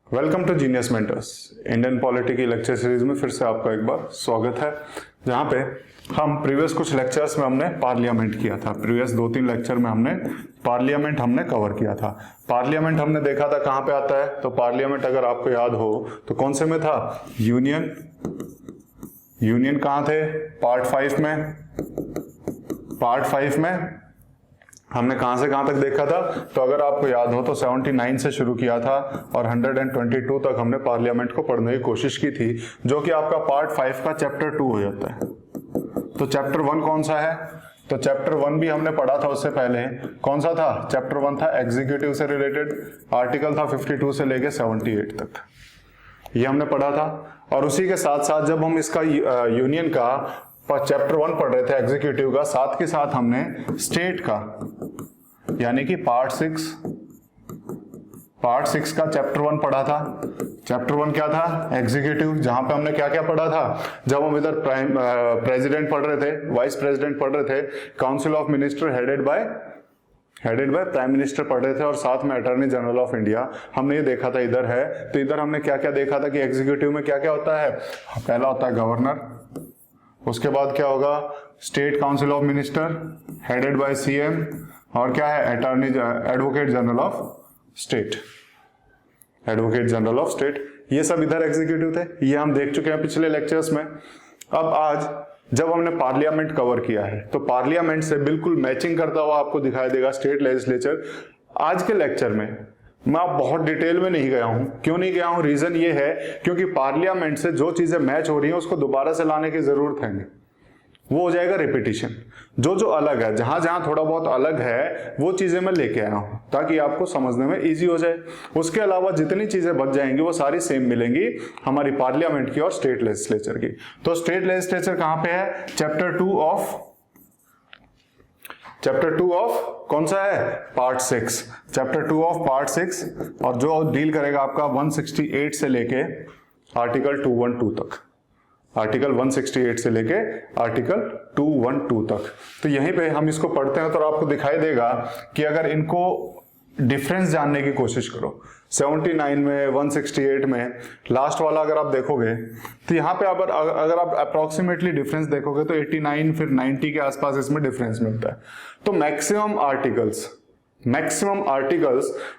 Welcome to Genius Mentors. Indian polity की lecture series में फिर से आपका एक बार स्वागत है, जहां पे हम प्रीवियस कुछ लेक्चर्स में हमने पार्लियामेंट किया था। प्रीवियस 2-3 लेक्चर में हमने पार्लियामेंट कवर किया था। पार्लियामेंट हमने देखा था कहां पे आता है, तो पार्लियामेंट अगर आपको याद हो तो कौन से में था, यूनियन कहां थे, पार्ट 5 में हमने कहां से कहां तक देखा था। तो अगर आपको याद हो तो 79 से शुरू किया था और 122 तक हमने पार्लियामेंट को पढ़ने की कोशिश की थी, जो कि आपका पार्ट 5 का चैप्टर 2 हो जाता है। तो चैप्टर 1 कौन सा है, तो चैप्टर 1 भी हमने पढ़ा था उससे पहले। कौन सा था, चैप्टर 1 था एग्जीक्यूटिव से रिलेटेड, आर्टिकल था 52 से लेके 78 तक, ये हमने पढ़ा था। और उसी के साथ साथ जब हम इसका यूनियन का चैप्टर 1 पढ़ रहे थे एग्जीक्यूटिव का, साथ के साथ हमने स्टेट का यानी कि पार्ट 6 का चैप्टर 1 पढ़ा था। चैप्टर 1 क्या था, एग्जीक्यूटिव, जहां पे हमने क्या क्या पढ़ा था। जब हम इधर प्रेसिडेंट पढ़ रहे थे, वाइस प्रेसिडेंट पढ़ रहे थे, council of minister headed by prime minister पढ़ रहे थे, और साथ में अटॉर्नी जनरल ऑफ इंडिया हमने ये देखा था इधर है। तो इधर हमने क्या क्या देखा था कि एग्जीक्यूटिव में क्या क्या होता है। पहला होता है गवर्नर, उसके बाद क्या होगा, state council of minister headed by CM, और क्या है, एडवोकेट जनरल ऑफ स्टेट। ये सब इधर एग्जीक्यूटिव थे, ये हम देख चुके हैं पिछले लेक्चर्स में। अब आज जब हमने पार्लियामेंट कवर किया है तो पार्लियामेंट से बिल्कुल मैचिंग करता हुआ आपको दिखाई देगा स्टेट लेजिस्लेचर। आज के लेक्चर में मैं बहुत डिटेल में नहीं गया हूं। क्यों नहीं गया हूं, रीजन ये है क्योंकि पार्लियामेंट से जो चीजें मैच हो रही हैं उसको दोबारा से लाने की जरूरत है नहीं, वो हो जाएगा रिपीटिशन। जो अलग है, जहां जहां थोड़ा बहुत अलग है वो चीजें मैं लेके आया हूं ताकि आपको समझने में इजी हो जाए। उसके अलावा जितनी चीजें बच जाएंगी वो सारी सेम मिलेंगी हमारी पार्लियामेंट की और स्टेट लेजिस्लेचर की। तो स्टेट लेजिस्लेचर कहां पे है, चैप्टर 2 ऑफ कौन सा है, पार्ट 6, चैप्टर 2 ऑफ पार्ट 6, और जो डील करेगा आपका 168 से लेके आर्टिकल 212 तक, आर्टिकल 168 से लेके आर्टिकल 212 तक। तो यहीं पे हम इसको पढ़ते हैं तो आपको दिखाई देगा कि अगर इनको डिफरेंस जानने की कोशिश करो, 79 में, 168 में, लास्ट वाला अगर आप देखोगे तो यहाँ पे अगर आप अप्रोक्सीमेटली डिफरेंस देखोगे तो 89 फिर 90 के आसपास इसमें डिफरेंस मिलता है। तो मैक्सिमम आर्टिकल्स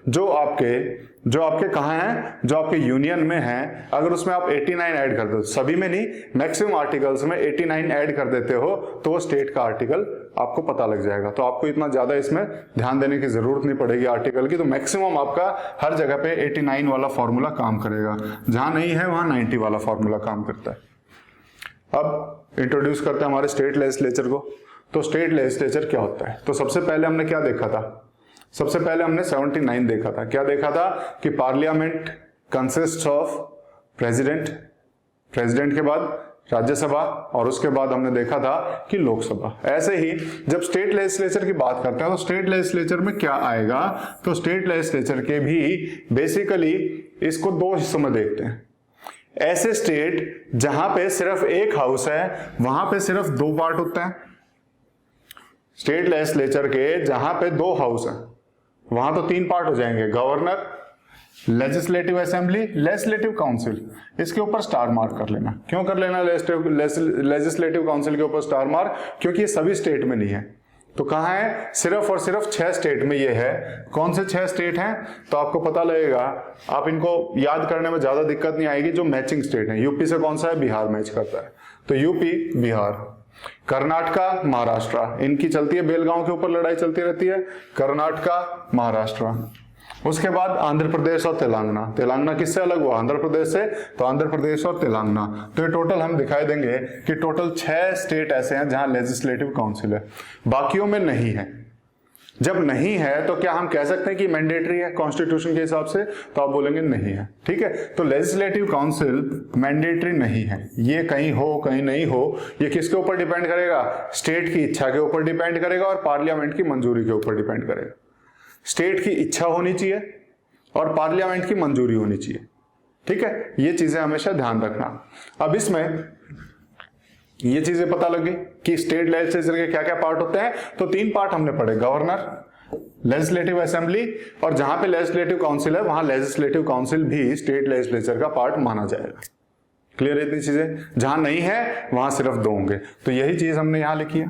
जो आपके कहाँ हैं, जो आपके यूनियन में हैं, अगर उसमें आप 89 ऐड कर दो, सभी में नहीं, मैक्सिमम आर्टिकल्स में 89 ऐड कर देते हो तो वो स्टेट का आर्टिकल आपको पता लग जाएगा। तो आपको इतना ज्यादा इसमें ध्यान देने की जरूरत नहीं पड़ेगी आर्टिकल की। तो मैक्सिमम आपका हर जगह पे 89 वाला फॉर्मूला काम करेगा, जहां नहीं है वहां 90 वाला फॉर्मूला काम करता है। अब इंट्रोड्यूस करते हैं हमारे स्टेट लेजिस्लेचर को। तो स्टेट लेजिस्लेचर क्या होता है, तो सबसे पहले हमने क्या देखा था, सबसे पहले हमने 79 देखा था। क्या देखा था कि पार्लियामेंट कंसिस्ट ऑफ प्रेसिडेंट के बाद राज्यसभा, और उसके बाद हमने देखा था कि लोकसभा। ऐसे ही जब स्टेट लेजिस्लेचर की बात करते हैं तो स्टेट लेजिस्लेचर में क्या आएगा, तो स्टेट लेजिस्लेचर के भी बेसिकली इसको 2 हिस्सों में देखते हैं। ऐसे स्टेट जहां पे सिर्फ एक हाउस है वहां पे सिर्फ 2 पार्ट होते हैं। स्टेट लेजिस्लेचर के जहां पे 2 हाउस है वहां तो 3 पार्ट हो जाएंगे, governor, legislative assembly, legislative council. इसके ऊपर स्टार मार्क कर लेना। क्यों कर लेना लेजिस्लेटिव काउंसिल के ऊपर स्टार मार्क, क्योंकि ये सभी स्टेट में नहीं है। तो कहां है, सिर्फ और सिर्फ 6 स्टेट में ये है। कौन से 6 स्टेट हैं, तो आपको पता लगेगा, आप इनको याद करने में ज्यादा दिक्कत नहीं आएगी। जो मैचिंग स्टेट है, यूपी से कौन सा है, बिहार मैच करता है, तो यूपी, बिहार, कर्नाटका, महाराष्ट्र, इनकी चलती है, बेलगांव के ऊपर लड़ाई चलती रहती है, कर्नाटका, महाराष्ट्र। उसके बाद आंध्र प्रदेश और तेलंगाना किससे अलग हुआ, आंध्र प्रदेश से, तो आंध्र प्रदेश और तेलंगाना। तो ये टोटल हम दिखाई देंगे कि टोटल 6 स्टेट ऐसे हैं जहां लेजिस्लेटिव काउंसिल है, बाकियों में नहीं है। जब नहीं है तो क्या हम कह सकते हैं कि मैंडेटरी है कॉन्स्टिट्यूशन के हिसाब से, तो आप बोलेंगे नहीं है, ठीक है। तो लेजिस्लेटिव काउंसिल मैंडेटरी नहीं है, ये कहीं हो कहीं नहीं हो, ये किसके ऊपर डिपेंड करेगा, स्टेट की इच्छा के ऊपर डिपेंड करेगा और पार्लियामेंट की मंजूरी के ऊपर डिपेंड करेगा। स्टेट की इच्छा होनी चाहिए और पार्लियामेंट की मंजूरी होनी चाहिए, ठीक है। ये चीजें हमेशा ध्यान रखना। अब इसमें ये चीजें पता लगी कि स्टेट लेजिस्लेचर के क्या क्या पार्ट होते हैं। तो 3 पार्ट हमने पढ़े, गवर्नर, लेजिस्लेटिव असेंबली, और जहां पे लेजिस्लेटिव काउंसिल है वहां लेजिस्लेटिव काउंसिल भी स्टेट लेजिस्लेचर का पार्ट माना जाएगा। क्लियर है इतनी चीजें? जहां नहीं है वहां सिर्फ 2 होंगे, तो यही चीज हमने यहां लिखी है।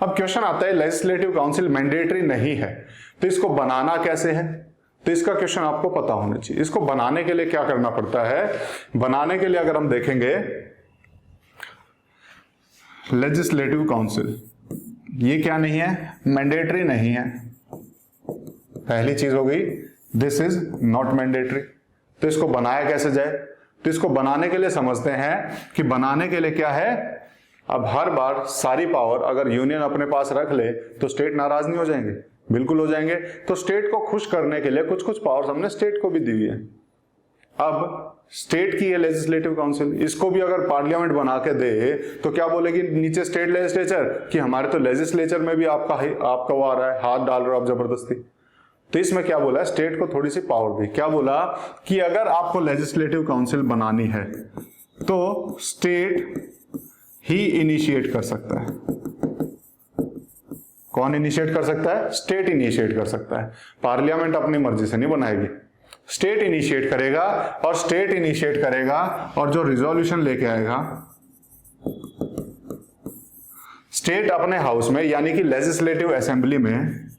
अब क्वेश्चन आता है लेजिस्लेटिव काउंसिल मैंडेटरी नहीं है तो इसको बनाना कैसे है, तो इसका क्वेश्चन आपको पता होना चाहिए। इसको बनाने के लिए क्या करना पड़ता है? बनाने के लिए अगर हम देखेंगे लेजिस्लेटिव काउंसिल, ये क्या नहीं है? मैंडेटरी नहीं है। पहली चीज हो गई दिस इज नॉट मैंडेटरी। तो इसको बनाया कैसे जाए? तो इसको बनाने के लिए समझते हैं कि बनाने के लिए क्या है, अब हर बार सारी पावर अगर यूनियन अपने पास रख ले तो स्टेट नाराज नहीं हो जाएंगे? बिल्कुल हो जाएंगे। तो स्टेट को खुश करने के लिए कुछ कुछ पावर्स हमने स्टेट को भी दी हुई है। अब स्टेट की है लेजिस्लेटिव काउंसिल, इसको भी अगर पार्लियामेंट बना के दे तो क्या बोलेगी नीचे स्टेट लेजिस्लेचर कि हमारे तो लेजिस्लेचर में भी आपका वो आ रहा है, हाथ डाल रहे हो आप जबरदस्ती। तो इसमें क्या बोला? स्टेट को थोड़ी सी पावर दी। क्या बोला कि अगर आपको लेजिस्लेटिव काउंसिल बनानी है तो स्टेट ही इनिशिएट कर सकता है। कौन इनिशिएट कर सकता है? स्टेट इनिशिएट कर सकता है। पार्लियामेंट अपनी मर्जी से नहीं बनाएगी, स्टेट इनिशिएट करेगा, और स्टेट इनिशिएट करेगा और जो रिजोल्यूशन लेके आएगा स्टेट अपने हाउस में यानी कि लेजिस्लेटिव असेंबली में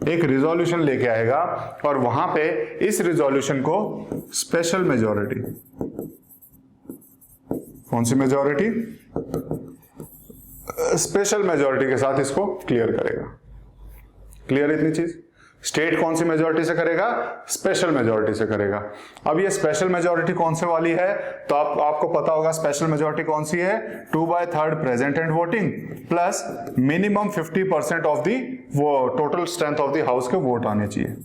एक रिजोल्यूशन लेके आएगा, और वहां पे इस रिजोल्यूशन को स्पेशल मेजॉरिटी, कौन सी मेजॉरिटी? स्पेशल मेजॉरिटी के साथ इसको क्लियर करेगा। क्लियर इतनी चीज? स्टेट कौन सी मेजॉरिटी से करेगा? स्पेशल मेजॉरिटी से करेगा। अब ये स्पेशल मेजॉरिटी कौन से वाली है? तो आपको पता होगा स्पेशल मेजॉरिटी कौन सी है? 2/3 present and voting plus minimum 50% of the वो total strength of the house के वोट आने चाहिए।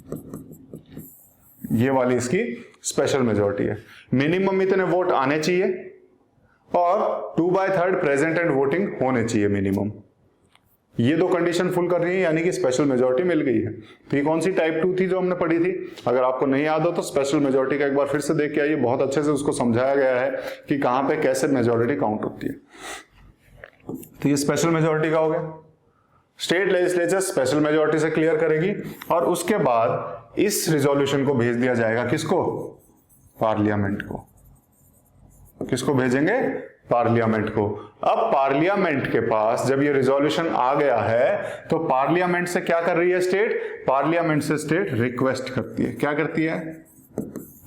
ये वाली इसकी स्पेशल मेजॉरिटी है। मिनिमम इतने वोट आने चाहिए और 2/3 प्रेजेंट एंड वोटिंग होने चाहिए मिनिमम। ये 2 कंडीशन फुल कर रही है यानी कि स्पेशल मेजॉरिटी मिल गई है। तो ये कौन सी टाइप 2 थी जो हमने पढ़ी थी? अगर आपको नहीं याद हो तो स्पेशल मेजॉरिटी का एक बार फिर से देख के आइए, बहुत अच्छे से उसको समझाया गया है कि कहां पे कैसे मेजॉरिटी काउंट होती है। तो ये स्पेशल मेजॉरिटी का हो गया। स्टेट लेजिस्लेचर स्पेशल मेजॉरिटी से क्लियर करेगी और उसके बाद इस रिजोल्यूशन को भेज दिया जाएगा किसको? पार्लियामेंट को। किसको भेजेंगे? पार्लियामेंट को। अब पार्लियामेंट के पास जब ये रिजोल्यूशन आ गया है तो पार्लियामेंट से क्या कर रही है स्टेट? पार्लियामेंट से स्टेट रिक्वेस्ट करती है। क्या करती है?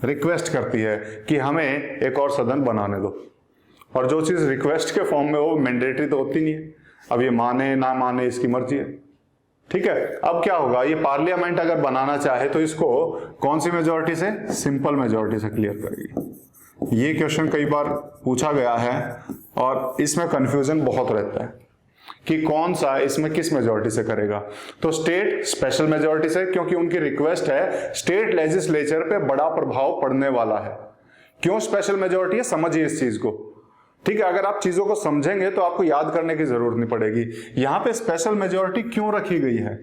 रिक्वेस्ट करती है कि हमें एक और सदन बनाने दो। और जो चीज रिक्वेस्ट के फॉर्म में हो मैंडेटरी तो होती नहीं है। अब ये माने ना माने इसकी मर्जी है, ठीक है। अब क्या होगा? ये पार्लियामेंट अगर बनाना चाहे तो इसको कौन सी मेजोरिटी से? सिंपल मेजोरिटी से क्लियर करेगी। ये क्वेश्चन कई बार पूछा गया है और इसमें कंफ्यूजन बहुत रहता है कि कौन सा इसमें किस मेजोरिटी से करेगा। तो स्टेट स्पेशल मेजोरिटी से, क्योंकि उनकी रिक्वेस्ट है, स्टेट लेजिस्लेचर पे बड़ा प्रभाव पड़ने वाला है। क्यों स्पेशल मेजोरिटी है? समझिए इस चीज को, ठीक है। अगर आप चीजों को समझेंगे तो आपको याद करने की जरूरत नहीं पड़ेगी। यहां पे स्पेशल मेजोरिटी क्यों रखी गई है?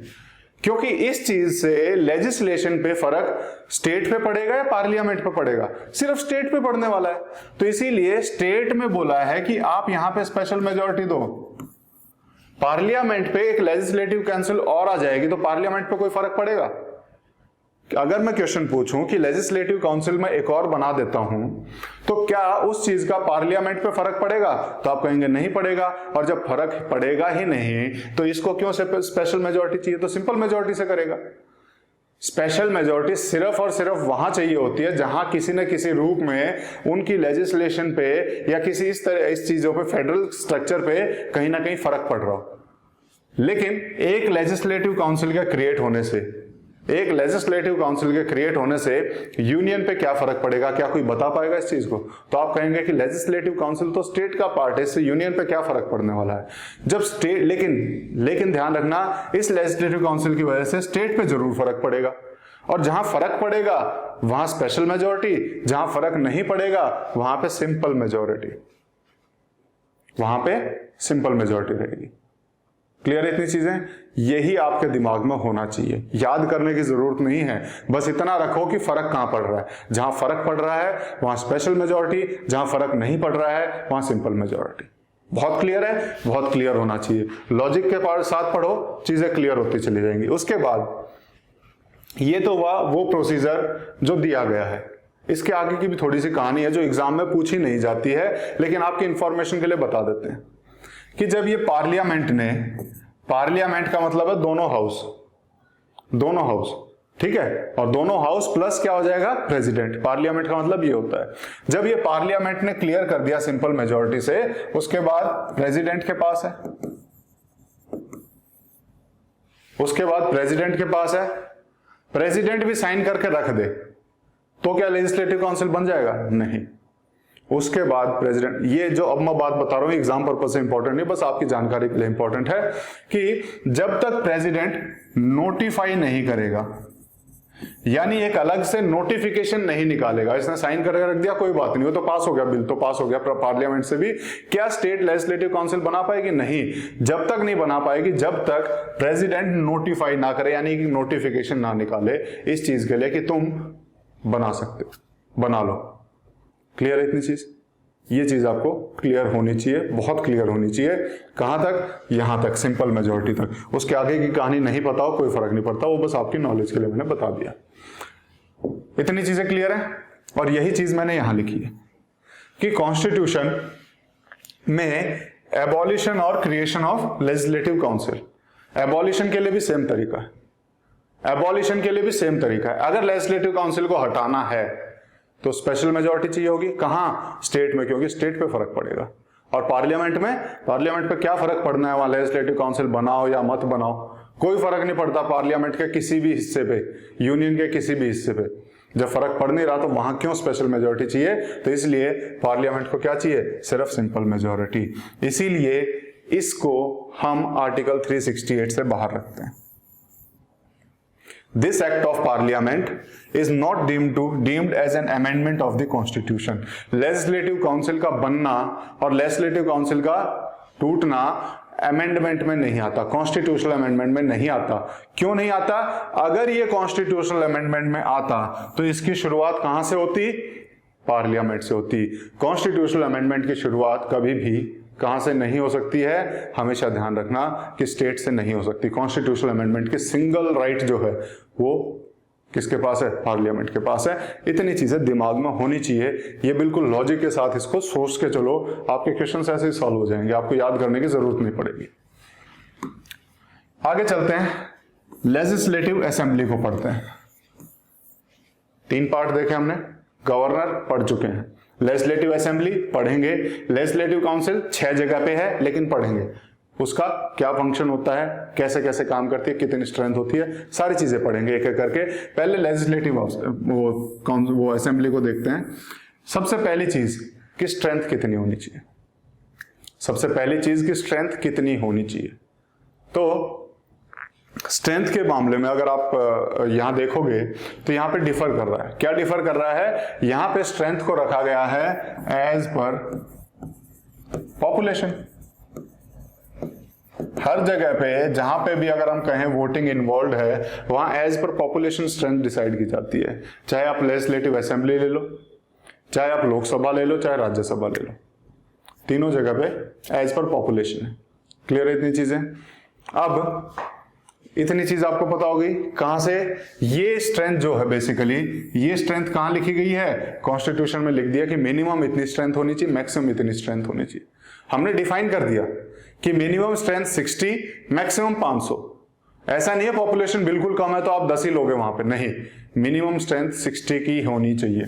क्योंकि इस चीज से लेजिस्लेशन पे फर्क स्टेट पे पड़ेगा या पार्लियामेंट पे पड़ेगा? सिर्फ स्टेट पे पड़ने वाला है। तो इसीलिए स्टेट में बोला है कि आप यहां पे स्पेशल मेजॉरिटी दो। पार्लियामेंट पे एक लेजिस्लेटिव काउंसिल और आ जाएगी तो पार्लियामेंट पे कोई फर्क पड़ेगा? अगर मैं क्वेश्चन पूछूं कि लेजिस्लेटिव काउंसिल में एक और बना देता हूं तो क्या उस चीज का पार्लियामेंट पे फर्क पड़ेगा? तो आप कहेंगे नहीं पड़ेगा। और जब फर्क पड़ेगा ही नहीं तो इसको क्यों स्पेशल मेजॉरिटी चाहिए? तो सिंपल मेजॉरिटी से करेगा। स्पेशल मेजॉरिटी सिर्फ और सिर्फ वहां चाहिए होती है जहां किसी न किसी रूप में उनकी लेजिस्लेशन पे या किसी इस चीजों पे, फेडरल स्ट्रक्चर पे कहीं ना कहीं फर्क पड़ रहा हो। लेकिन एक लेजिस्लेटिव काउंसिल के क्रिएट होने से यूनियन पे क्या फर्क पड़ेगा? क्या कोई बता पाएगा इस चीज को? तो आप कहेंगे कि लेजिस्लेटिव काउंसिल तो स्टेट का पार्ट है, इससे यूनियन पे क्या फर्क पड़ने वाला है? जब स्टेट, लेकिन ध्यान रखना, इस लेजिस्लेटिव काउंसिल की वजह से स्टेट पे जरूर फर्क पड़ेगा। और जहां फर्क पड़ेगा वहां स्पेशल मेजॉरिटी, जहां फर्क नहीं पड़ेगा वहां पे सिंपल मेजॉरिटी रहेगी। क्लियर है इतनी चीजें? यही आपके दिमाग में होना चाहिए, याद करने की जरूरत नहीं है। बस इतना रखो कि फर्क कहां पड़ रहा है। जहां फर्क पड़ रहा है वहां स्पेशल मेजॉरिटी, जहां फर्क नहीं पड़ रहा है वहां सिंपल मेजॉरिटी। बहुत क्लियर है? बहुत क्लियर होना चाहिए। लॉजिक के साथ पढ़ो, चीजें क्लियर होती चली जाएंगी। उसके बाद ये तो वो प्रोसीजर जो दिया गया है। इसके आगे की भी थोड़ी सी कहानी है जो एग्जाम में पूछी नहीं जाती है, लेकिन आपकी इंफॉर्मेशन के लिए बता देते हैं कि जब ये पार्लियामेंट का मतलब है दोनों हाउस, ठीक है, और दोनों हाउस प्लस क्या हो जाएगा, प्रेसिडेंट। पार्लियामेंट का मतलब ये होता है जब ये पार्लियामेंट ने क्लियर कर दिया सिंपल मेजॉरिटी से, उसके बाद प्रेसिडेंट के पास है, प्रेसिडेंट भी साइन करके रख दे तो क्या लेजिस्लेटिव काउंसिल बन जाएगा, नहीं। उसके बाद प्रेसिडेंट, ये जो अब मैं बात बता रहा हूं एग्जाम पर्पस से इंपॉर्टेंट नहीं, बस आपकी जानकारी के लिए इंपॉर्टेंट है कि जब तक प्रेसिडेंट नोटिफाई नहीं करेगा, यानी एक अलग से नोटिफिकेशन नहीं निकालेगा, इसने साइन करके रख दिया कोई बात नहीं, वो तो पास हो गया, बिल तो पास हो गया पार्लियामेंट से भी, क्या स्टेट लेजिस्लेटिव काउंसिल बना पाएगी, नहीं। जब तक नहीं बना पाएगी जब तक प्रेसिडेंट नोटिफाई ना करे, यानी कि नोटिफिकेशन ना निकाले इस चीज के लिए कि तुम बना सकते हो, बना लो। क्लियर है इतनी चीज? ये चीज आपको क्लियर होनी चाहिए, बहुत क्लियर होनी चाहिए। कहां तक? यहां तक, सिंपल मेजॉरिटी तक। उसके आगे की कहानी नहीं पता हो कोई फर्क नहीं पड़ता, वो बस आपकी नॉलेज के लिए मैंने बता दिया। इतनी चीजें क्लियर है? और यही चीज मैंने यहां लिखी है कि कॉन्स्टिट्यूशन में एबॉलिशन और creation of legislative council, abolition के लिए भी सेम तरीका है, अगर लेजिस्लेटिव काउंसिल को हटाना है तो स्पेशल मेजॉरिटी चाहिए होगी। कहां? स्टेट में, क्योंकि स्टेट पे फर्क पड़ेगा। और पार्लियामेंट पे क्या फर्क पड़ना है, वहां लेजिस्लेटिव काउंसिल बनाओ या मत बनाओ, कोई फर्क नहीं पड़ता पार्लियामेंट के किसी भी हिस्से पे, यूनियन के किसी भी हिस्से पे। जब फर्क पड़ नहीं रहा तो वहां क्यों स्पेशल मेजॉरिटी चाहिए? तो इसलिए पार्लियामेंट को क्या चाहिए? सिर्फ सिंपल मेजॉरिटी। इसीलिए इसको हम आर्टिकल 368 से बाहर रखते हैं। This act of parliament is not deemed as an amendment of the constitution. Legislative council का बनना और legislative council का टूटना अमेंडमेंट में नहीं आता, कॉन्स्टिट्यूशनल अमेंडमेंट में नहीं आता। क्यों नहीं आता? अगर ये कॉन्स्टिट्यूशनल अमेंडमेंट में आता तो इसकी शुरुआत कहां से होती? पार्लियामेंट से होती। कॉन्स्टिट्यूशनल अमेंडमेंट की शुरुआत कभी भी कहां से नहीं हो सकती है? हमेशा ध्यान रखना कि स्टेट से नहीं हो सकती। कॉन्स्टिट्यूशनल अमेंडमेंट की सिंगल राइट जो है वो किसके पास है? पार्लियामेंट के पास है। इतनी चीजें दिमाग में होनी चाहिए, ये बिल्कुल लॉजिक के साथ इसको सोच के चलो, आपके क्वेश्चंस ऐसे ही सॉल्व हो जाएंगे, आपको याद करने की जरूरत नहीं पड़ेगी। आगे चलते हैं, लेजिस्लेटिव असेंबली को पढ़ते हैं। 3 पार्ट देखे हमने, गवर्नर पढ़ चुके हैं, लेजिस्लेटिव असेंबली पढ़ेंगे, लेजिस्लेटिव काउंसिल 6 जगह पे है लेकिन पढ़ेंगे, उसका क्या फंक्शन होता है, कैसे कैसे काम करती है, कितनी स्ट्रेंथ होती है, सारी चीजें पढ़ेंगे एक एक करके। पहले लेजिस्लेटिव वो असेंबली को देखते हैं। सबसे पहली चीज कि स्ट्रेंथ कितनी होनी चाहिए, तो स्ट्रेंथ के मामले में अगर आप यहां देखोगे तो यहां पे डिफर कर रहा है। क्या डिफर कर रहा है? यहां पे स्ट्रेंथ को रखा गया है एज पर पॉपुलेशन। हर जगह पे जहां पे भी अगर हम कहें वोटिंग इन्वॉल्व है, वहां as per population strength decide की जाती है। चाहे आप लेजिस्लेटिव असेंबली ले लो, चाहे आप लोकसभा ले लो, चाहे राज्यसभा ले लो, तीनों जगह पे एज पर पॉपुलेशन है। क्लियर है इतनी चीजें? अब इतनी चीज आपको पता होगी कहां से, ये स्ट्रेंथ जो है बेसिकली, ये स्ट्रेंथ कहां लिखी गई है? कॉन्स्टिट्यूशन में लिख दिया कि मिनिमम इतनी स्ट्रेंथ होनी चाहिए, मैक्सिमम इतनी स्ट्रेंथ होनी चाहिए। हमने डिफाइन कर दिया कि मिनिमम स्ट्रेंथ 60, मैक्सिमम 500। ऐसा नहीं है पॉपुलेशन बिल्कुल कम है तो आप 10 ही लोगे वहां पे, नहीं, मिनिमम स्ट्रेंथ 60 की होनी चाहिए।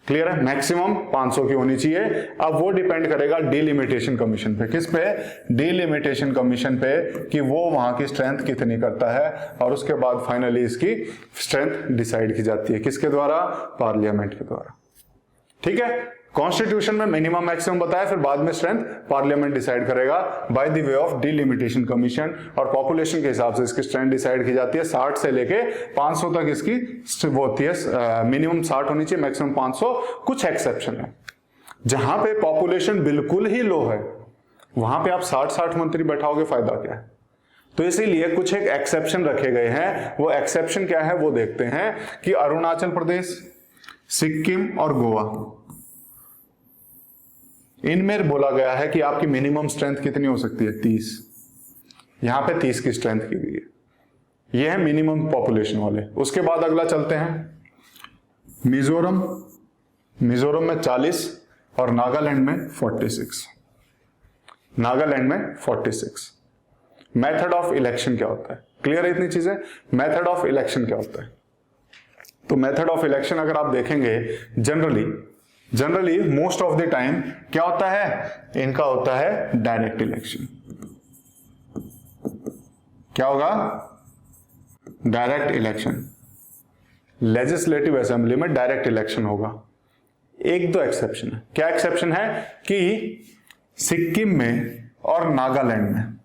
क्लियर है? मैक्सिमम 500 की होनी चाहिए। अब वो डिपेंड करेगा डिलिमिटेशन कमीशन पे। किस पे? डिलिमिटेशन कमीशन पे, कि वो वहां की स्ट्रेंथ कितनी करता है, और उसके बाद फाइनली इसकी स्ट्रेंथ डिसाइड की जाती है। किसके द्वारा? पार्लियामेंट के द्वारा। ठीक है, कॉन्स्टिट्यूशन में मिनिमम मैक्सिमम बताया, फिर बाद में स्ट्रेंथ पार्लियामेंट डिसाइड करेगा by the way of delimitation commission, और पॉपुलेशन के हिसाब से इसकी स्ट्रेंथ डिसाइड की जाती है। 60 से लेके 500 तक इसकी वो होती है, मिनिमम 60 होनी चाहिए, मैक्सिमम 500। कुछ एक्सेप्शन है, जहां पे पॉपुलेशन बिल्कुल ही लो है वहां पे आप 60 मंत्री बैठाओगे, फायदा क्या है? तो इसीलिए कुछ एक एक्सेप्शन रखे गए हैं। वो एक्सेप्शन क्या है वो देखते हैं कि अरुणाचल प्रदेश, सिक्किम और गोवा, इनमें बोला गया है कि आपकी मिनिमम स्ट्रेंथ कितनी हो सकती है? 30। यहां पे 30 की स्ट्रेंथ की गई है। ये है मिनिमम पॉपुलेशन वाले। उसके बाद अगला चलते हैं मिजोरम। मिजोरम में 40 और नागालैंड में 46। नागालैंड में 46। मेथड ऑफ इलेक्शन क्या होता है? क्लियर है इतनी चीजें? मेथड ऑफ इलेक्शन क्या होता है? तो मेथड ऑफ इलेक्शन अगर आप देखेंगे generally most of the time क्या होता है? इनका होता है डायरेक्ट इलेक्शन। क्या होगा? Direct election. लेजिस्लेटिव असेंबली में डायरेक्ट इलेक्शन होगा। एक दो एक्सेप्शन है। क्या एक्सेप्शन है? कि सिक्किम में और नागालैंड में,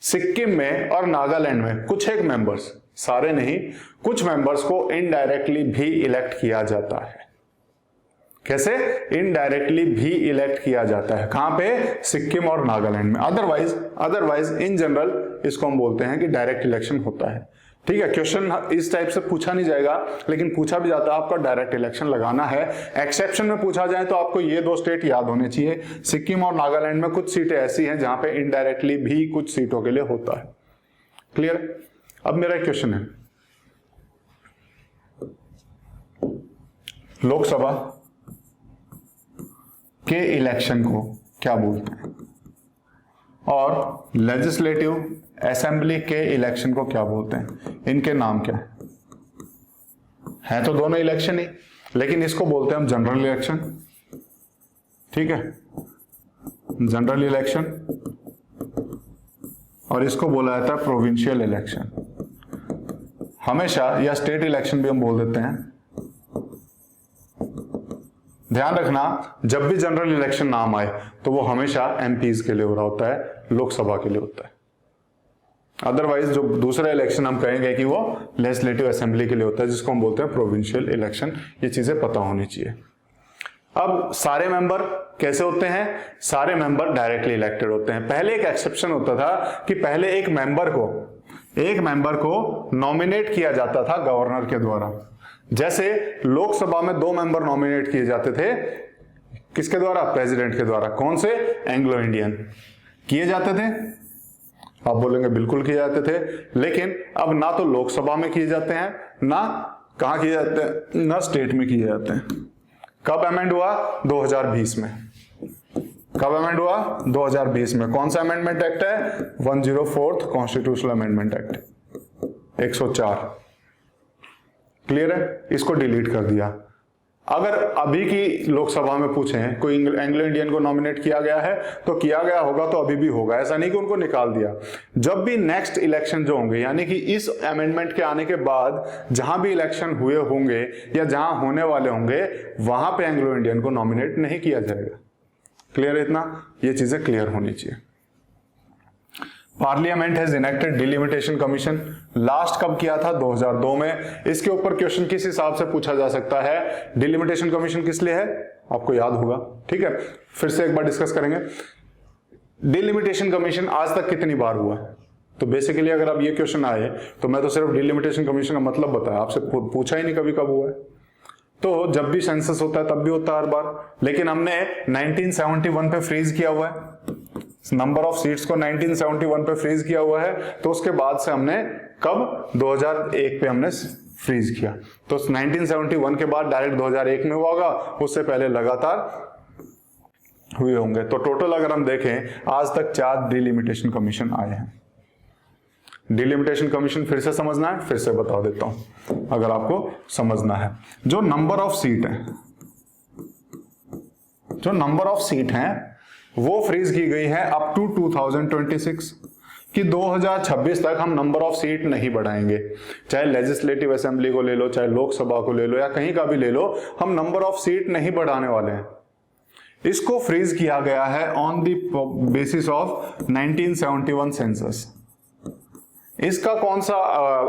सिक्किम में और नागालैंड में कुछ एक मेंबर्स, सारे नहीं, कुछ मेंबर्स को इनडायरेक्टली भी इलेक्ट किया जाता है। कैसे? इनडायरेक्टली भी इलेक्ट किया जाता है। कहां पे? सिक्किम और नागालैंड में। अदरवाइज इन जनरल इसको हम बोलते हैं कि डायरेक्ट इलेक्शन होता है। ठीक है, क्वेश्चन इस टाइप से पूछा नहीं जाएगा, लेकिन पूछा भी जाता है आपका डायरेक्ट इलेक्शन लगाना है। एक्सेप्शन में पूछा जाए तो आपको ये दो स्टेट याद होने चाहिए। सिक्किम और नागालैंड में कुछ सीटें ऐसी हैं जहां पे इनडायरेक्टली भी कुछ सीटों के लिए होता है। क्लियर? अब मेरा एक क्वेश्चन है, लोकसभा के इलेक्शन को क्या बोलते हैं और लेजिस्लेटिव असेंबली के इलेक्शन को क्या बोलते हैं? इनके नाम क्या है तो दोनों इलेक्शन ही, लेकिन इसको बोलते हैं हम जनरल इलेक्शन। ठीक है, जनरल इलेक्शन, और इसको बोला जाता है प्रोविंशियल इलेक्शन हमेशा, या स्टेट इलेक्शन भी हम बोल देते हैं। ध्यान रखना, जब भी जनरल इलेक्शन नाम आए तो वो हमेशा एमपीज के लिए हो रहा होता है, लोकसभा के लिए होता है। अदरवाइज जो दूसरा इलेक्शन हम कहेंगे कि वो लेजिस्लेटिव असेंबली के लिए होता है, जिसको हम बोलते हैं प्रोविंशियल इलेक्शन। ये चीजें पता होनी चाहिए। अब सारे मेंबर कैसे होते हैं? सारे मेंबर डायरेक्टली इलेक्टेड होते हैं। पहले एक एक्सेप्शन होता था कि पहले एक मेंबर को नॉमिनेट किया जाता था गवर्नर के द्वारा। जैसे लोकसभा में 2 मेंबर नॉमिनेट किए जाते थे, किसके द्वारा? प्रेसिडेंट के द्वारा। कौन से? Anglo Indian. किए जाते थे? आप बोलेंगे बिल्कुल किए जाते थे, लेकिन अब ना तो लोकसभा में किए जाते हैं, ना कहां किए जाते हैं, ना स्टेट में किए जाते हैं। कब अमेंड हुआ? 2020 में। कब अमेंड हुआ? 2020 में। कौन सा अमेंडमेंट एक्ट है? 104th constitutional amendment act 104। Clear है? इसको डिलीट कर दिया। अगर अभी की लोकसभा में पूछें कोई एंग्लो इंडियन को नॉमिनेट किया गया है तो किया गया होगा, तो अभी भी होगा, ऐसा नहीं कि उनको निकाल दिया। जब भी नेक्स्ट इलेक्शन जो होंगे, यानी कि इस अमेंडमेंट के आने के बाद जहां भी इलेक्शन हुए होंगे या जहां होने वाले होंगे, वहां पे एंग्लो इंडियन को नॉमिनेट नहीं किया जाएगा। क्लियर है इतना? ये चीजें क्लियर होनी चाहिए। Parliament has enacted delimitation commission. Last कब किया था? 2002 में। इसके ऊपर क्वेश्चन किस हिसाब से पूछा जा सकता है? डिलिमिटेशन कमीशन किस लिए है? आपको याद होगा। ठीक है, फिर से एक बार डिस्कस करेंगे। डिलिमिटेशन कमीशन आज तक कितनी बार हुआ है? तो बेसिकली अगर अब ये क्वेश्चन आए तो मैं तो सिर्फ डिलिमिटेशन कमीशन का मतलब बताया, आपसे पूछा ही नहीं कभी कब हुआ है। तो जब भी सेंसस होता है तब भी होता है हर बार, लेकिन हमने 1971 पे फ्रीज किया हुआ है। नंबर ऑफ सीट्स को 1971 पे फ्रीज किया हुआ है, तो उसके बाद से हमने कब? 2001 पे हमने फ्रीज किया। तो 1971 के बाद डायरेक्ट 2001 में हुआ होगा, उससे पहले लगातार हुए होंगे। तो टोटल अगर हम देखें आज तक 4 डिलिमिटेशन कमीशन आए हैं। डिलिमिटेशन कमीशन फिर से समझना है, फिर से बता देता हूं अगर आपको समझना है। जो नंबर ऑफ सीट है वो फ्रीज की गई है अप टू 2026 कि 2026 तक हम नंबर ऑफ सीट नहीं बढ़ाएंगे। चाहे लेजिस्लेटिव असेंबली को ले लो, चाहे लोकसभा को ले लो, या कहीं का भी ले लो, हम नंबर ऑफ सीट नहीं बढ़ाने वाले हैं। इसको फ्रीज किया गया है on the basis of 1971 census. इसका कौन सा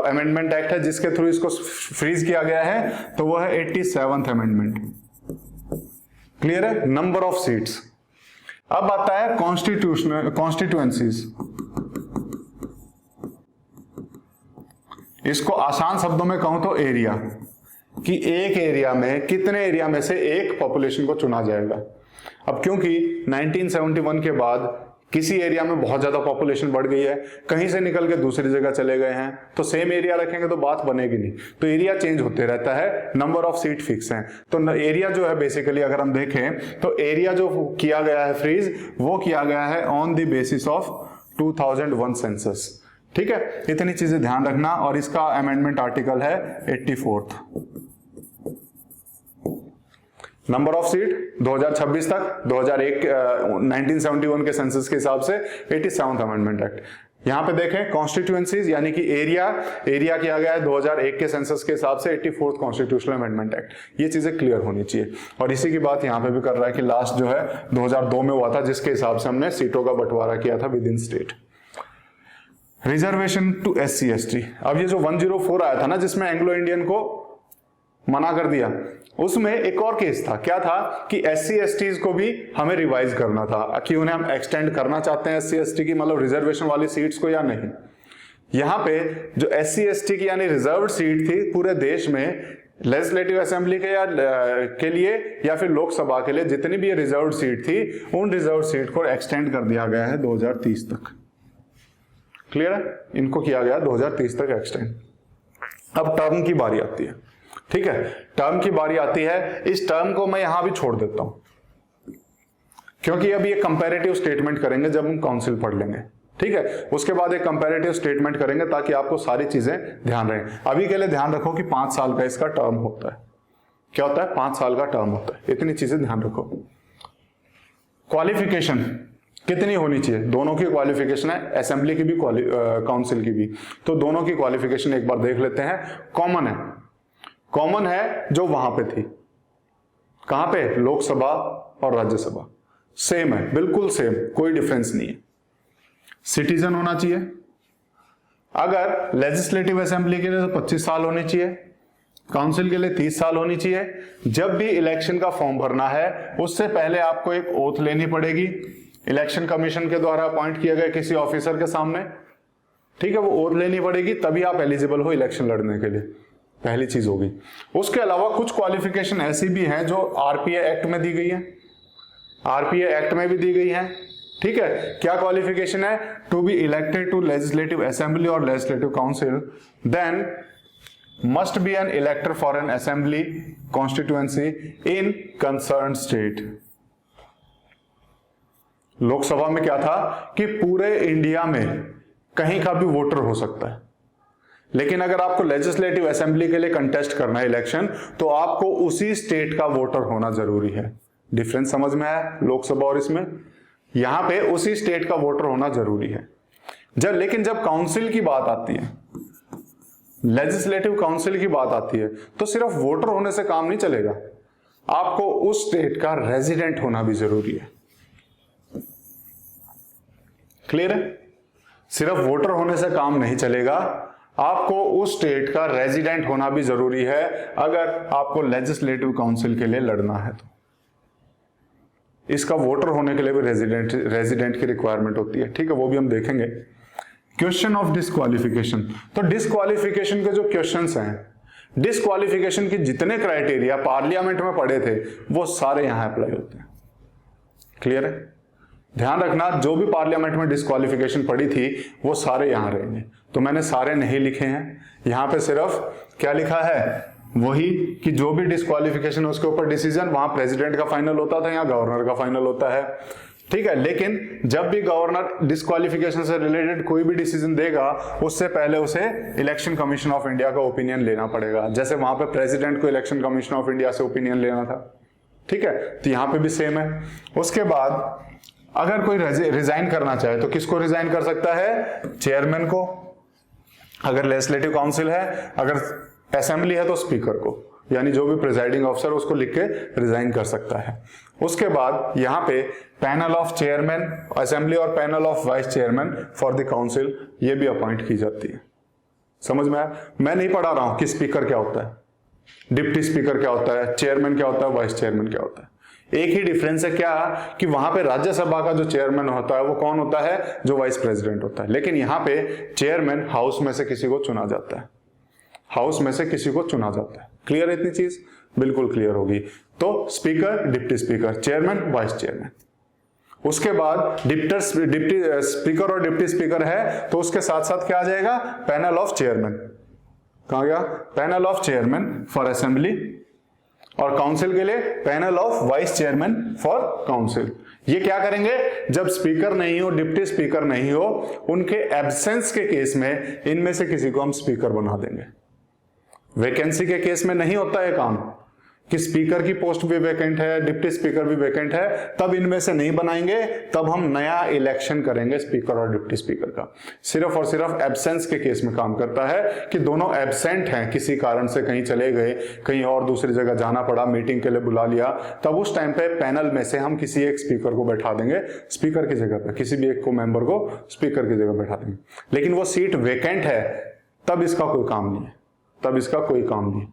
अमेंडमेंट एक्ट है जिसके थ्रू इसको फ्रीज किया गया है? तो वो है 87th अमेंडमेंट। क्लियर है? Number of seats. अब आता है कॉन्स्टिट्यूएंसीज। इसको आसान शब्दों में कहूं तो एरिया, कि एक एरिया में कितने एरिया में से एक पॉपुलेशन को चुना जाएगा। अब क्योंकि 1971 के बाद किसी एरिया में बहुत ज्यादा पॉपुलेशन बढ़ गई है, कहीं से निकल के दूसरी जगह चले गए हैं, तो सेम एरिया रखेंगे तो बात बनेगी नहीं, तो एरिया चेंज होते रहता है, नंबर ऑफ सीट फिक्स हैं। तो एरिया जो है बेसिकली अगर हम देखें तो एरिया जो किया गया है फ्रीज, वो किया गया है on the basis of 2001 census. ठीक है, इतनी चीजें ध्यान रखना। और इसका अमेंडमेंट आर्टिकल है 84th। नंबर ऑफ सीट 2026 तक, 1971 के सेंसस के हिसाब से 87th अमेंडमेंट एक्ट। यहां पे देखें कॉन्स्टिट्यूएंसीज यानी कि एरिया किया गया है 2001 के सेंसस के हिसाब से 84th कॉन्स्टिट्यूशनल अमेंडमेंट एक्ट। ये चीजें क्लियर होनी चाहिए। और इसी की बात यहां पे भी कर रहा है कि लास्ट जो है 2002 में हुआ था, जिसके हिसाब से हमने सीटों का बंटवारा किया था विद इन स्टेट। रिजर्वेशन टू SC ST, अब ये जो 104 आया था ना जिसमें एंग्लो इंडियन को मना कर दिया, उसमें एक और केस था। क्या था कि SC STs को भी हमें रिवाइज करना था कि उन्हें हम एक्सटेंड करना चाहते हैं SC ST की मतलब रिजर्वेशन वाली सीट्स को या नहीं। यहां पे जो SC ST की यानी रिजर्व्ड सीट थी पूरे देश में लेजिस्लेटिव असेंबली के लिए या फिर लोकसभा के लिए जितनी भी रिजर्व्ड सीट थी, उन रिजर्व्ड सीट को एक्सटेंड कर दिया गया है 2030 तक। क्लियर है, इनको किया गया 2030 तक एक्सटेंड। अब टर्म की बारी आती है। ठीक है, टर्म की बारी आती है। इस टर्म को मैं यहां भी छोड़ देता हूं क्योंकि अभी ये कंपैरेटिव स्टेटमेंट करेंगे जब हम काउंसिल पढ़ लेंगे। ठीक है, उसके बाद एक कंपैरेटिव स्टेटमेंट करेंगे ताकि आपको सारी चीजें ध्यान रहे। अभी के लिए ध्यान रखो कि 5 साल का इसका टर्म होता है। क्या होता है? 5 साल का टर्म होता है। इतनी चीजें ध्यान रखो। क्वालिफिकेशन कितनी होनी चाहिए? दोनों की क्वालिफिकेशन है, असेंबली की भी काउंसिल की भी। तो दोनों की क्वालिफिकेशन एक बार देख लेते हैं। कॉमन है जो वहां पे थी। कहां पे? लोकसभा और राज्यसभा सेम है, बिल्कुल सेम, कोई डिफरेंस नहीं है। सिटीजन होना चाहिए। अगर लेजिस्लेटिव असेंबली के लिए तो 25 साल होनी चाहिए, काउंसिल के लिए 30 साल होनी चाहिए। जब भी इलेक्शन का फॉर्म भरना है उससे पहले आपको एक ओथ लेनी पड़ेगी इलेक्शन कमीशन के द्वारा अपॉइंट किए गए किसी ऑफिसर के सामने। ठीक है, वो ओथ लेनी पड़ेगी तभी आप एलिजिबल हो इलेक्शन लड़ने के लिए। पहली चीज होगी। उसके अलावा कुछ क्वालिफिकेशन ऐसी भी हैं जो RPA एक्ट में दी गई है, RPA एक्ट में भी दी गई है। ठीक है, क्या क्वालिफिकेशन है? To be elected to legislative assembly और legislative council then must be an elector for an assembly constituency in concern state. Lok Sabha में क्या था कि पूरे इंडिया में कहीं का भी वोटर हो सकता है, लेकिन अगर आपको लेजिस्लेटिव असेंबली के लिए कंटेस्ट करना है इलेक्शन तो आपको उसी स्टेट का वोटर होना जरूरी है। डिफरेंस समझ में आया लोकसभा और इसमें? यहां पे उसी स्टेट का वोटर होना जरूरी है। लेकिन जब काउंसिल की बात आती है, लेजिस्लेटिव काउंसिल की बात आती है, तो सिर्फ वोटर होने से काम नहीं चलेगा, आपको उस स्टेट का रेजिडेंट होना भी जरूरी है। क्लियर है? सिर्फ वोटर होने से काम नहीं चलेगा, आपको उस स्टेट का रेजिडेंट होना भी जरूरी है अगर आपको लेजिस्लेटिव काउंसिल के लिए लड़ना है तो। इसका वोटर होने के लिए भी रेजिडेंट की रिक्वायरमेंट होती है। ठीक है, वो भी हम देखेंगे। क्वेश्चन ऑफ डिस्क्वालिफिकेशन, तो डिस्क्वालिफिकेशन के जो क्वेश्चंस हैं, डिस्क्वालिफिकेशन के जितने क्राइटेरिया पार्लियामेंट में पढ़े थे वो सारे यहां अप्लाई होते हैं। क्लियर है? ध्यान रखना, जो भी पार्लियामेंट में डिस्क्वालिफिकेशन पड़ी थी वो सारे यहां रहेंगे। तो मैंने सारे नहीं लिखे हैं, यहां पे सिर्फ क्या लिखा है, वही कि जो भी डिस्क्वालिफिकेशन है उसके ऊपर डिसीजन वहां प्रेसिडेंट का फाइनल होता था, यहाँ गवर्नर का फाइनल होता है। ठीक है, लेकिन जब भी गवर्नर डिस्क्वालिफिकेशन से रिलेटेड कोई भी डिसीजन देगा उससे पहले उसे इलेक्शन कमीशन ऑफ इंडिया का ओपिनियन लेना पड़ेगा, जैसे वहां पे प्रेसिडेंट को इलेक्शन कमीशन ऑफ इंडिया से ओपिनियन लेना था। ठीक है, तो यहां पे भी सेम है। उसके बाद अगर कोई रिजाइन करना चाहे तो किसको रिजाइन कर सकता है? चेयरमैन को, अगर लेजिस्लेटिव काउंसिल है, अगर असेंबली है तो स्पीकर को, यानी जो भी प्रिजाइडिंग ऑफिसर उसको लिख के रिजाइन कर सकता है। उसके बाद यहाँ पे पैनल ऑफ चेयरमैन असेंबली और panel of vice chairman for the council ये भी अपॉइंट की जाती है। समझ में आया? मैं नहीं पढ़ा रहा हूं कि स्पीकर क्या होता है, डिप्टी स्पीकर क्या होता है, चेयरमैन क्या होता है, वाइस चेयरमैन क्या होता है। एक ही डिफरेंस है क्या कि वहां पे राज्यसभा का जो चेयरमैन होता है वो कौन होता है? जो वाइस प्रेसिडेंट होता है। लेकिन यहाँ पे चेयरमैन हाउस में से किसी को चुना जाता है, हाउस में से किसी को चुना जाता है। क्लियर है? इतनी चीज बिल्कुल क्लियर होगी। तो speaker, deputy speaker, chairman, vice chairman. उसके बाद डिप्टी स्पीकर और डिप्टी स्पीकर है तो उसके साथ साथ क्या आ जाएगा, पैनल ऑफ चेयरमैन। कहां गया, panel of chairman for assembly, और काउंसिल के लिए panel of vice chairman for council. ये क्या करेंगे, जब स्पीकर नहीं हो, डिप्टी स्पीकर नहीं हो, उनके एब्सेंस के केस में इनमें से किसी को हम स्पीकर बना देंगे। वैकेंसी के केस में नहीं होता है काम कि स्पीकर की पोस्ट भी वैकेंट है, डिप्टी स्पीकर भी वैकेंट है, तब इनमें से नहीं बनाएंगे, तब हम नया इलेक्शन करेंगे स्पीकर और डिप्टी स्पीकर का। सिर्फ और सिर्फ एब्सेंस के केस में काम करता है कि दोनों एब्सेंट हैं, किसी कारण से कहीं चले गए, कहीं और दूसरी जगह जाना पड़ा, मीटिंग के लिए बुला लिया, तब उस टाइम पे पैनल में से हम किसी एक स्पीकर को बैठा देंगे, स्पीकर की जगह पे किसी भी एक को मेंबर को स्पीकर की जगह बैठा देंगे। लेकिन वो सीट वैकेंट है, तब इसका कोई काम नहीं है, तब इसका कोई काम नहीं,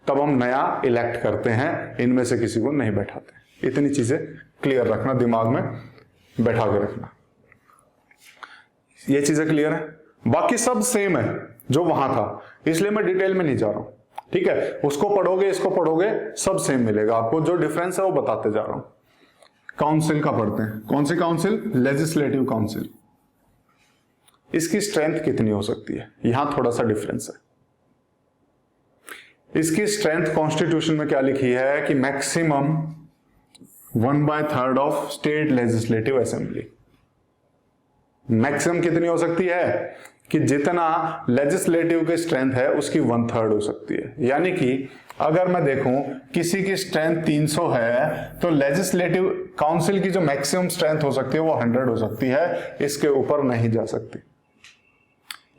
तब हम नया इलेक्ट करते हैं, इनमें से किसी को नहीं बैठाते। इतनी चीजें क्लियर रखना, दिमाग में बैठा के रखना। ये चीजें क्लियर है, बाकी सब सेम है जो वहां था, इसलिए मैं डिटेल में नहीं जा रहा हूं, ठीक है। उसको पढ़ोगे, इसको पढ़ोगे, सब सेम मिलेगा आपको। जो डिफरेंस है वो बताते जा रहा हूं। काउंसिल का पढ़ते हैं। कौन सी काउंसिल, लेजिस्लेटिव काउंसिल। इसकी स्ट्रेंथ कितनी हो सकती है, यहां थोड़ा सा डिफरेंस है। इसकी स्ट्रेंथ कॉन्स्टिट्यूशन में क्या लिखी है कि maximum 1/3 of state legislative assembly. Maximum कितनी हो सकती है कि जितना लेजिस्लेटिव की स्ट्रेंथ है उसकी 1/3 हो सकती है। यानी कि अगर मैं देखूं किसी की स्ट्रेंथ 300 है तो लेजिस्लेटिव काउंसिल की जो मैक्सिमम स्ट्रेंथ हो सकती है वो 100 हो सकती है, इसके ऊपर नहीं जा सकती।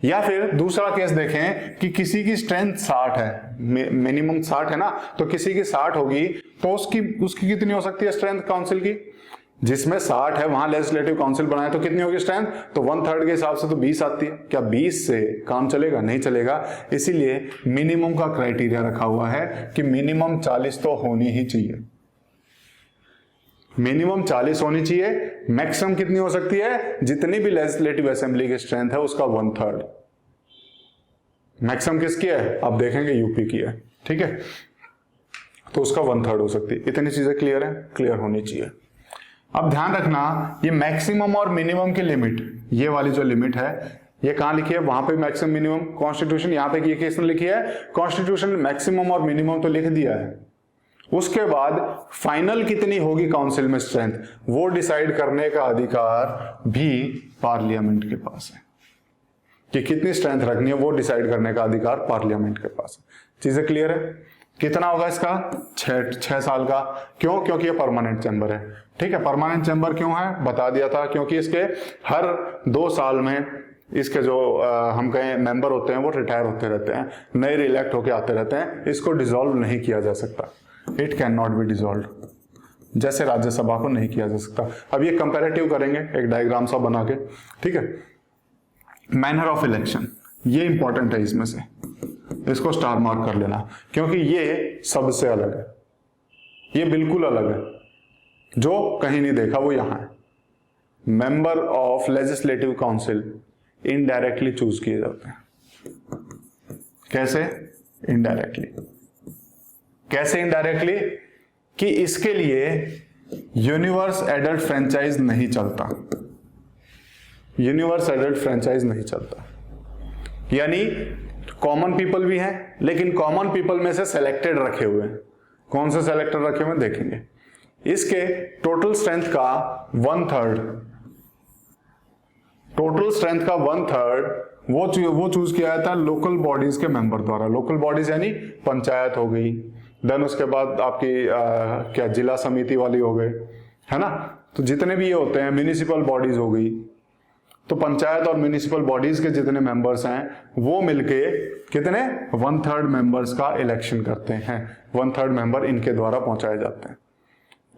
या फिर दूसरा केस देखें कि किसी की स्ट्रेंथ 60 है, मिनिमम 60 है ना, तो किसी की 60 होगी तो उसकी कितनी हो सकती है स्ट्रेंथ काउंसिल की, जिसमें 60 है वहां लेजिस्लेटिव काउंसिल बनाए तो कितनी होगी स्ट्रेंथ, तो 1/3 के हिसाब से तो 20 आती है। क्या 20 से काम चलेगा, नहीं चलेगा। इसीलिए मिनिमम का क्राइटेरिया रखा हुआ है कि मिनिमम 40 तो होनी ही चाहिए, मिनिमम 40 होनी चाहिए। मैक्सिमम कितनी हो सकती है, जितनी भी लेजिस्लेटिव असेंबली की स्ट्रेंथ है उसका 1/3। मैक्सिमम किसकी है, आप देखेंगे यूपी की है, ठीक है, तो उसका 1/3 हो सकती है। इतनी चीजें क्लियर है, क्लियर होनी चाहिए। अब ध्यान रखना, ये मैक्सिमम और मिनिमम की लिमिट, ये वाली जो लिमिट है ये कहां लिखी है, वहां पे मैक्सिमम मिनिमम कॉन्स्टिट्यूशन, यहां पे किसने लिखी है, कॉन्स्टिट्यूशन मैक्सिमम और मिनिमम तो लिख दिया है। उसके बाद फाइनल कितनी होगी काउंसिल में स्ट्रेंथ, वो डिसाइड करने का अधिकार भी पार्लियामेंट के पास है, कि कितनी स्ट्रेंथ रखनी है वो डिसाइड करने का अधिकार पार्लियामेंट के पास है। चीजें क्लियर है। कितना होगा इसका, 6 साल का। क्यों, क्योंकि ये परमानेंट चैम्बर है, ठीक है। परमानेंट चैम्बर क्यों है बता दिया था, क्योंकि इसके हर 2 साल में इसके जो हम कहें मेंबर होते हैं वो रिटायर होते रहते हैं, नए रिइलेक्ट होके आते रहते हैं। इसको डिसॉल्व नहीं किया जा सकता, it can not be dissolve, जैसे राज्यसभा को नहीं किया जा सकता। अब ये कंपैरेटिव करेंगे एक डायग्राम सा बना के, ठीक है। मैनर ऑफ इलेक्शन, ये इंपॉर्टेंट है, इसमें से इसको स्टार मार्क कर लेना, क्योंकि ये सबसे अलग है, ये बिल्कुल अलग है, जो कहीं नहीं देखा वो यहां है। Member of legislative council indirectly choose किए जाते हैं। कैसे, इनडायरेक्टली। कैसे इनडायरेक्टली, कि इसके लिए यूनिवर्स एडल्ट फ्रेंचाइज नहीं चलता, यूनिवर्स एडल्ट फ्रेंचाइज नहीं चलता। यानी कॉमन पीपल भी हैं, लेकिन कॉमन पीपल में से सेलेक्टेड रखे हुए हैं। कौन से सेलेक्टेड रखे हुए देखेंगे। इसके टोटल स्ट्रेंथ का 1/3, टोटल स्ट्रेंथ का 1/3 वो चूज किया जाता है लोकल बॉडीज के मेंबर द्वारा। लोकल बॉडीज यानी पंचायत हो गई, देन उसके बाद आपकी क्या जिला समिति वाली हो गए, है ना, तो जितने भी ये होते हैं, म्यूनिसिपल बॉडीज हो गई, तो पंचायत और म्यूनिसिपल बॉडीज के जितने मेंबर्स हैं वो मिलके कितने 1/3 मेंबर्स का इलेक्शन करते हैं। 1/3 मेंबर इनके द्वारा पहुंचाए जाते हैं।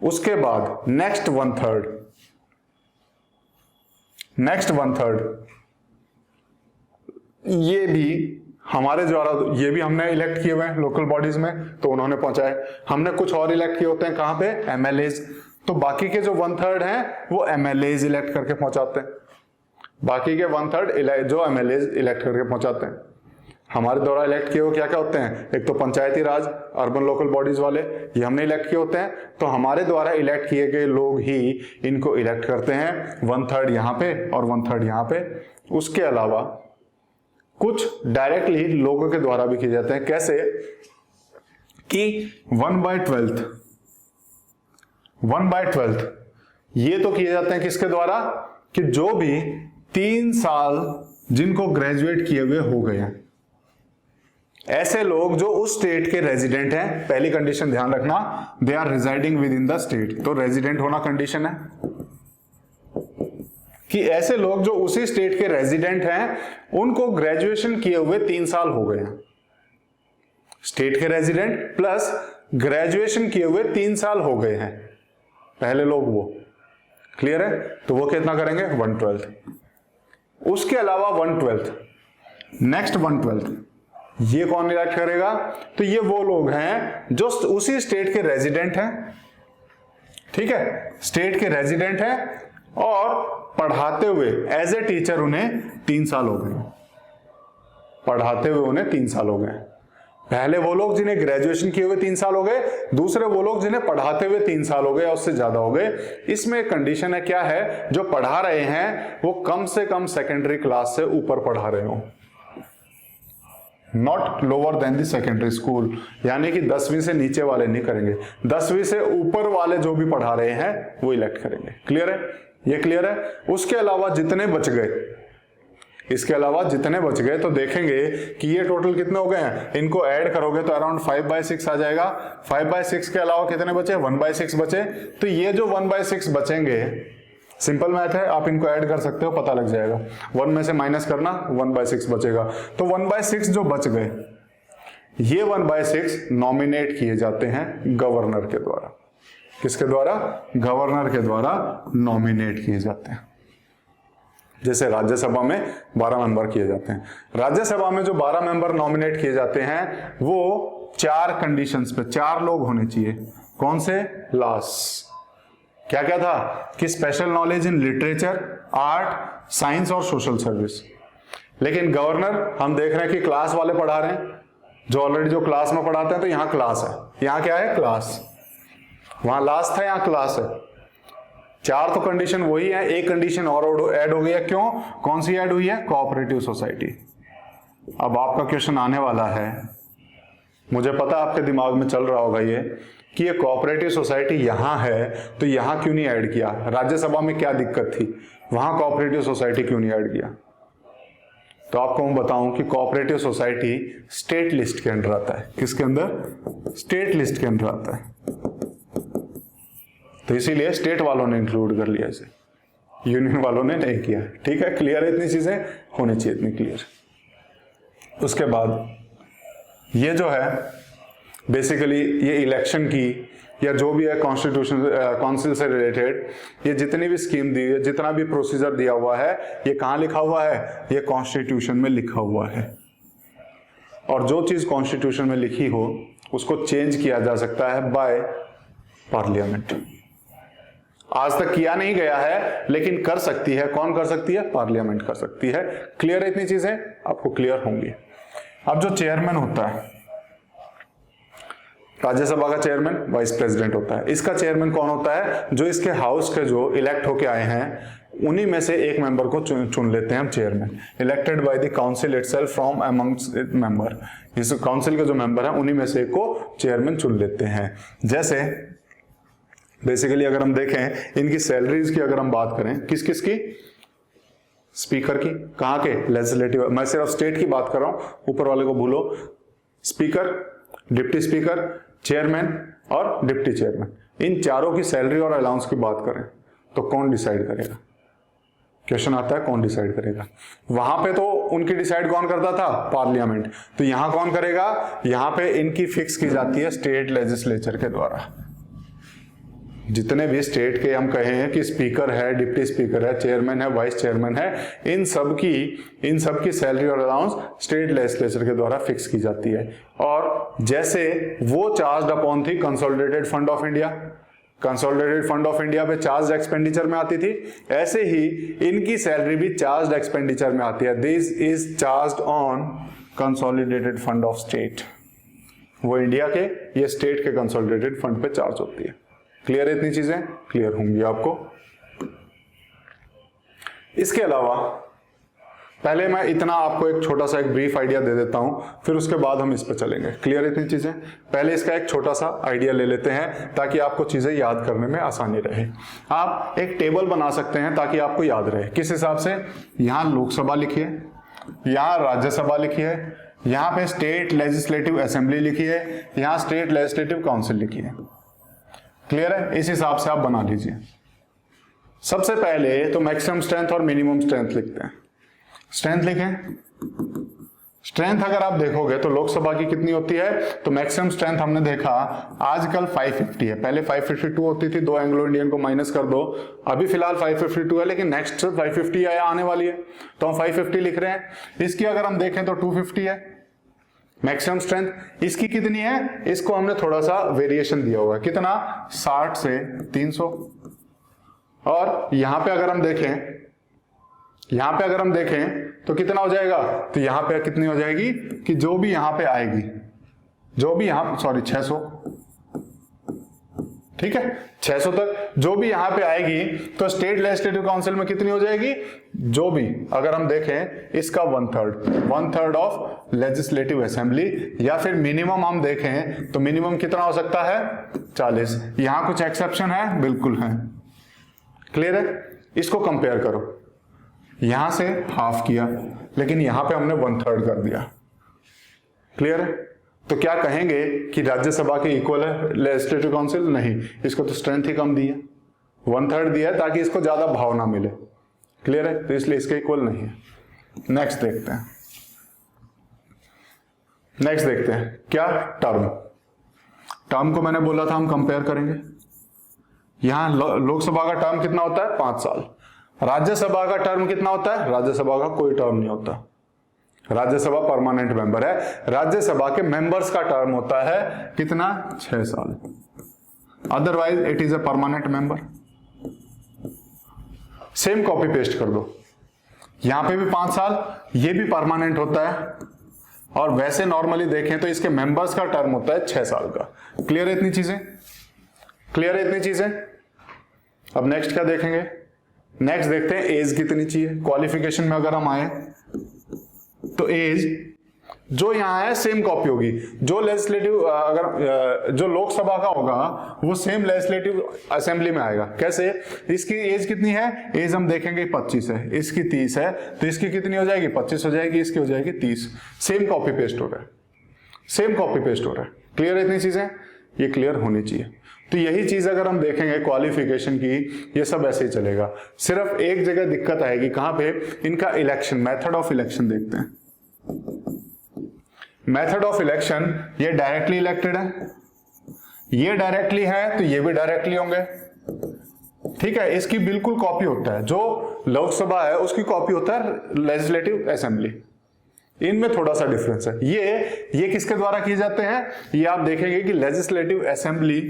उसके बाद नेक्स्ट 1/3 ये भी हमारे द्वारा, ये भी हमने इलेक्ट किए हुए हैं लोकल बॉडीज में, तो उन्होंने पहुंचाए। हमने कुछ और इलेक्ट किए होते हैं, कहां पे, एमएलएज, तो बाकी के जो 1/3 हैं वो एमएलएज इलेक्ट करके पहुंचाते हैं। बाकी के 1/3 जो एमएलए इलेक्ट करके पहुंचाते हैं। हमारे द्वारा इलेक्ट किए हुए क्या क्या होते हैं, एक तो पंचायती राज अर्बन लोकल बॉडीज वाले, ये हमने इलेक्ट किए होते हैं, तो हमारे द्वारा इलेक्ट किए गए लोग ही इनको इलेक्ट करते हैं, 1/3 यहाँ पे और 1/3 यहाँ पे। उसके अलावा कुछ डायरेक्टली लोगों के द्वारा भी किए जाते हैं। कैसे कि 1/12 ये तो किए जाते हैं किसके द्वारा, कि जो भी 3 साल जिनको ग्रेजुएट किए हुए हो गए हैं, ऐसे लोग जो उस स्टेट के रेजिडेंट हैं, पहली कंडीशन ध्यान रखना, they are residing within the state, तो रेजिडेंट होना कंडीशन है कि ऐसे लोग जो उसी स्टेट के रेजिडेंट हैं उनको ग्रेजुएशन किए हुए 3 साल हो गए हैं। स्टेट के रेजिडेंट प्लस ग्रेजुएशन किए हुए 3 साल हो गए हैं पहले लोग, वो क्लियर है, तो वो कितना करेंगे 1/12। उसके अलावा 1/12 नेक्स्ट 1/12 ये कौन इलेक्ट करेगा, तो ये वो लोग हैं जो उसी स्टेट के रेजिडेंट हैं, ठीक है, स्टेट के रेजिडेंट हैं और पढ़ाते हुए एज ए टीचर उन्हें 3 साल हो गए, पढ़ाते हुए उन्हें 3 साल हो गए। पहले वो लोग जिन्हें ग्रेजुएशन किए हुए 3 साल हो गए, दूसरे वो लोग जिन्हें पढ़ाते हुए 3 साल हो गए या उससे ज्यादा हो गए। इसमें एक कंडीशन है, क्या है, जो पढ़ा रहे हैं वो कम से कम सेकेंडरी क्लास से ऊपर पढ़ा रहे हो, not lower than the secondary school, यानी कि 10वीं से नीचे वाले नहीं करेंगे, 10वीं से ऊपर वाले जो भी पढ़ा रहे हैं वो इलेक्ट करेंगे। क्लियर है, ये क्लियर है। उसके अलावा जितने बच गए, इसके अलावा जितने बच गए तो देखेंगे कि ये टोटल कितने हो गए हैं, इनको ऐड करोगे तो अराउंड 5/6 आ जाएगा। 5/6 के अलावा कितने बचे, 1/6 बचे, तो ये जो 1/6 बचेंगे, सिंपल मैथ है, आप इनको ऐड कर सकते हो, पता लग जाएगा, 1 में से माइनस करना, 1/6 बचेगा। तो 1/6 जो बच गए, ये 1/6 नॉमिनेट किए जाते हैं गवर्नर के द्वारा। किसके द्वारा, गवर्नर के द्वारा नॉमिनेट किए जाते हैं। जैसे राज्यसभा में 12 मेंबर किए जाते हैं, राज्यसभा में जो 12 मेंबर नॉमिनेट किए जाते हैं वो 4 कंडीशंस पे, 4 लोग होने चाहिए। कौन से, लास्ट क्या क्या था कि special knowledge in literature, art, science और सोशल सर्विस। लेकिन गवर्नर हम देख रहे हैं कि क्लास वाले पढ़ा रहे हैं, जो ऑलरेडी जो क्लास में पढ़ाते हैं, तो यहां क्लास है, यहां क्या है, क्लास, वहां लास्ट था, यहां क्लास है। 4 तो कंडीशन वही है, एक कंडीशन और ऐड हो गई है। क्यों, कौन सी ऐड हुई है, कोऑपरेटिव सोसाइटी। अब आपका क्वेश्चन आने वाला है, मुझे पता आपके दिमाग में चल रहा होगा ये कि ये कोऑपरेटिव सोसाइटी यहां है तो यहां क्यों नहीं ऐड किया, राज्यसभा में क्या दिक्कत थी, वहां कोऑपरेटिव सोसाइटी क्यों नहीं ऐड किया। तो आपको मैं बताऊं कि कोऑपरेटिव सोसाइटी स्टेट लिस्ट के अंदर आता है। किसके अंदर, स्टेट लिस्ट के अंदर आता है, तो इसीलिए स्टेट वालों ने इंक्लूड कर लिया इसे, यूनियन वालों ने नहीं किया। ठीक है, क्लियर है, इतनी चीजें होनी चाहिए, इतनी क्लियर। उसके बाद ये जो है बेसिकली ये इलेक्शन की या जो भी है कॉन्स्टिट्यूशन काउंसिल से रिलेटेड ये जितनी भी स्कीम दी है, जितना भी प्रोसीजर दिया हुआ है, ये कहां लिखा हुआ है, ये कॉन्स्टिट्यूशन में लिखा हुआ है। और जो चीज कॉन्स्टिट्यूशन में लिखी हो उसको चेंज किया जा सकता है बाय पार्लियामेंट। आज तक किया नहीं गया है लेकिन कर सकती है, कौन कर सकती है, पार्लियामेंट कर सकती है। क्लियर है, इतनी चीजें आपको क्लियर होंगी। अब जो चेयरमैन होता है, राज्यसभा का चेयरमैन वाइस प्रेसिडेंट होता है। इसका चेयरमैन कौन होता है, जो इसके हाउस के जो इलेक्ट होके आए हैं उन्हीं में से एक मेंबर को चुन लेते हैं हम chairman, elected by the council itself from amongst it member. इस काउंसिल के जो मेंबर हैं उन्हीं में से एक को चेयरमैन चुन लेते हैं। जैसे बेसिकली अगर हम देखें इनकी सैलरीज की अगर हम बात करें, किस किस की, स्पीकर की, कहाँ के, लेजिस्लेटिव, मैं सिर्फ स्टेट की बात कर रहा हूं, ऊपर वाले को भूलो। स्पीकर, डिप्टी स्पीकर, चेयरमैन और डिप्टी चेयरमैन, इन चारों की सैलरी और अलाउंस की बात करें तो कौन डिसाइड करेगा, क्वेश्चन आता है कौन डिसाइड करेगा। वहां पे तो उनकी डिसाइड कौन करता था, पार्लियामेंट, तो यहां कौन करेगा, यहां पे इनकी फिक्स की जाती है स्टेट लेजिस्लेचर के द्वारा। जितने भी स्टेट के हम कहे हैं कि स्पीकर है, डिप्टी स्पीकर है, चेयरमैन है, वाइस चेयरमैन है, इन सब की सैलरी और अलाउंस स्टेट लेजिस्लेचर के द्वारा फिक्स की जाती है। और जैसे वो चार्ज अपॉन थी consolidated fund of India, consolidated fund of India पे चार्ज एक्सपेंडिचर में आती थी, ऐसे ही इनकी सैलरी भी चार्ज एक्सपेंडिचर में आती है। This is charge on consolidated fund of state, वो इंडिया के, ये स्टेट के कंसोलिडेटेड फंड पे चार्ज होती है। क्लियर है? इतनी चीजें क्लियर होंगी आपको। इसके अलावा पहले मैं इतना आपको एक छोटा सा एक ब्रीफ आइडिया दे देता हूं, फिर उसके बाद हम इस पर चलेंगे। क्लियर है इतनी चीजें? पहले इसका एक छोटा सा आइडिया ले लेते हैं ताकि आपको चीजें याद करने में आसानी रहे। आप एक टेबल बना सकते हैं ताकि आपको याद रहे। किस हिसाब से? यहां लोकसभा लिखिए, यहां राज्यसभा लिखिए, यहां पे स्टेट लेजिस्लेटिव असेंबली लिखी है, यहां स्टेट लेजिस्लेटिव काउंसिल लिखी है। क्लियर है? इस हिसाब से आप बना लीजिए। सबसे पहले तो मैक्सिमम स्ट्रेंथ और मिनिमम स्ट्रेंथ लिखते हैं। स्ट्रेंथ लिखें। स्ट्रेंथ अगर आप देखोगे तो लोकसभा की कितनी होती है, तो मैक्सिमम स्ट्रेंथ हमने देखा आजकल 550 है, पहले 552 होती थी, 2 एंग्लो इंडियन को माइनस कर दो, अभी फिलहाल 552 है, लेकिन नेक्स्ट 550 आने वाली है तो हम 550 लिख रहे हैं। इसकी अगर हम देखें तो 250 है मैक्सिमम स्ट्रेंथ। इसकी कितनी है, इसको हमने थोड़ा सा वेरिएशन दिया हुआ है, कितना, 60 से 300। और यहां पे अगर हम देखें, यहां पे अगर हम देखें तो कितना हो जाएगा, तो यहां पे कितनी हो जाएगी कि जो भी यहां पे आएगी, जो भी यहां, सॉरी 600, ठीक है, 600 तक जो भी यहां पे आएगी तो स्टेट लेजिस्लेटिव काउंसिल में कितनी हो जाएगी, जो भी अगर हम देखें इसका 1/3 ऑफ लेजिस्लेटिव असेंबली, या फिर मिनिमम हम देखें तो मिनिमम कितना हो सकता है, 40। यहां कुछ एक्सेप्शन है, बिल्कुल है। क्लियर है? इसको कंपेयर करो, यहां से हाफ किया लेकिन यहां पे हमने 1/3 कर दिया। क्लियर है? तो क्या कहेंगे कि राज्यसभा के इक्वल है लेजिस्लेटिव काउंसिल? नहीं, इसको तो स्ट्रेंथ ही कम दी है, 1/3 दिया है ताकि इसको ज्यादा भाव ना मिले। क्लियर है? तो इसलिए इसके इक्वल नहीं है। नेक्स्ट देखते हैं, नेक्स्ट देखते हैं क्या, टर्म को मैंने बोला था हम कंपेयर करेंगे। यहां लोकसभा का टर्म कितना होता है, 5 साल। राज्यसभा का टर्म कितना होता है, राज्यसभा का कोई टर्म नहीं होता, राज्यसभा परमानेंट मेंबर है। राज्यसभा के मेंबर्स का टर्म होता है कितना, 6 साल, otherwise it is a permanent member. Same copy paste कर दो, यहां पे भी 5 साल, ये भी परमानेंट होता है, और वैसे नॉर्मली देखें तो इसके मेंबर्स का टर्म होता है 6 साल का। क्लियर है इतनी चीजें? क्लियर है इतनी चीजें? अब नेक्स्ट क्या देखेंगे, नेक्स्ट देखते हैं एज कितनी चाहिए। क्वालिफिकेशन में अगर हम आए तो एज जो यहां है सेम कॉपी होगी, जो लेजिस्लेटिव अगर जो लोकसभा का होगा वो सेम लेजिस्लेटिव असेंबली में आएगा। कैसे? इसकी एज कितनी है, एज हम देखेंगे 25 है, इसकी 30 है, तो इसकी कितनी हो जाएगी, 25 हो जाएगी, इसकी हो जाएगी 30। सेम कॉपी पेस्ट हो रहा है, सेम कॉपी पेस्ट हो रहा है। क्लियर है इतनी चीजें? ये क्लियर होनी चाहिए। तो यही चीज अगर हम देखेंगे क्वालिफिकेशन की, ये सब ऐसे ही चलेगा। सिर्फ एक जगह दिक्कत आएगी, कहां पे, इनका इलेक्शन, मेथड ऑफ इलेक्शन देखते हैं। मेथड ऑफ इलेक्शन, ये डायरेक्टली इलेक्टेड है, ये डायरेक्टली है, तो ये भी डायरेक्टली होंगे। ठीक है, इसकी बिल्कुल कॉपी होता है, जो लोकसभा है उसकी कॉपी होता है लेजिस्लेटिव असेंबली। इनमें थोड़ा सा डिफरेंस है। ये किसके द्वारा किए जाते हैं, ये आप देखेंगे कि लेजिस्लेटिव असेंबली,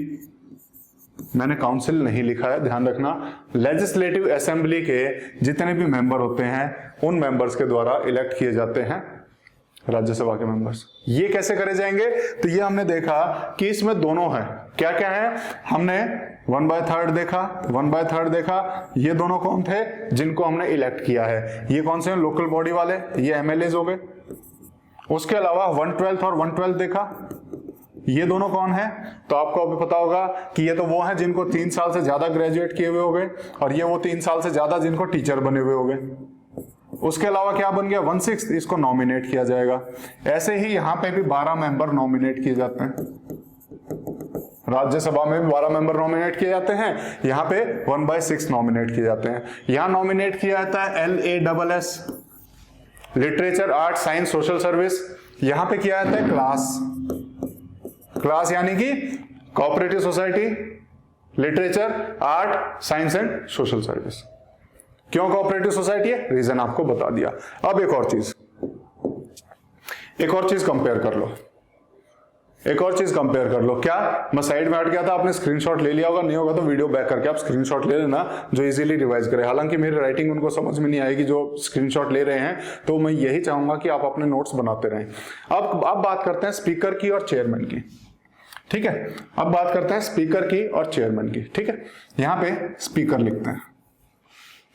मैंने काउंसिल नहीं लिखा है, ध्यान रखना, लेजिस्लेटिव असेंबली के जितने भी मेंबर होते हैं उन मेंबर्स के द्वारा इलेक्ट किए जाते हैं राज्यसभा के मेंबर्स। ये कैसे करे जाएंगे, तो ये हमने देखा कि इसमें दोनों है, क्या क्या है, हमने 1/3 देखा, 1/3 देखा। ये दोनों कौन थे, जिनको हमने इलेक्ट किया है, ये कौन से हैं, लोकल बॉडी वाले, ये एमएलएज हो गए। उसके अलावा 1/12 और 1/12 देखा, ये दोनों कौन है, तो आपको अभी पता होगा कि ये तो वो हैं जिनको 3 साल से ज्यादा ग्रेजुएट किए हुए हो गए, और ये वो 3 साल से ज्यादा जिनको टीचर बने हुए हो गए। उसके अलावा क्या बन गया, 1/6 इसको नॉमिनेट किया जाएगा। ऐसे ही यहां पे भी 12 मेंबर नॉमिनेट किए जाते हैं, राज्यसभा में भी 12 मेंबर नॉमिनेट किए जाते हैं, यहाँ पे 1/6 नॉमिनेट किए जाते हैं। यहां नॉमिनेट किया जाता है LASS, literature, art, science, social service. यहां पे किया जाता है क्लास यानी कि cooperative society, literature, art, science and social service. क्यों कोऑपरेटिव सोसाइटी है, रीजन आपको बता दिया। अब एक और चीज कंपेयर कर लो। एक और चीज कंपेयर कर लो, क्या मैं साइड में हट गया था, आपने स्क्रीनशॉट ले लिया होगा, नहीं होगा तो वीडियो बैक करके आप स्क्रीनशॉट ले लेना जो इजीली रिवाइज करे। हालांकि मेरी राइटिंग उनको समझ में नहीं आएगी जो स्क्रीनशॉट ले रहे हैं, तो मैं यही चाहूंगा कि आप अपने नोट्स बनाते रहें। अब बात करते हैं स्पीकर की और चेयरमैन की, ठीक है। अब बात करते हैं स्पीकर की और चेयरमैन की, ठीक है। यहां पे स्पीकर लिखते हैं,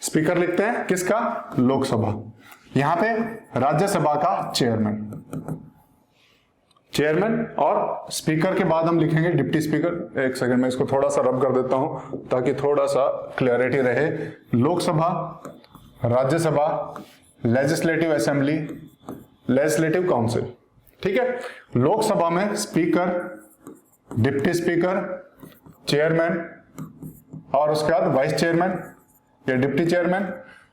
स्पीकर लिखते हैं किसका, लोकसभा। यहां पे राज्यसभा का चेयरमैन, चेयरमैन, और स्पीकर के बाद हम लिखेंगे डिप्टी स्पीकर। एक सेकंड में इसको थोड़ा सा रब कर देता हूं ताकि थोड़ा सा क्लैरिटी रहे। Lok Sabha, Rajya Sabha, legislative assembly, legislative council, ठीक है। लोकसभा में स्पीकर, डिप्टी स्पीकर, चेयरमैन और उसके बाद वाइस चेयरमैन या डिप्टी चेयरमैन।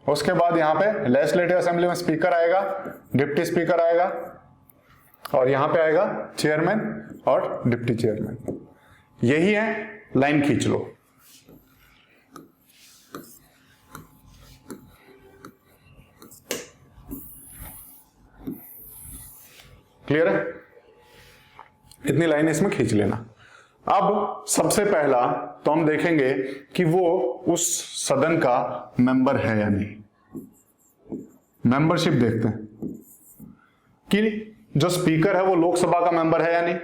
उसके बाद यहां पे लेजिस्लेटिव असेंबली में स्पीकर आएगा, डिप्टी स्पीकर आएगा और यहां पे आएगा चेयरमैन और डिप्टी चेयरमैन। यही है, लाइन खींच लो। क्लियर है? इतनी लाइन इसमें खींच लेना। अब सबसे पहला तो हम देखेंगे कि वो उस सदन का मेंबर है या नहीं। मेंबरशिप देखते हैं कि जो स्पीकर है वो लोकसभा का मेंबर है या नहीं।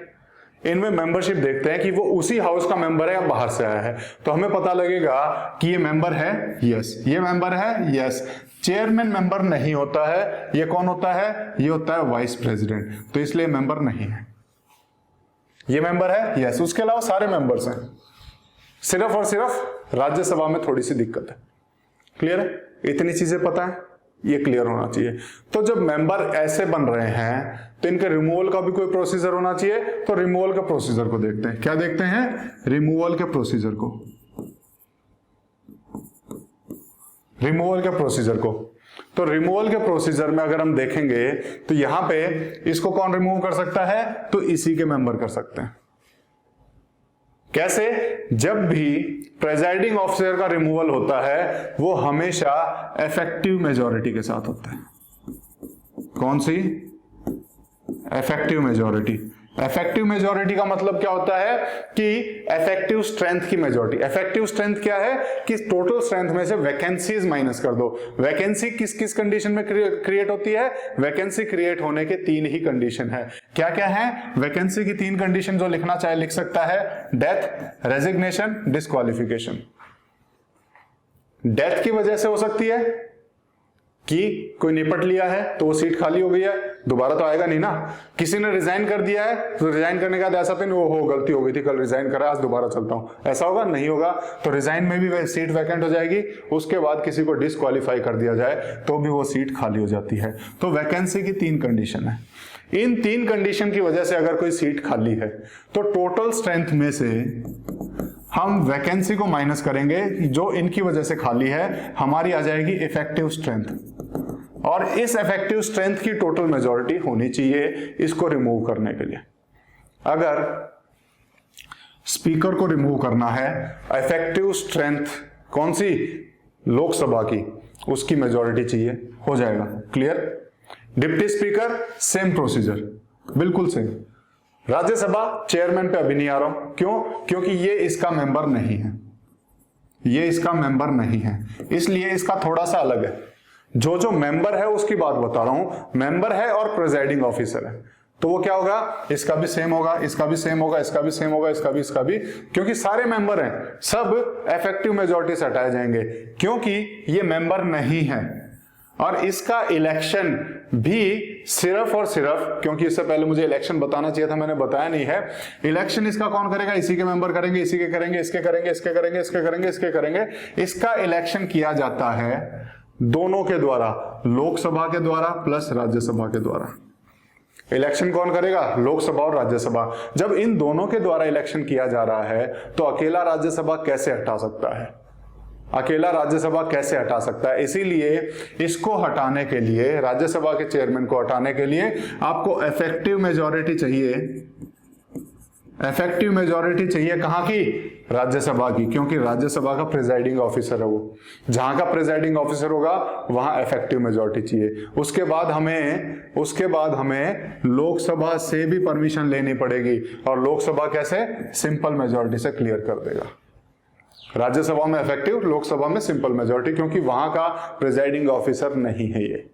इनमें मेंबरशिप देखते हैं कि वो उसी हाउस का मेंबर है या बाहर से आया है। तो हमें पता लगेगा कि ये मेंबर है, यस। ये मेंबर है, यस। चेयरमैन मेंबर नहीं होता है। ये कौन होता है? ये होता है वाइस प्रेसिडेंट, तो इसलिए मेंबर नहीं है। ये मेंबर है, यस। उसके अलावा सारे मेंबर्स हैं, सिर्फ और सिर्फ राज्यसभा में थोड़ी सी दिक्कत है। क्लियर है? इतनी चीजें पता है, ये क्लियर होना चाहिए। तो जब मेंबर ऐसे बन रहे हैं तो इनके रिमूवल का भी कोई प्रोसीजर होना चाहिए। तो रिमूवल के प्रोसीजर को देखते हैं। क्या देखते हैं? रिमूवल के प्रोसीजर को, रिमूवल के प्रोसीजर को। तो रिमूवल के प्रोसीजर में अगर हम देखेंगे तो यहां पे इसको कौन रिमूव कर सकता है? तो इसी के मेंबर कर सकते हैं। कैसे? जब भी प्रेजाइडिंग ऑफिसर का रिमूवल होता है वो हमेशा इफेक्टिव मेजॉरिटी के साथ होता है। कौन सी? Effective majority. इफेक्टिव मेजॉरिटी का मतलब क्या होता है कि इफेक्टिव स्ट्रेंथ की मेजॉरिटी। इफेक्टिव स्ट्रेंथ क्या है कि टोटल स्ट्रेंथ में से वैकेंसीज माइनस कर दो। वैकेंसी किस किस कंडीशन में क्रिएट होती है? वैकेंसी क्रिएट होने के 3 ही कंडीशन है। क्या क्या है? वैकेंसी की 3 कंडीशन जो लिखना चाहे लिख सकता है। Death, resignation, disqualification. डेथ की वजह से हो सकती है कि कोई निपट लिया है तो वो सीट खाली हो गई है, दोबारा तो आएगा नहीं ना। किसी ने रिजाइन कर दिया है तो रिजाइन करने के बाद ऐसा तो नहीं वो गलती हो गई थी, कल रिजाइन करा आज दोबारा चलता हूं, ऐसा होगा? नहीं होगा। तो रिजाइन में भी सीट वैकेंट हो जाएगी। उसके बाद किसी को डिस्क्वालीफाई कर दिया जाए तो भी वो सीट खाली हो जाती है। तो वैकेंसी की 3 कंडीशन है। इन 3 कंडीशन की वजह से अगर कोई सीट खाली है तो टोटल स्ट्रेंथ में से हम वैकेंसी को माइनस करेंगे जो इनकी वजह से खाली है, हमारी आ जाएगी इफेक्टिव स्ट्रेंथ। और इस इफेक्टिव स्ट्रेंथ की टोटल मेजॉरिटी होनी चाहिए इसको रिमूव करने के लिए। अगर स्पीकर को रिमूव करना है, इफेक्टिव स्ट्रेंथ कौन सी? लोकसभा की, उसकी मेजॉरिटी चाहिए, हो जाएगा। Clear? Deputy speaker same procedure, बिल्कुल सेम। राज्यसभा चेयरमैन पे अभी नहीं आ रहा हूं, क्यों? क्योंकि ये इसका मेंबर नहीं है, ये इसका मेंबर नहीं है, इसलिए इसका थोड़ा सा अलग है। जो जो मेंबर है उसकी बात बता रहा हूं। मेंबर है और प्रेजाइडिंग ऑफिसर है, तो वो क्या होगा? इसका भी सेम होगा, इसका भी सेम होगा, इसका भी सेम होगा, इसका भी, क्योंकि सारे मेंबर हैं, सब इफेक्टिव मेजॉरिटी से हटाए जाएंगे क्योंकि ये मेंबर नहीं है। और इसका इलेक्शन भी सिर्फ और सिर्फ, क्योंकि इससे पहले मुझे इलेक्शन बताना चाहिए था, मैंने बताया नहीं है। इलेक्शन इसका कौन करेगा? इसी के मेंबर करेंगे, इसी के करेंगे, इसके करेंगे, इसके करेंगे, इसके करेंगे, इसके करेंगे। इसका इलेक्शन किया जाता है दोनों के द्वारा, लोकसभा के द्वारा प्लस राज्यसभा के द्वारा। इलेक्शन कौन करेगा? लोकसभा और राज्यसभा। जब इन दोनों के द्वारा इलेक्शन किया जा रहा है तो अकेला राज्यसभा कैसे हटा सकता है? अकेला राज्यसभा कैसे हटा सकता है? इसीलिए इसको हटाने के लिए, राज्यसभा के चेयरमैन को हटाने के लिए आपको इफेक्टिव मेजॉरिटी चाहिए। इफेक्टिव मेजॉरिटी चाहिए कहां की? राज्यसभा की, क्योंकि राज्यसभा का प्रिजाइडिंग ऑफिसर है वो। जहां का प्रिजाइडिंग ऑफिसर होगा वहां इफेक्टिव मेजॉरिटी चाहिए। उसके बाद हमें लोकसभा से भी परमिशन लेनी पड़ेगी, और लोकसभा कैसे? सिंपल मेजॉरिटी से क्लियर कर देगा। राज्यसभा में इफेक्टिव, लोकसभा में सिंपल मेजॉरिटी, क्योंकि वहां का प्रिजाइडिंग ऑफिसर नहीं है ये।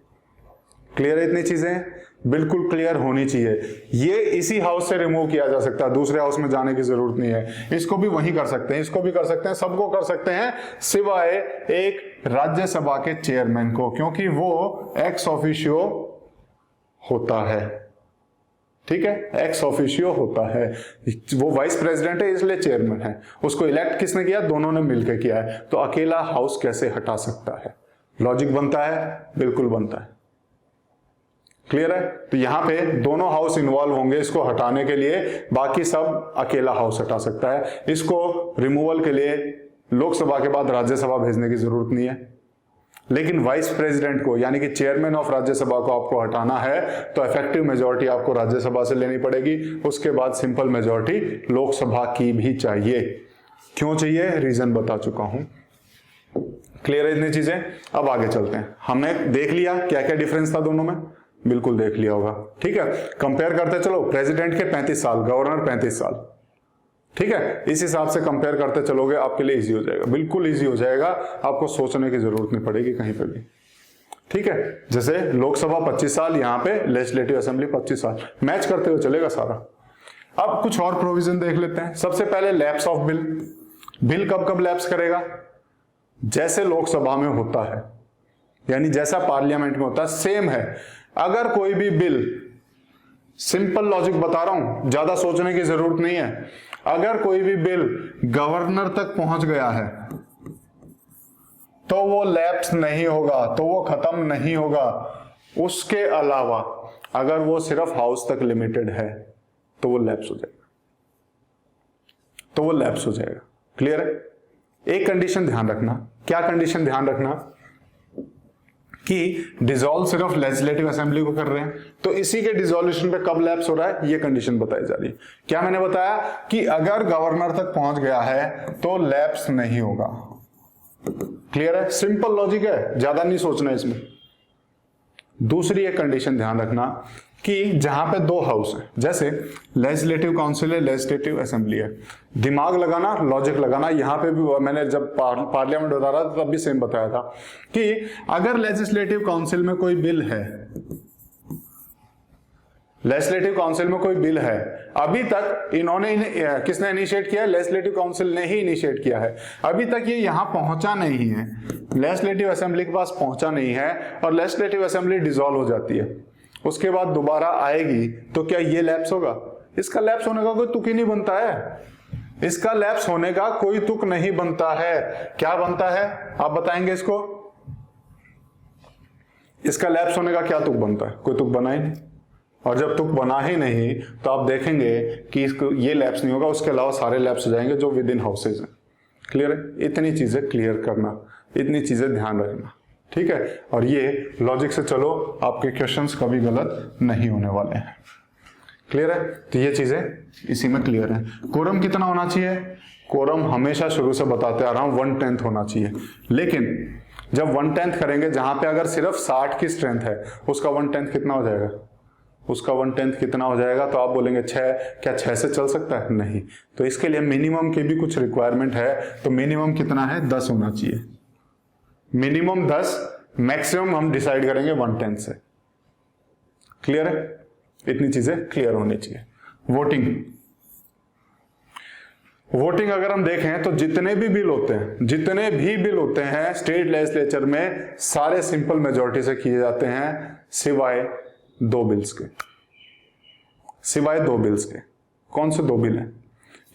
क्लियर है? इतनी चीजें बिल्कुल क्लियर होनी चाहिए। ये इसी हाउस से रिमूव किया जा सकता है, दूसरे हाउस में जाने की जरूरत नहीं है। इसको भी वहीं कर सकते हैं, इसको भी कर सकते हैं, सबको कर सकते हैं सिवाय एक राज्यसभा के चेयरमैन को, क्योंकि वो एक्स ऑफिशियो होता है। ठीक है, एक्स ऑफिशियो होता है, वो वाइस प्रेसिडेंट है इसलिए चेयरमैन है। उसको इलेक्ट किसने किया? दोनों ने मिलकर किया है। तो अकेला हाउस कैसे हटा सकता है? लॉजिक बनता है? बिल्कुल बनता है। क्लियर है? तो यहां पे दोनों हाउस इन्वॉल्व होंगे इसको हटाने के लिए, बाकी सब अकेला हाउस हटा सकता है। इसको रिमूवल के लिए लोकसभा के बाद राज्यसभा भेजने की जरूरत नहीं है, लेकिन वाइस प्रेसिडेंट को यानी कि चेयरमैन ऑफ राज्यसभा को आपको हटाना है तो इफेक्टिव मेजॉरिटी आपको राज्यसभा से लेनी पड़ेगी। उसके बाद सिंपल मेजॉरिटी लोकसभा की भी चाहिए। क्यों चाहिए? रीजन बता चुका हूं। क्लियर है इतनी चीजें? अब आगे चलते हैं। हमने देख लिया क्या क्या डिफरेंस था दोनों में, बिल्कुल देख लिया होगा। ठीक है, कंपेयर करते चलो। प्रेसिडेंट के 35 साल, गवर्नर 35 साल। ठीक है, इस हिसाब से कंपेयर करते चलोगे, आपके लिए इजी हो जाएगा, बिल्कुल इजी हो जाएगा, आपको सोचने की जरूरत नहीं पड़ेगी कहीं पे भी। ठीक है, जैसे लोकसभा 25 साल, यहां पे लेजिस्लेटिव असेंबली 25 साल, मैच करते हुए चलेगा सारा। अब कुछ और प्रोविजन देख लेते हैं। सबसे पहले लैप्स ऑफ बिल। बिल कब कब लैप्स करेगा? जैसे लोकसभा में होता है, यानी जैसा पार्लियामेंट में होता है, सेम है। अगर कोई भी बिल, सिंपल लॉजिक बता रहा हूं, ज्यादा सोचने की जरूरत नहीं है, अगर कोई भी बिल गवर्नर तक पहुंच गया है तो वो लैप्स नहीं होगा, तो वो खत्म नहीं होगा। उसके अलावा अगर वो सिर्फ हाउस तक लिमिटेड है तो वो लैप्स हो जाएगा, क्लियर है? एक कंडीशन ध्यान रखना। क्या कंडीशन ध्यान रखना? कि डिसॉल्व सिर्फ लेजिस्लेटिव असेंबली को कर रहे हैं, तो इसी के डिसॉल्यूशन पे कब लैप्स हो रहा है ये कंडीशन बताई जा रही है। क्या मैंने बताया? कि अगर गवर्नर तक पहुंच गया है तो लैप्स नहीं होगा। क्लियर है? सिंपल लॉजिक है, ज्यादा नहीं सोचना इसमें। दूसरी एक कंडीशन ध्यान रखना कि जहां पे दो हाउस है, जैसे लेजिस्लेटिव काउंसिल है, लेजिस्लेटिव असेंबली है, दिमाग लगाना, लॉजिक लगाना। यहां पे भी मैंने जब पार्लियामेंट बता रहा था तब भी सेम बताया था कि अगर लेजिस्लेटिव काउंसिल में कोई बिल है, लेजिस्लेटिव काउंसिल में कोई बिल है, अभी तक इन्होंने किसने इनिशिएट किया है? लेजिस्लेटिव काउंसिल ने ही इनिशिएट किया है। अभी तक ये यहां पहुंचा नहीं है, लेजिस्लेटिव असेंबली के पास पहुंचा नहीं है, और लेजिस्लेटिव असेंबली डिसॉल्व हो जाती है, उसके बाद दोबारा आएगी, तो क्या ये लैप्स होगा? इसका लैप्स होने का कोई तुक ही नहीं बनता है। इसका लैप्स होने का कोई तुक नहीं बनता है। क्या बनता है आप बताएंगे इसको? इसका लैप्स होने का क्या तुक बनता है? कोई तुक बना ही नहीं। और जब तुक बना ही नहीं तो आप देखेंगे कि इसको ये लैप्स नहीं होगा, उसके अलावा सारे लैप्स हो जाएंगे जो विद इन हाउसेज हैं। क्लियर है? इतनी चीजें क्लियर करना, इतनी चीजें ध्यान रखना। ठीक है, और ये लॉजिक से चलो, आपके क्वेश्चंस कभी गलत नहीं होने वाले हैं। क्लियर है? तो ये चीजें इसी में क्लियर है। कोरम कितना होना चाहिए? कोरम हमेशा शुरू से बताते आ रहा हूं 1/10 होना चाहिए, लेकिन जब 1/10 करेंगे, जहां पे अगर सिर्फ 60 की स्ट्रेंथ है, उसका 1/10 कितना हो जाएगा? उसका 1/10 कितना हो जाएगा? तो आप बोलेंगे 6, क्या 6 से चल सकता है? नहीं। तो इसके लिए मिनिमम की भी कुछ रिक्वायरमेंट है, तो मिनिमम कितना है? 10 होना चाहिए। मिनिमम 10, मैक्सिमम हम डिसाइड करेंगे 1/10 से। क्लियर है? इतनी चीजें क्लियर होनी चाहिए। वोटिंग अगर हम देखें तो जितने भी बिल होते हैं स्टेट लेजिस्लेचर में, सारे सिंपल मेजॉरिटी से किए जाते हैं, सिवाय दो बिल्स के। कौन से दो बिल हैं?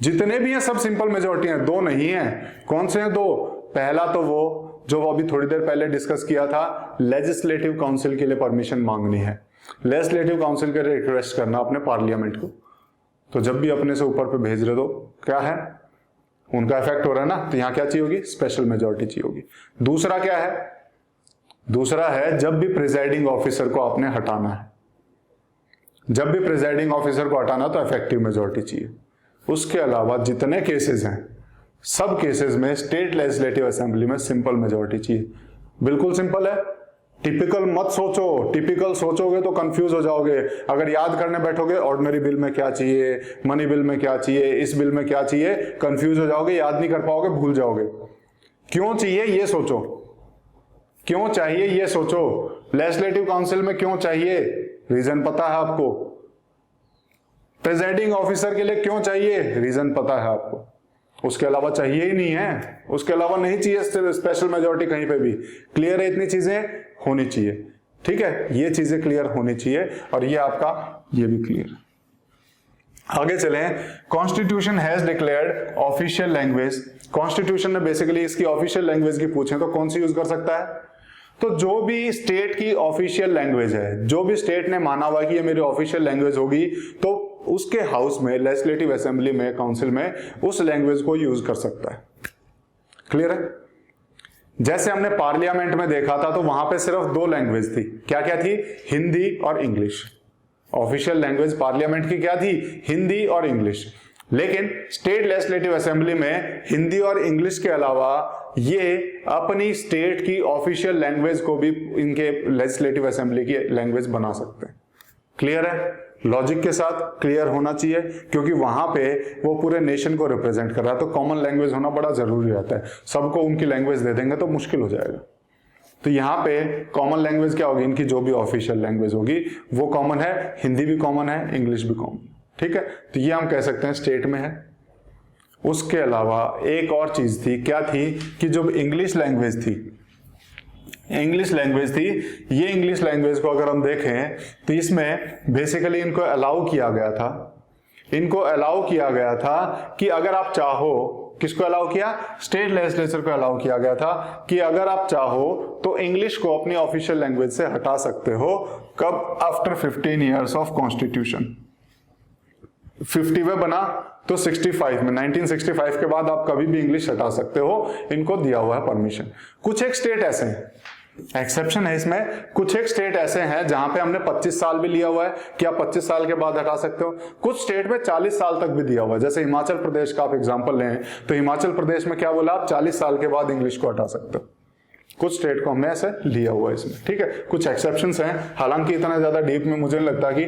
जितने भी हैं सब सिंपल मेजॉरिटी हैं, दो नहीं है। कौन से हैं दो? पहला तो वो जो अभी थोड़ी देर पहले डिस्कस किया था, लेजिस्लेटिव काउंसिल के लिए परमिशन मांगनी है, लेजिस्लेटिव काउंसिल के लिए रिक्वेस्ट करना अपने पार्लियामेंट को। तो जब भी अपने से ऊपर पे भेज रहे, तो क्या है? उनका इफेक्ट हो रहा है ना, तो यहां क्या चाहिए होगी? स्पेशल मेजॉरिटी चाहिए होगी। दूसरा क्या है? दूसरा है जब भी प्रिजाइडिंग ऑफिसर को आपने हटाना है, तो इफेक्टिव मेजॉरिटी चाहिए। उसके अलावा जितने केसेस हैं सब केसेस में स्टेट लेजिस्लेटिव असेंबली में सिंपल मेजोरिटी चाहिए। बिल्कुल सिंपल है, टिपिकल मत सोचो, टिपिकल सोचोगे तो कंफ्यूज हो जाओगे। अगर याद करने बैठोगे ऑर्डिनरी बिल में क्या चाहिए, मनी बिल में क्या चाहिए, इस बिल में क्या चाहिए, कंफ्यूज हो जाओगे, याद नहीं कर पाओगे, भूल जाओगे। क्यों चाहिए ये सोचो, क्यों चाहिए ये सोचो। लेजिस्लेटिव काउंसिल में क्यों चाहिए, रीजन पता है आपको। प्रेजाइडिंग ऑफिसर के लिए क्यों चाहिए, रीजन पता है आपको। उसके अलावा चाहिए ही नहीं है, उसके अलावा नहीं चाहिए स्पेशल मेजोरिटी कहीं पे भी। क्लियर है, इतनी चीजें होनी चाहिए, ठीक है, ये चीजें क्लियर होनी चाहिए और ये आपका ये भी क्लियर। आगे चलें, constitution has declared official language. Constitution ने बेसिकली इसकी ऑफिशियल लैंग्वेज की पूछे तो कौन सी यूज कर सकता है, तो जो भी स्टेट की ऑफिशियल लैंग्वेज है, जो भी स्टेट ने माना हुआ कि ये मेरी ऑफिशियल लैंग्वेज होगी, तो उसके हाउस में, लेजिस्लेटिव असेंबली में, काउंसिल में उस लैंग्वेज को यूज कर सकता है। क्लियर है। जैसे हमने पार्लियामेंट में देखा था तो वहां पे सिर्फ दो लैंग्वेज थी, क्या क्या थी, हिंदी और इंग्लिश। ऑफिशियल लैंग्वेज पार्लियामेंट की क्या थी, हिंदी और इंग्लिश। लेकिन स्टेट लेजिस्लेटिव असेंबली में हिंदी और इंग्लिश के अलावा ये अपनी स्टेट की ऑफिशियल लैंग्वेज को भी इनके लेजिस्लेटिव असेंबली की लैंग्वेज बना सकते हैं। क्लियर है, लॉजिक के साथ क्लियर होना चाहिए, क्योंकि वहां पे वो पूरे नेशन को रिप्रेजेंट कर रहा है, तो कॉमन लैंग्वेज होना बड़ा जरूरी रहता है। सबको उनकी लैंग्वेज दे देंगे तो मुश्किल हो जाएगा। तो यहाँ पे कॉमन लैंग्वेज क्या होगी, इनकी जो भी ऑफिशियल लैंग्वेज होगी वो कॉमन है, हिंदी भी कॉमन है, इंग्लिश भी कॉमन, ठीक है। तो ये हम कह सकते हैं स्टेट में है। उसके अलावा एक और चीज थी, क्या थी, कि जो इंग्लिश लैंग्वेज थी, इंग्लिश लैंग्वेज थी, ये इंग्लिश लैंग्वेज को अगर हम देखें तो इसमें बेसिकली इनको अलाउ किया गया था, इनको अलाउ किया गया था कि अगर आप चाहो, किसको अलाउ किया, स्टेट लेजिस्लेचर को अलाउ किया गया था कि अगर आप चाहो तो इंग्लिश को अपनी ऑफिशियल लैंग्वेज से हटा सकते हो। कब, आफ्टर 15 ईयर्स ऑफ कॉन्स्टिट्यूशन। 50 में बना तो 65 में, 1965 के बाद आप कभी भी इंग्लिश हटा सकते हो, इनको दिया हुआ है परमिशन। कुछ एक स्टेट ऐसे हैं, एक्सेप्शन है इसमें, कुछ एक स्टेट ऐसे हैं जहां पे हमने 25 साल भी लिया हुआ है कि आप 25 साल के बाद हटा सकते हो। कुछ स्टेट में 40 साल तक भी दिया हुआ है, जैसे हिमाचल प्रदेश का आप एग्जांपल लें तो हिमाचल प्रदेश में क्या बोला, आप 40 साल के बाद इंग्लिश को हटा सकते हो। कुछ स्टेट को हमने ऐसे लिया हुआ है इसमें, ठीक है। कुछ एक्सेप्शंस हैं, हालांकि इतना ज्यादा डीप में मुझे नहीं लगता कि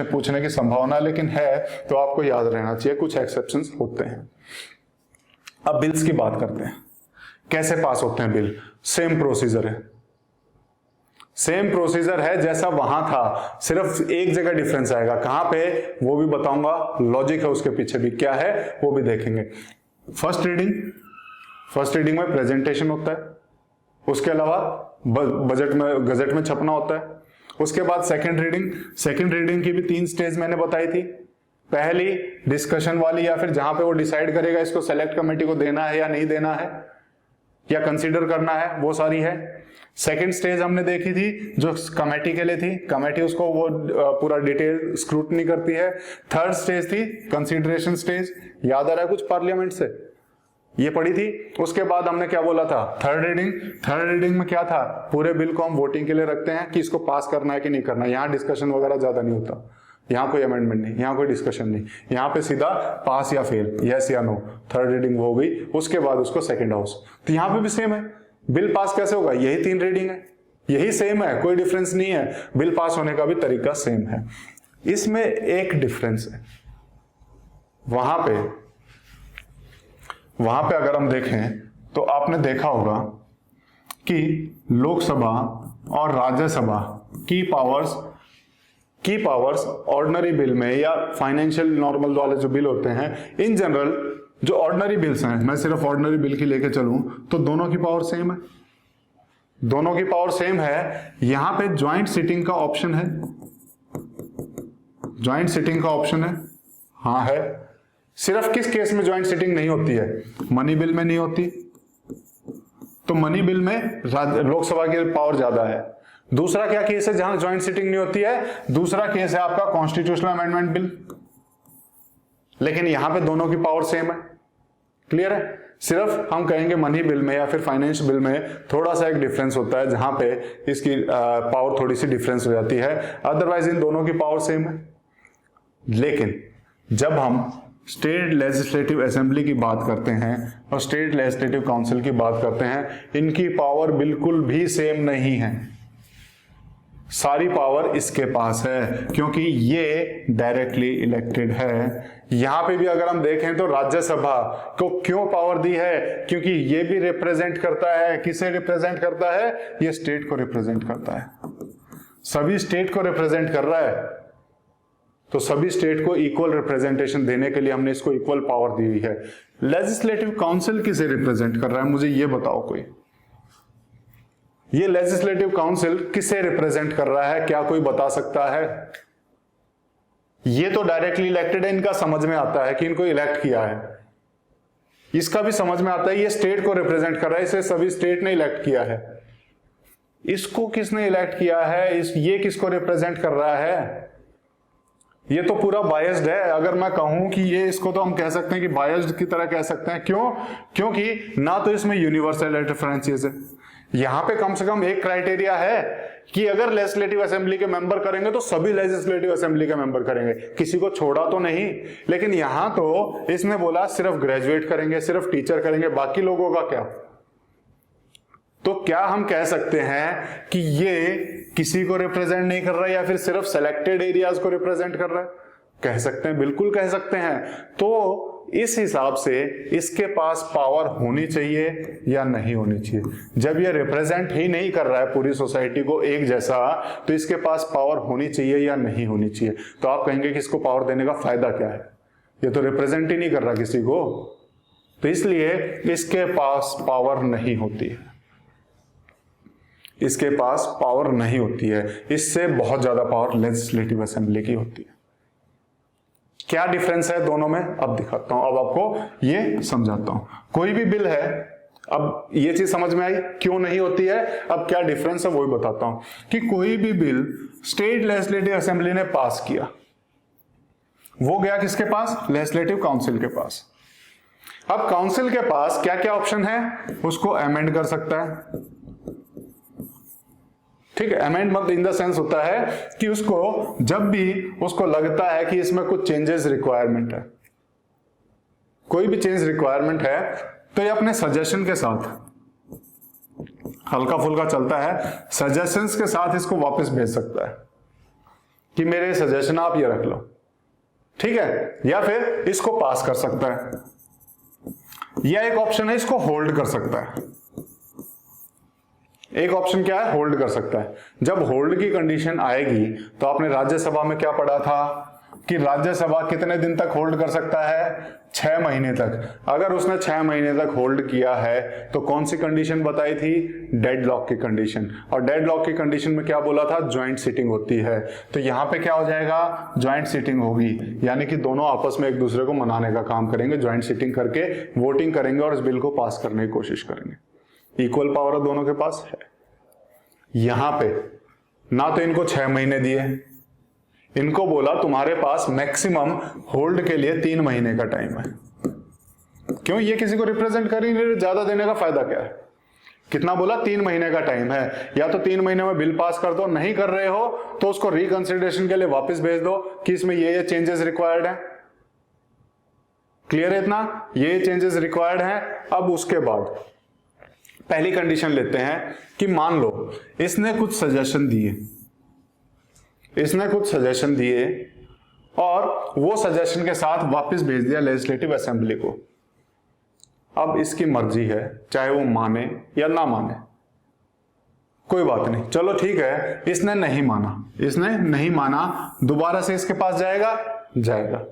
पूछने की संभावना, लेकिन है तो आपको याद रहना चाहिए, कुछ एक्सेप्शंस होते हैं। अब बिल्स की बात करते हैं, कैसे पास होते हैं बिल। सेम प्रोसीजर है, सेम प्रोसीजर है जैसा वहां था, सिर्फ एक जगह डिफरेंस आएगा, कहां पे वो भी बताऊंगा, लॉजिक है उसके पीछे भी क्या है वो भी देखेंगे। फर्स्ट रीडिंग में प्रेजेंटेशन होता है, उसके अलावा बजट में, गजट में छपना होता है। उसके बाद सेकंड रीडिंग की भी 3 स्टेज मैंने बताई थी। पहली डिस्कशन वाली, या फिर जहां पे वो डिसाइड करेगा इसको सेलेक्ट कमेटी को देना है या नहीं देना है या कंसीडर करना है, वो सारी है। सेकंड स्टेज हमने देखी थी जो कमेटी के लिए थी, कमेटी उसको वो पूरा डिटेल स्क्रूटनी करती है। थर्ड स्टेज थी कंसीडरेशन स्टेज, याद आ रहा है कुछ पार्लियामेंट से, ये पढ़ी थी। उसके बाद हमने क्या बोला था, थर्ड रीडिंग में क्या था, पूरे बिल को हम वोटिंग के लिए रखते हैं कि इसको पास करना है कि नहीं करना। यहाँ डिस्कशन वगैरह ज्यादा नहीं होता, यहाँ कोई अमेंडमेंट नहीं, यहाँ कोई डिस्कशन नहीं, यहाँ पे सीधा पास या फेल, यस या नो। थर्ड रीडिंग हो गई, उसके बाद उसको सेकंड हाउस। तो यहाँ पे भी सेम है, बिल पास कैसे होगा, यही 3 रीडिंग है, यही सेम है, कोई डिफरेंस नहीं है, बिल पास होने का भी तरीका सेम है। इसमें एक डिफरेंस है, वहां पे अगर हम देखें तो आपने देखा होगा कि लोकसभा और राज्यसभा की पावर्स ऑर्डिनरी बिल में या फाइनेंशियल नॉर्मल वाले जो बिल होते हैं, इन जनरल जो ऑर्डिनरी बिल्स हैं, मैं सिर्फ ऑर्डिनरी बिल की लेके चलूं तो दोनों की पावर सेम है, दोनों की पावर सेम है। यहां पे ज्वाइंट सिटिंग का ऑप्शन है, ज्वाइंट सिटिंग का ऑप्शन है, हाँ है। सिर्फ किस केस में ज्वाइंट सिटिंग नहीं होती है, मनी बिल में नहीं होती, तो मनी बिल में लोकसभा की पावर ज्यादा है। दूसरा क्या केस है जहां ज्वाइंट सिटिंग नहीं होती है, दूसरा केस है आपका कॉन्स्टिट्यूशनल अमेंडमेंट बिल, लेकिन यहां पे दोनों की पावर सेम है। क्लियर है, सिर्फ हम कहेंगे मनी बिल में या फिर फाइनेंस बिल में थोड़ा सा एक डिफरेंस होता है, जहां पे इसकी पावर थोड़ी सी डिफरेंस हो जाती है, अदरवाइज इन दोनों की पावर सेम है। लेकिन जब हम स्टेट लेजिस्लेटिव असेंबली की बात करते हैं और स्टेट लेजिस्लेटिव काउंसिल की बात करते हैं, इनकी पावर बिल्कुल भी सेम नहीं है। सारी पावर इसके पास है क्योंकि ये डायरेक्टली इलेक्टेड है। यहां पे भी अगर हम देखें तो राज्यसभा को क्यों पावर दी है, क्योंकि ये भी रिप्रेजेंट करता है, किसे रिप्रेजेंट करता है, ये स्टेट को रिप्रेजेंट करता है, सभी स्टेट को रिप्रेजेंट कर रहा है। तो सभी स्टेट को इक्वल रिप्रेजेंटेशन देने के लिए हमने इसको इक्वल पावर दी हुई है। लेजिस्लेटिव काउंसिल किसे रिप्रेजेंट कर रहा है, मुझे ये बताओ कोई। ये लेजिस्लेटिव काउंसिल किसे रिप्रेजेंट कर रहा है, क्या कोई बता सकता है? ये तो डायरेक्टली इलेक्टेड है, इनका समझ में आता है कि इनको इलेक्ट किया है, इसका भी समझ में आता है ये स्टेट को रिप्रेजेंट कर रहा है, इसे सभी स्टेट ने इलेक्ट किया है। इसको किसने इलेक्ट किया है, ये किसको रिप्रेजेंट कर रहा है? ये तो पूरा बायस्ड है। अगर मैं कहूं कि ये, इसको तो हम कह सकते हैं कि बायस्ड की तरह कह सकते हैं। क्यों? क्योंकि ना तो इसमें यूनिवर्सल इंटरफेरेंसेस है, यहां पे कम से कम एक क्राइटेरिया है कि अगर लेजिस्लेटिव असेंबली के मेंबर करेंगे तो सभी लेजिस्लेटिव असेंबली के मेंबर करेंगे, किसी को छोड़ा तो नहीं। लेकिन यहां तो इसने बोला सिर्फ ग्रेजुएट करेंगे, सिर्फ टीचर करेंगे, बाकी लोगों का क्या? तो क्या हम कह सकते हैं कि ये किसी को रिप्रेजेंट नहीं कर रहा है या फिर सिर्फ सेलेक्टेड एरियाज को रिप्रेजेंट कर रहा है? कह सकते हैं, बिल्कुल कह सकते हैं। तो इस हिसाब से इसके पास पावर होनी चाहिए या नहीं होनी चाहिए? जब ये रिप्रेजेंट ही नहीं कर रहा है पूरी सोसाइटी को एक जैसा, तो इसके पास पावर होनी चाहिए या नहीं होनी चाहिए? तो आप कहेंगे कि इसको पावर देने का फायदा क्या है, ये तो रिप्रेजेंट ही नहीं कर रहा किसी को, तो इसलिए इसके पास पावर नहीं होती है, इसके पास पावर नहीं होती है। इससे बहुत ज्यादा पावर लेजिस्लेटिव असेंबली की होती है। क्या डिफरेंस है दोनों में, अब दिखाता हूं, अब आपको ये समझाता हूं। कोई भी बिल है, अब ये चीज समझ में आई क्यों नहीं होती है, अब क्या डिफरेंस है वो भी बताता हूं। कि कोई भी बिल स्टेट लेजिस्लेटिव असेंबली ने पास किया, वो गया किसके पास? लेजिस्लेटिव काउंसिल के पास। अब काउंसिल के पास क्या क्या ऑप्शन है, उसको अमेंड कर सकता है, ठीक है। अमेंडमेंट इन द सेंस होता है कि उसको जब भी उसको लगता है कि इसमें कुछ चेंजेस रिक्वायरमेंट है, कोई भी चेंज रिक्वायरमेंट है, तो ये अपने सजेशन के साथ, हल्का फुल्का चलता है, सजेशंस के साथ इसको वापस भेज सकता है कि मेरे सजेशन आप ये रख लो, ठीक है। या फिर इसको पास कर सकता है, या एक ऑप्शन है इसको होल्ड कर सकता है। एक ऑप्शन क्या है? होल्ड कर सकता है। जब होल्ड की कंडीशन आएगी तो आपने राज्यसभा में क्या पढ़ा था कि राज्यसभा कितने दिन तक होल्ड कर सकता है? 6 महीने तक। अगर उसने 6 महीने तक होल्ड किया है तो कौन सी कंडीशन बताई थी? डेडलॉक की कंडीशन। और डेडलॉक की कंडीशन में क्या बोला था? ज्वाइंट सिटिंग होती है। तो यहां पे क्या हो जाएगा? ज्वाइंट सिटिंग होगी, यानी कि दोनों आपस में एक दूसरे को मनाने का काम करेंगे, ज्वाइंट सिटिंग करके वोटिंग करेंगे और इस बिल को पास करने की कोशिश करेंगे। इक्वल पावर दोनों के पास है। यहां पे ना तो इनको 6 महीने दिए, इनको बोला तुम्हारे पास मैक्सिमम होल्ड के लिए 3 महीने का टाइम है। क्यों? ये किसी को रिप्रेजेंट कर ही नहीं रहे, ज्यादा देने का फायदा क्या है? कितना बोला? 3 महीने का टाइम है। या तो 3 महीने में बिल पास कर दो, नहीं कर रहे हो तो उसको रिकंसिडरेशन के लिए वापस भेज दो कि इसमें ये चेंजेस रिक्वायर्ड है। क्लियर है इतना? ये चेंजेस रिक्वायर्ड है। अब उसके बाद पहली कंडीशन लेते हैं कि मान लो इसने कुछ सजेशन दिए, इसने कुछ सजेशन दिए और वो सजेशन के साथ वापस भेज दिया लेजिस्लेटिव असेंबली को। अब इसकी मर्जी है, चाहे वो माने या ना माने, कोई बात नहीं, चलो ठीक है। इसने नहीं माना, इसने नहीं माना, दोबारा से इसके पास जाएगा, जाएगा,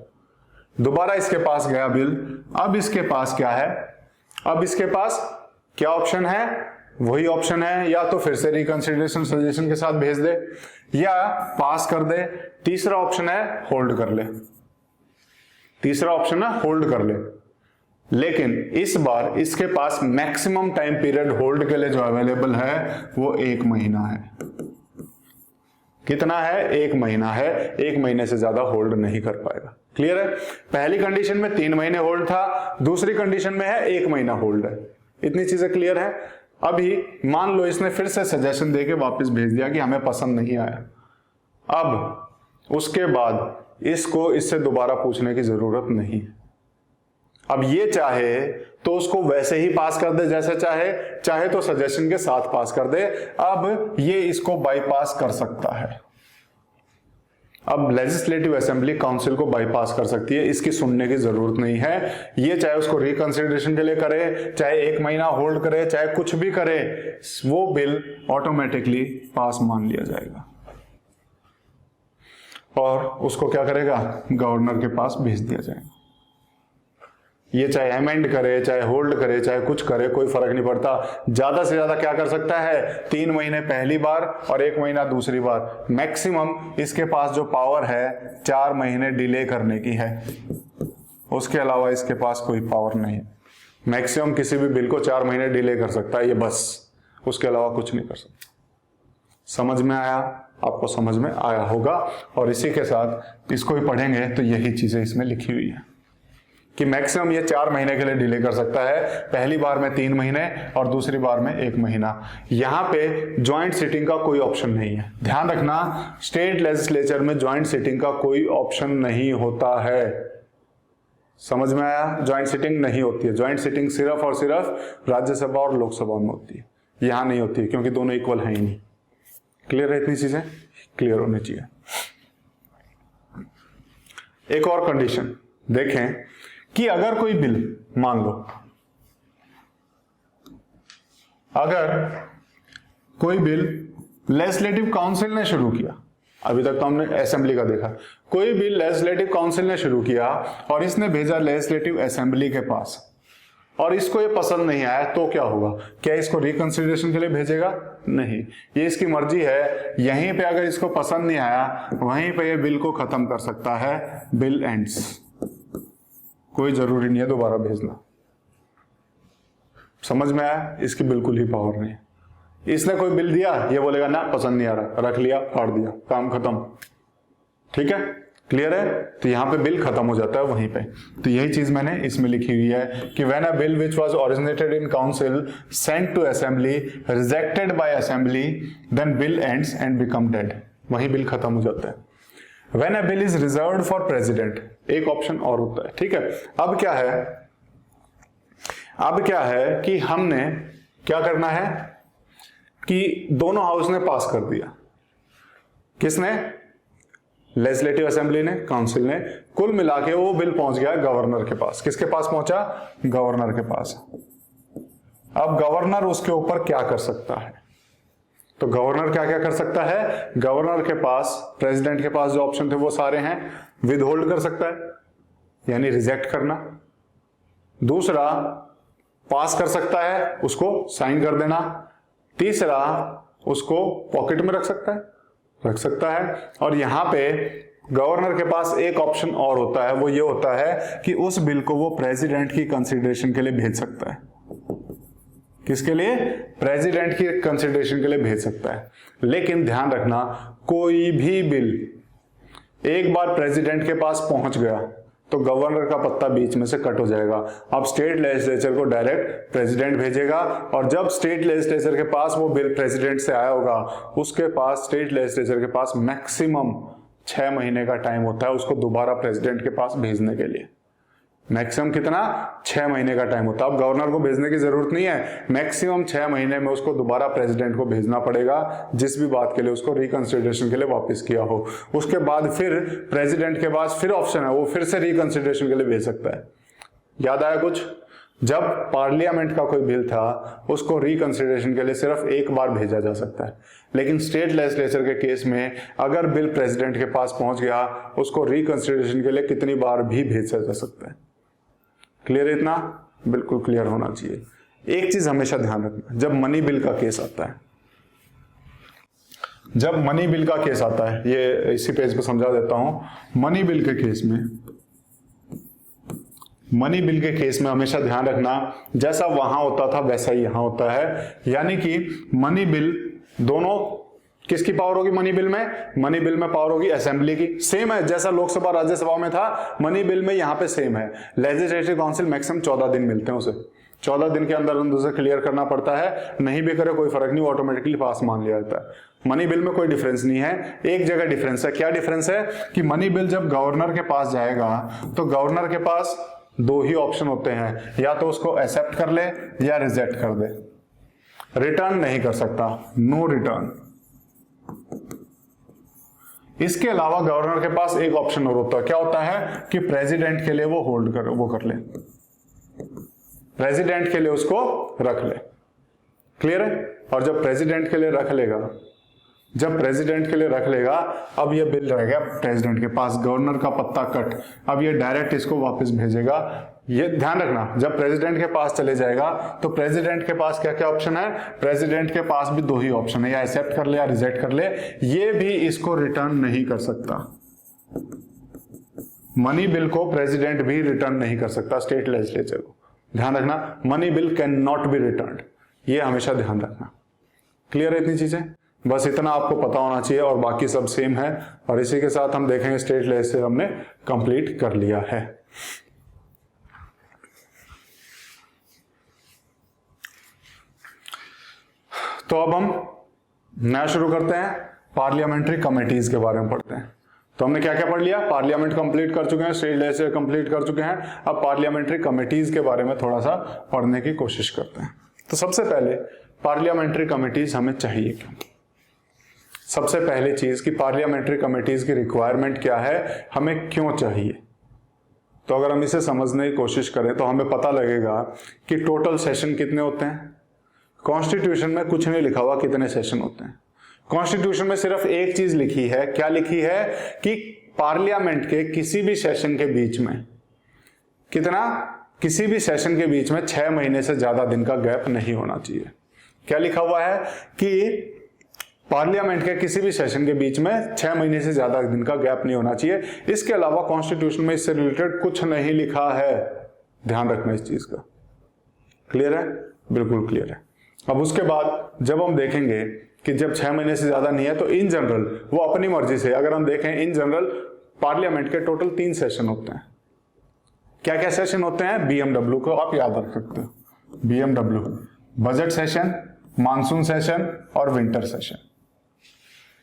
दोबारा इसके पास गया बिल। अब इसके पास क्या है? अब इसके पास क्या ऑप्शन है? वही ऑप्शन है, या तो फिर से रिकंसिडरेशन सजेशन के साथ भेज दे या पास कर दे। तीसरा ऑप्शन है होल्ड कर ले, तीसरा ऑप्शन है होल्ड कर ले। लेकिन इस बार इसके पास मैक्सिमम टाइम पीरियड होल्ड के लिए जो अवेलेबल है वो 1 महीना है। कितना है? 1 महीना है। 1 महीने से ज्यादा होल्ड नहीं कर पाएगा। क्लियर है? पहली कंडीशन में 3 महीने होल्ड था, दूसरी कंडीशन में है 1 महीना होल्ड है। इतनी चीजें क्लियर है? अभी मान लो इसने फिर से सजेशन देके वापस भेज दिया कि हमें पसंद नहीं आया। अब उसके बाद इसको इससे दोबारा पूछने की जरूरत नहीं है। अब ये चाहे तो उसको वैसे ही पास कर दे जैसे चाहे, चाहे तो सजेशन के साथ पास कर दे। अब ये इसको बाईपास कर सकता है। अब लेजिस्लेटिव असेंबली काउंसिल को बाईपास कर सकती है, इसकी सुनने की जरूरत नहीं है। ये चाहे उसको रिकंसिडरेशन के लिए करे, चाहे 1 महीना होल्ड करे, चाहे कुछ भी करे, वो बिल ऑटोमेटिकली पास मान लिया जाएगा और उसको क्या करेगा, गवर्नर के पास भेज दिया जाएगा। ये चाहे अमेंड करे, चाहे होल्ड करे, चाहे कुछ करे, कोई फर्क नहीं पड़ता। ज्यादा से ज्यादा क्या कर सकता है, 3 महीने पहली बार और 1 महीना दूसरी बार। मैक्सिमम इसके पास जो पावर है 4 महीने डिले करने की है, उसके अलावा इसके पास कोई पावर नहीं है। मैक्सिमम किसी भी बिल को 4 महीने डिले कर सकता है ये, बस, उसके अलावा कुछ नहीं कर सकता। समझ में आया? आपको समझ में आया होगा। और इसी के साथ इसको ही पढ़ेंगे तो यही चीजें इसमें लिखी हुई है कि मैक्सिमम ये 4 महीने के लिए डिले कर सकता है, पहली बार में 3 महीने और दूसरी बार में 1 महीना। यहां पे ज्वाइंट सिटिंग का कोई ऑप्शन नहीं है। ध्यान रखना, स्टेट लेजिस्लेचर में ज्वाइंट सिटिंग का कोई ऑप्शन नहीं होता है। समझ में आया? ज्वाइंट सिटिंग नहीं होती है। ज्वाइंट सिटिंग सिर्फ और सिर्फ राज्यसभा और लोकसभा में होती है, यहां नहीं होती है क्योंकि दोनों इक्वल है ही नहीं। क्लियर है? इतनी चीजें क्लियर होनी चाहिए। एक और कंडीशन देखें कि अगर कोई बिल, मान लो अगर कोई बिल लेजिस्लेटिव काउंसिल ने शुरू किया, अभी तक तो हमने असेंबली का देखा, कोई बिल लेजिस्लेटिव काउंसिल ने शुरू किया और इसने भेजा लेजिस्लेटिव असेंबली के पास और इसको ये पसंद नहीं आया, तो क्या होगा? क्या इसको रिकंसिडरेशन के लिए भेजेगा? नहीं, ये इसकी मर्जी है। यहीं पे अगर इसको पसंद नहीं आया, वहीं पे ये बिल को खत्म कर सकता है। बिल एंड्स, कोई जरूरी नहीं है दोबारा भेजना। समझ में आया? इसकी बिल्कुल ही पावर नहीं है। इसने कोई बिल दिया, ये बोलेगा ना पसंद नहीं आ रहा, रख लिया, फाड़ दिया, काम खत्म। ठीक है? क्लियर है? तो यहां पे बिल खत्म हो जाता है वहीं पे। तो यही चीज मैंने इसमें लिखी हुई है कि when a bill which was originated in council sent to assembly rejected by assembly then bill ends and become dead. वहीं बिल खत्म हो जाता है। When a bill is reserved for president, एक ऑप्शन और होता है। ठीक है? अब क्या है कि हमने क्या करना है कि दोनों हाउस ने पास कर दिया। किसने? लेजिस्लेटिव असेंबली ने, काउंसिल ने। कुल मिला के वो बिल पहुंच गया गवर्नर के पास। किसके पास पहुंचा? गवर्नर के पास। अब गवर्नर उसके ऊपर क्या कर सकता है? तो गवर्नर क्या क्या कर सकता है? गवर्नर के पास, प्रेसिडेंट के पास जो ऑप्शन थे वो सारे हैं। विदहोल्ड कर सकता है, यानी रिजेक्ट करना। दूसरा, पास कर सकता है, उसको साइन कर देना। तीसरा, उसको पॉकेट में रख सकता है। और यहां पे गवर्नर के पास एक ऑप्शन और होता है, वो ये होता है कि उस बिल को वो प्रेसिडेंट की कंसिडरेशन के लिए भेज सकता है। किसके लिए? प्रेसिडेंट की कंसिडरेशन के लिए भेज सकता है। लेकिन ध्यान रखना, कोई भी बिल एक बार प्रेसिडेंट के पास पहुंच गया तो गवर्नर का पत्ता बीच में से कट हो जाएगा। अब स्टेट लेजिस्लेचर को डायरेक्ट प्रेसिडेंट भेजेगा और जब स्टेट लेजिस्लेचर के पास वो बिल प्रेसिडेंट से आया होगा, उसके पास, स्टेट लेजिस्लेचर के पास मैक्सिमम 6 महीने का टाइम होता है उसको दोबारा प्रेसिडेंट के पास भेजने के लिए। मैक्सिमम कितना? 6 महीने का टाइम होता है। अब गवर्नर को भेजने की जरूरत नहीं है, मैक्सिमम 6 महीने में उसको दोबारा प्रेसिडेंट को भेजना पड़ेगा, जिस भी बात के लिए उसको रिकंसिडरेशन के लिए वापस किया हो। उसके बाद फिर प्रेसिडेंट के पास फिर ऑप्शन है, वो फिर से रिकंसिडरेशन के लिए भेज सकता है। याद आया कुछ? जब पार्लियामेंट का कोई बिल था, उसको रिकंसिडरेशन के लिए सिर्फ एक बार भेजा जा सकता है। लेकिन स्टेट लेजिस्लेचर के केस में अगर बिल प्रेसिडेंट के पास पहुंच गया, उसको रिकंसिडरेशन के लिए कितनी बार भी भेजा जा सकता है। क्लियर है? इतना बिल्कुल क्लियर होना चाहिए। एक चीज हमेशा ध्यान रखना, जब मनी बिल का केस आता है, ये इसी पेज पे समझा देता हूं। मनी बिल के केस में हमेशा ध्यान रखना, जैसा वहां होता था वैसा ही यहां होता है। यानी कि मनी बिल दोनों, किसकी पावर होगी मनी बिल में? मनी बिल में पावर होगी असेंबली की। सेम है जैसा लोकसभा राज्यसभा में था, मनी बिल में यहां पे सेम है। लेजिस्लेटिव काउंसिल मैक्सिमम 14 दिन मिलते हैं उसे। 14 दिन के अंदर उसे क्लियर करना पड़ता है। नहीं भी करे कोई फर्क नहीं, ऑटोमेटिकली पास मान लिया जाता है। मनी बिल में कोई डिफरेंस नहीं है। एक जगह डिफरेंस है। क्या डिफरेंस है? कि मनी बिल जब गवर्नर के पास जाएगा तो गवर्नर के पास दो ही ऑप्शन होते हैं, या तो उसको एक्सेप्ट कर ले या रिजेक्ट कर दे, रिटर्न नहीं कर सकता, नो रिटर्न। इसके अलावा गवर्नर के पास एक ऑप्शन और होता है, क्या होता है कि प्रेसिडेंट के लिए वो होल्ड कर, वो कर ले, प्रेसिडेंट के लिए उसको रख ले। क्लियर है? और जब प्रेसिडेंट के लिए रख लेगा, जब प्रेसिडेंट के लिए रख लेगा, अब ये बिल रह गया प्रेसिडेंट के पास, गवर्नर का पत्ता कट, अब ये डायरेक्ट इसको वापस भेजेगा। ये ध्यान रखना, जब प्रेसिडेंट के पास चले जाएगा तो प्रेसिडेंट के पास क्या क्या ऑप्शन है, प्रेसिडेंट के पास भी दो ही ऑप्शन है, या एक्सेप्ट कर ले या रिजेक्ट कर ले। ये भी इसको रिटर्न नहीं कर सकता, मनी बिल को प्रेसिडेंट भी रिटर्न नहीं कर सकता, स्टेट लेजिस्लेचर को। ध्यान रखना, money bill can not be return, ये हमेशा ध्यान रखना। क्लियर है इतनी चीजें? बस इतना आपको पता होना चाहिए, और बाकी सब सेम है। और इसी के साथ हम देखेंगे स्टेट लेजिस्लेचर हमने कंप्लीट कर लिया है। तो अब हम नया शुरू करते हैं, पार्लियामेंट्री कमेटीज के बारे में पढ़ते हैं। तो हमने क्या क्या पढ़ लिया, पार्लियामेंट कंप्लीट कर चुके हैं, स्टेट लेजिस्लेचर कंप्लीट कर चुके हैं, अब पार्लियामेंट्री कमेटीज के बारे में थोड़ा सा पढ़ने की कोशिश करते हैं। तो सबसे पहले पार्लियामेंट्री कमेटीज हमें चाहिए क्यों? सबसे पहली चीज कि पार्लियामेंट्री कमेटीज की रिक्वायरमेंट क्या है, हमें क्यों चाहिए। तो अगर हम इसे समझने की कोशिश करें तो हमें पता लगेगा कि टोटल सेशन कितने होते हैं। कॉन्स्टिट्यूशन में कुछ नहीं लिखा हुआ कितने सेशन होते हैं, कॉन्स्टिट्यूशन में सिर्फ एक चीज लिखी है, क्या लिखी है कि पार्लियामेंट के किसी भी सेशन के बीच में कितना, किसी भी सेशन के बीच में 6 महीने से ज्यादा दिन का गैप नहीं होना चाहिए। क्या लिखा हुआ है कि पार्लियामेंट के किसी भी सेशन के बीच में 6 महीने से ज्यादा दिन का गैप नहीं होना चाहिए। इसके अलावा कॉन्स्टिट्यूशन में इससे रिलेटेड कुछ नहीं लिखा है, ध्यान रखना इस चीज का। क्लियर है? बिल्कुल क्लियर है। अब उसके बाद जब हम देखेंगे कि जब 6 महीने से ज्यादा नहीं है तो इन जनरल वो अपनी मर्जी से, अगर हम देखें इन जनरल पार्लियामेंट के टोटल 3 सेशन होते हैं। क्या क्या सेशन होते हैं? BMW को आप याद रख सकते हो, BMW, budget session, monsoon session और winter session.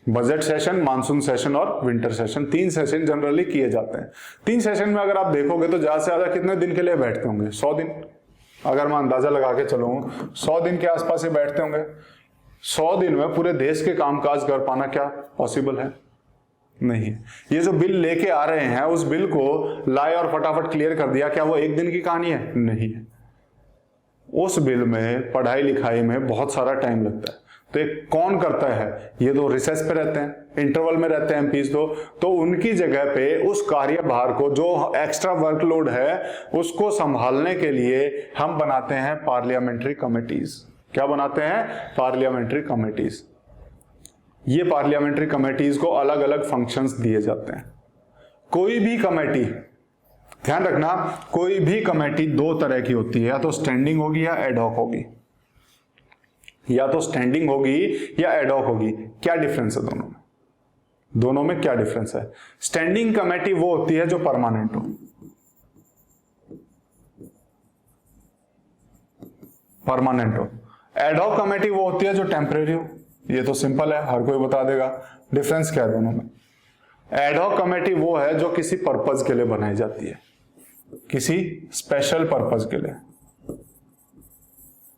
Budget session, monsoon session और विंटर सेशन, 3 सेशन जनरली किए जाते हैं। 3 सेशन में अगर आप देखोगे तो ज्यादा से ज्यादा कितने दिन के लिए बैठते होंगे? 100 दिन। अगर मैं अंदाजा लगा के चलूं 100 दिन के आसपास ही बैठते होंगे। 100 दिन में पूरे देश के कामकाज कर पाना क्या पॉसिबल है? नहीं है। ये जो बिल लेके आ रहे हैं उस बिल को लाए और फटाफट क्लियर कर दिया, क्या वो एक दिन की कहानी है? नहीं है। उस बिल में पढ़ाई लिखाई में बहुत सारा टाइम लगता है। तो एक कौन करता है? ये तो रिसेस पे रहते हैं, इंटरवल में रहते हैं एमपीज तो उनकी जगह पे उस कार्यभार को, जो एक्स्ट्रा वर्कलोड है उसको संभालने के लिए हम बनाते हैं पार्लियामेंट्री कमेटीज। क्या बनाते हैं? Parliamentary committees. ये पार्लियामेंट्री कमेटीज को अलग अलग फंक्शंस दिए जाते हैं। कोई भी कमेटी, ध्यान रखना, कोई भी कमेटी 2 तरह की होती है, या तो स्टैंडिंग होगी या एडहॉक होगी, या तो स्टैंडिंग होगी या एडहॉक होगी। क्या डिफरेंस है दोनों में? दोनों में क्या डिफरेंस है? स्टैंडिंग कमेटी वो होती है जो परमानेंट हो, परमानेंट हो। एडहॉक कमेटी वो होती है जो टेम्परेरी हो। ये तो सिंपल है, हर कोई बता देगा। डिफरेंस क्या है दोनों में? एडहॉक कमेटी वो है जो किसी पर्पज के लिए बनाई जाती है, किसी स्पेशल पर्पज के लिए।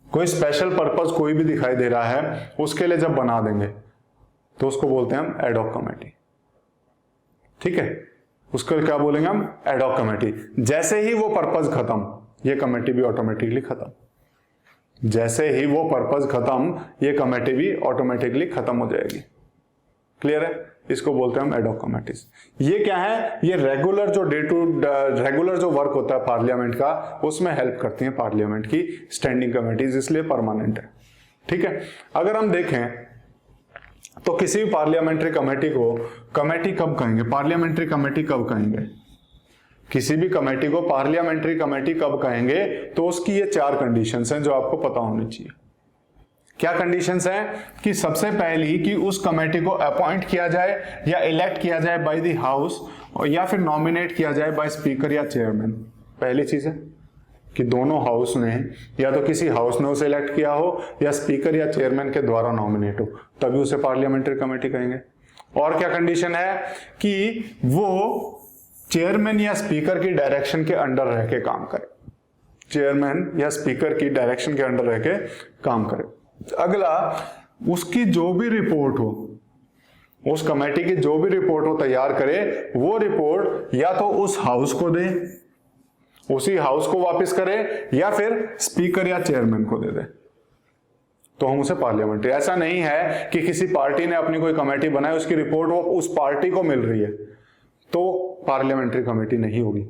कोई स्पेशल पर्पज कोई भी दिखाई दे रहा है, उसके लिए जब बना देंगे तो उसको बोलते हैं हम एडहॉक कमेटी। ठीक है, उसको क्या बोलेंगे हम? Ad hoc committee. जैसे ही वो पर्पज खत्म, ये कमेटी भी ऑटोमेटिकली खत्म। जैसे ही वो पर्पज खत्म, ये कमेटी भी ऑटोमेटिकली खत्म हो जाएगी। क्लियर है? इसको बोलते हैं हम एडहॉक कमेटीज। ये क्या है? ये रेगुलर जो रेगुलर जो वर्क होता है पार्लियामेंट का, उसमें हेल्प करती हैं पार्लियामेंट की स्टैंडिंग कमेटीज, इसलिए परमानेंट है। ठीक है, अगर हम देखें तो किसी भी पार्लियामेंट्री कमेटी को कमेटी कब कहेंगे? पार्लियामेंट्री कमेटी कब कहेंगे? किसी भी कमेटी को पार्लियामेंट्री कमेटी कब कहेंगे? तो उसकी ये 4 कंडीशंस हैं जो आपको पता होनी चाहिए। क्या कंडीशंस हैं? कि सबसे पहली कि उस कमेटी को अपॉइंट किया जाए या इलेक्ट किया जाए बाय द हाउस, और या फिर नॉमिनेट किया जाए बाय स्पीकर या चेयरमैन। पहली चीज है कि दोनों हाउस ने, या तो किसी हाउस ने उसे इलेक्ट किया हो या स्पीकर या चेयरमैन के द्वारा नॉमिनेट हो, तभी उसे पार्लियामेंट्री कमेटी कहेंगे। और क्या कंडीशन है? कि वो चेयरमैन या स्पीकर की डायरेक्शन के अंडर रह के काम करे। चेयरमैन या स्पीकर की डायरेक्शन के अंडर रह के काम करे। अगला, उसकी जो भी रिपोर्ट हो, उस कमेटी की जो भी रिपोर्ट हो तैयार करे, वो रिपोर्ट या तो उस हाउस को दे, उसी हाउस को वापस करे, या फिर स्पीकर या चेयरमैन को दे दे, तो हम उसे पार्लियामेंट्री। ऐसा नहीं है कि किसी पार्टी ने अपनी कोई कमेटी बनाई, उसकी रिपोर्ट वो उस पार्टी को मिल रही है तो पार्लियामेंट्री कमेटी नहीं होगी।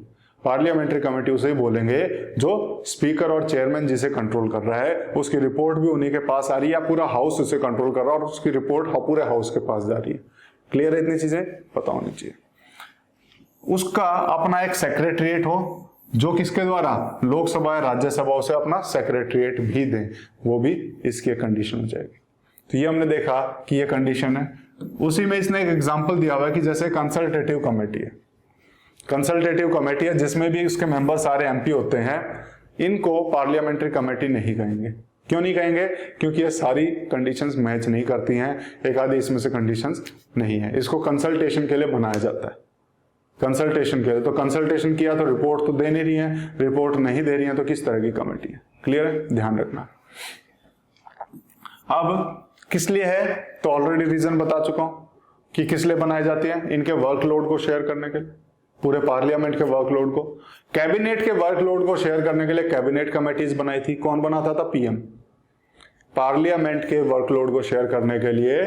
पार्लियामेंट्री कमेटी उसे ही बोलेंगे जो स्पीकर और चेयरमैन जिसे कंट्रोल कर रहा है, उसकी रिपोर्ट भी उन्हीं के पास आ रही है, या पूरा हाउस उसे कंट्रोल कर रहा है और उसकी रिपोर्ट पूरे हाउस के पास जा रही है। क्लियर है? इतनी चीजें पता होनी चाहिए। उसका अपना एक सेक्रेटरिएट हो, जो किसके द्वारा, लोकसभा या राज्यसभा उसे अपना सेक्रेटरिएट भी दें, वो भी इसकी एक कंडीशन हो जाएगी। तो ये हमने देखा कि ये कंडीशन है। उसी में इसने एक एग्जांपल दिया हुआ है कि जैसे कंसल्टेटिव कमेटी है, कंसल्टेटिव कमेटी है जिसमें भी उसके मेंबर सारे एमपी होते हैं, इनको पार्लियामेंट्री कमेटी नहीं कहेंगे। क्यों नहीं कहेंगे? क्योंकि ये सारी कंडीशंस मैच नहीं करती हैं, एक आधी इसमें से कंडीशंस नहीं है। इसको कंसल्टेशन के लिए बनाया जाता है, कंसल्टेशन के लिए। तो कंसल्टेशन किया तो रिपोर्ट तो दे नहीं रही है, रिपोर्ट नहीं दे रही है, तो किस तरह की कमेटी है? क्लियर है? ध्यान रखना। अब किस लिए है तो ऑलरेडी रीजन बता चुका हूं कि किस लिए बनाई जाती है, इनके वर्कलोड को शेयर करने के लिए, पूरे पार्लियामेंट के वर्कलोड को। कैबिनेट के वर्कलोड को शेयर करने के लिए कैबिनेट कमेटीज बनाई थी। कौन बनाता था? पीएम। पार्लियामेंट के वर्कलोड को शेयर करने के लिए